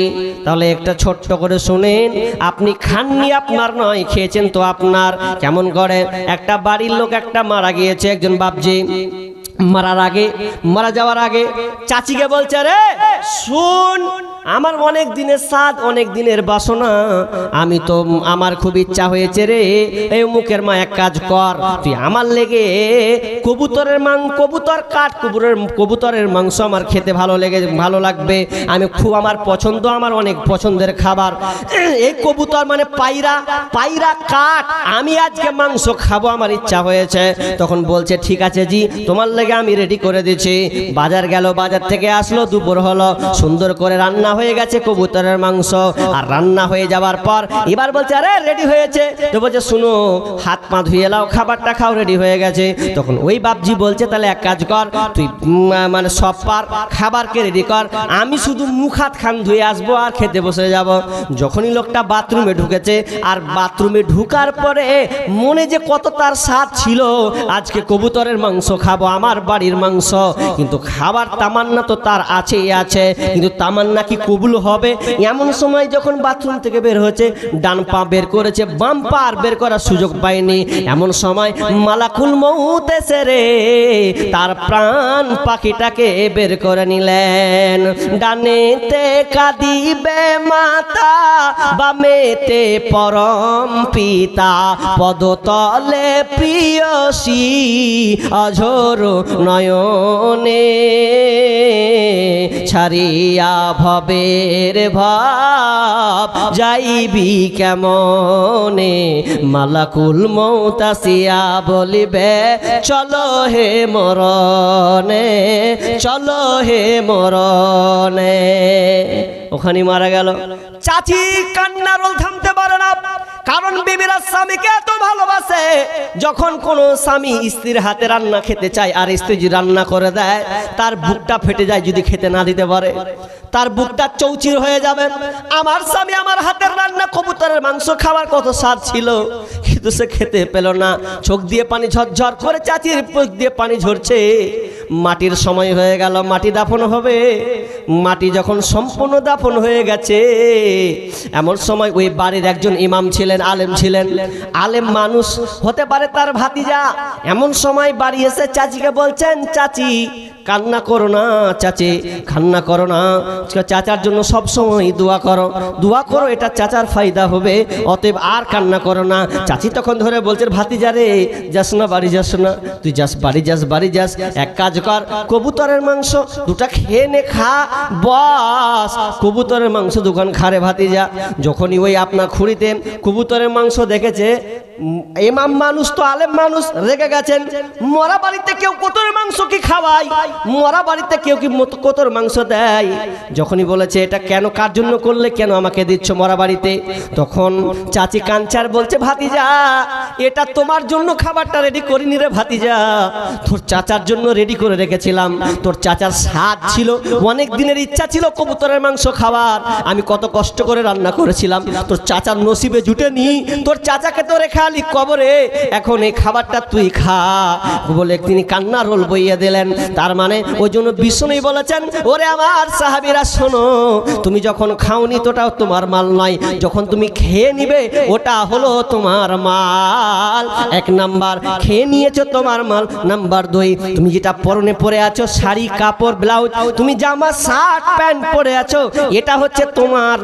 তাহলে একটা ছোট্ট করে শুনেন, আপনি খাননি আপনার নয়, খেয়েছেন তো আপনার। কেমন করে একটা বাড়ির লোক একটা মারা গিয়েছে, একজন বাপজি মারা যাওয়ার আগে চাচিকে বলছে, রে শুন, আমার অনেক দিনের স্বাদ, অনেক দিনের বাসনা, আমি তো আমার খুব ইচ্ছা হয়েছে রে, এই মুখের মা এক কাজ কর, তুই আমার লেগে কবুতর কাট, কবুতরের মাংস আমার খেতে ভালো লাগবে, আমি খুব আমার পছন্দ, আমার অনেক পছন্দের খাবার এই কবুতর মানে পায়রা কাট, আমি আজকে মাংস খাবো, আমার ইচ্ছা হয়েছে। তখন বলছে ঠিক আছে জি, তোমার লেগে আমি রেডি করে দিচ্ছি। বাজার গেল, বাজার থেকে আসলো, দুপুর হলো, সুন্দর করে রান্না হয়ে গেছে কবুতরের মাংস। আর রান্না হয়ে যাওয়ার পর এবার বলছে আরে রেডি হয়েছে, তো বলছে শুনো হাত পা ধুয়ে নাও, খাবারটা খাও, রেডি হয়ে গেছে। তখন ওই বাপজি বলছে তাহলে এক কাজ কর, তুই মানে সব পার খাবারকে রেডি কর, আমি শুধু মুখ হাত খান ধুয়ে আসবো আর খেতে বসে যাব। যখনই লোকটা বাথরুমে ঢুকেছে, আর বাথরুমে ঢুকার পরে মনে যে কত তার স্বাদ ছিল, আজকে কবুতরের মাংস খাবো, আমার বাড়ির মাংস, কিন্তু খাবার তামান্না তো তার আছে, কিন্তু তামান্না কি কবুল হবে? এমন সময় যখন বাথরুম থেকে বের হয়েছে, ডান পা বের করেছে, বাম পা আর বের করার সুযোগ পায়নি। এমন সময় মালাকুল মউত এসে রে তার প্রাণ পাখিটাকে বের করে নিলেন। ডানেতে কাঁদিবে মাতা, বামেতে পরম পিতা, পদতলে প্রিয়সী অঝোর নয়নে, ছাড়িয়া ভবের ভাব যাইবি কেমনে, মালাকুল মউত আসিয়া বলিবে চলো হে মরণে, চলো হে মরণে। ওখানে মারা গেল। চাচি কান্নার রোল থামতে পারে না, কারণ বিবিরা স্বামীকে এত ভালোবাসে। যখন কোনো স্বামী স্ত্রীর হাতে রান্না খেতে চায় আর স্ত্রী যদি রান্না করে দেয়, তার বুকটা ফেটে যায়। যদি খেতে না দিতে পারে, তার বুকটা চৌচির হয়ে যাবে। আমার স্বামী আমার হাতের রান্না কবুতরের মাংস খাবার কত স্বাদ ছিল, কিন্তু সে খেতে পেল না। চোখ দিয়ে পানি ঝরঝর করে, চাচির চোখ দিয়ে পানি ঝরছে। মাটির সময় হয়ে গেল, মাটি দাফন হবে। মাটি যখন সম্পূর্ণ দাফন হয়ে গেছে, এমন সময় ওই বাড়ির একজন ইমাম ছিলেন, আলেম ছিলেন, আলেম মানুষ হতে পারে তার ভাতিজা। এমন সময় বাড়ি এসে চাচিকে বলছেন, চাচি কান্না করো না, চাচি কান্না করো না, চাচার জন্য সব সময় দোয়া করো, দোয়া করো, এটা চাচার ফায়দা হবে, অতএব আর কান্না করো না। চাচি তখন ধরে বলছে, ভাতিজা রে যাস না, বাড়ি যাস না, তুই যাস, বাড়ি যাস, এক কাজ কর, কবুতরের মাংস দুটা খেয়ে নে, খা, বাস কবুতরের মাংস দোকান খারে ভাতিজা। যখনই ওই আপনার খুঁড়িতে কবুতরের মাংস দেখেছে, ইমাম মানুষ তো আলেম মানুষ, রেগে গেছেন। মরা বাড়িতে কেউ কবুতরের মাংস কি খাওয়ায়? মরা বাড়িতে কেউ কি কবুতর মাংস দেয়? যখনই বলেছে এটা কেন, কার জন্য করলে, কেন আমাকে দিচ্ছ মরা বাড়িতে, তখন চাচি কাঞ্চার বলছে, ভাতিজা এটা তোমার জন্য খাবারটা রেডি করিনি রে ভাতিজা, তোর চাচার জন্য রেডি করে রেখেছিলাম। তোর চাচার স্বাদ ছিল, অনেক দিনের ইচ্ছা ছিল কবুতরের মাংস খাওয়ার, আমি কত কষ্ট করে রান্না করেছিলাম, তোর চাচার নসিবে জুটেনি, তোর চাচাকে তো রেখে আলি কবরে, এখন এই খাবারটা তুই খা বলে তিনি কান্নার রোল বইয়ে দিলেন। তার মানে ওই জন্য বিষ্ণু বলেছেন, ওরে আমার সাহাবীরা শোনো, তুমি যখন খাওনি তোটাও তোমার মাল নয়, যখন তুমি খেয়ে নিবে ওটা হলো তোমার মাল। এক নাম্বার খেয়ে নিয়েছো তোমার মাল, নাম্বার দুই তুমি যেটা পরনে পরে আছো, শাড়ি কাপড় ব্লাউজ, তুমি জামা শার্ট প্যান্ট পরে আছো, এটা হচ্ছে তোমার।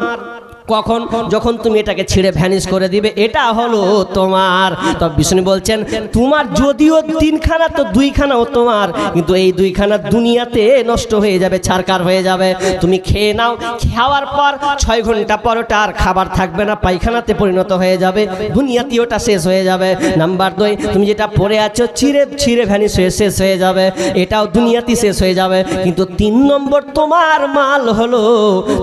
কখন? যখন তুমি এটাকে ছিঁড়ে ভ্যানিশ করে দিবে, এটা হলো তোমার। তবে বিষ্ণু বলছেন, তোমার যদিও তিনখানা তো দুইখানাও তোমার, কিন্তু এই দুইখানা দুনিয়াতে নষ্ট হয়ে যাবে, ছারকার হয়ে যাবে। তুমি খেয়ে নাও, খাওয়ার পর 6 ঘন্টা পর ওটা আর খাবার থাকবে না, পায়খানাতে পরিণত হয়ে যাবে, দুনিয়াতে ওটা শেষ হয়ে যাবে। নাম্বার 2 তুমি যেটা পরে আছো ছিঁড়ে ভ্যানিশ হয়ে শেষ হয়ে যাবে, এটাও দুনিয়াতে শেষ হয়ে যাবে। কিন্তু 3 নম্বর তোমার মাল হলো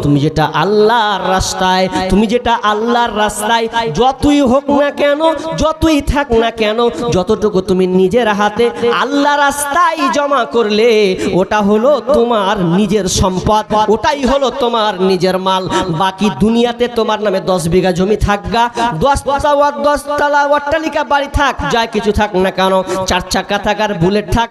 তুমি যেটা আল্লাহর রাস্তায়, তুমি যেটা আল্লাহর রাস্তায় যতই হোক না কেন, যতই থাক না কেন, যতটুকু তুমি নিজের হাতে আল্লাহর রাস্তায় জমা করলে ওটা হলো তোমার নিজের সম্পদ, ওটাই হলো তোমার নিজের মাল। বাকি দুনিয়াতে তোমার নামে 10 বিঘা জমি থাকগা, 10 তলা অট্টালিকা বাড়ি থাক, যা কিছু থাক না কেন, 4 চাকা থাক আর বুলেট থাক,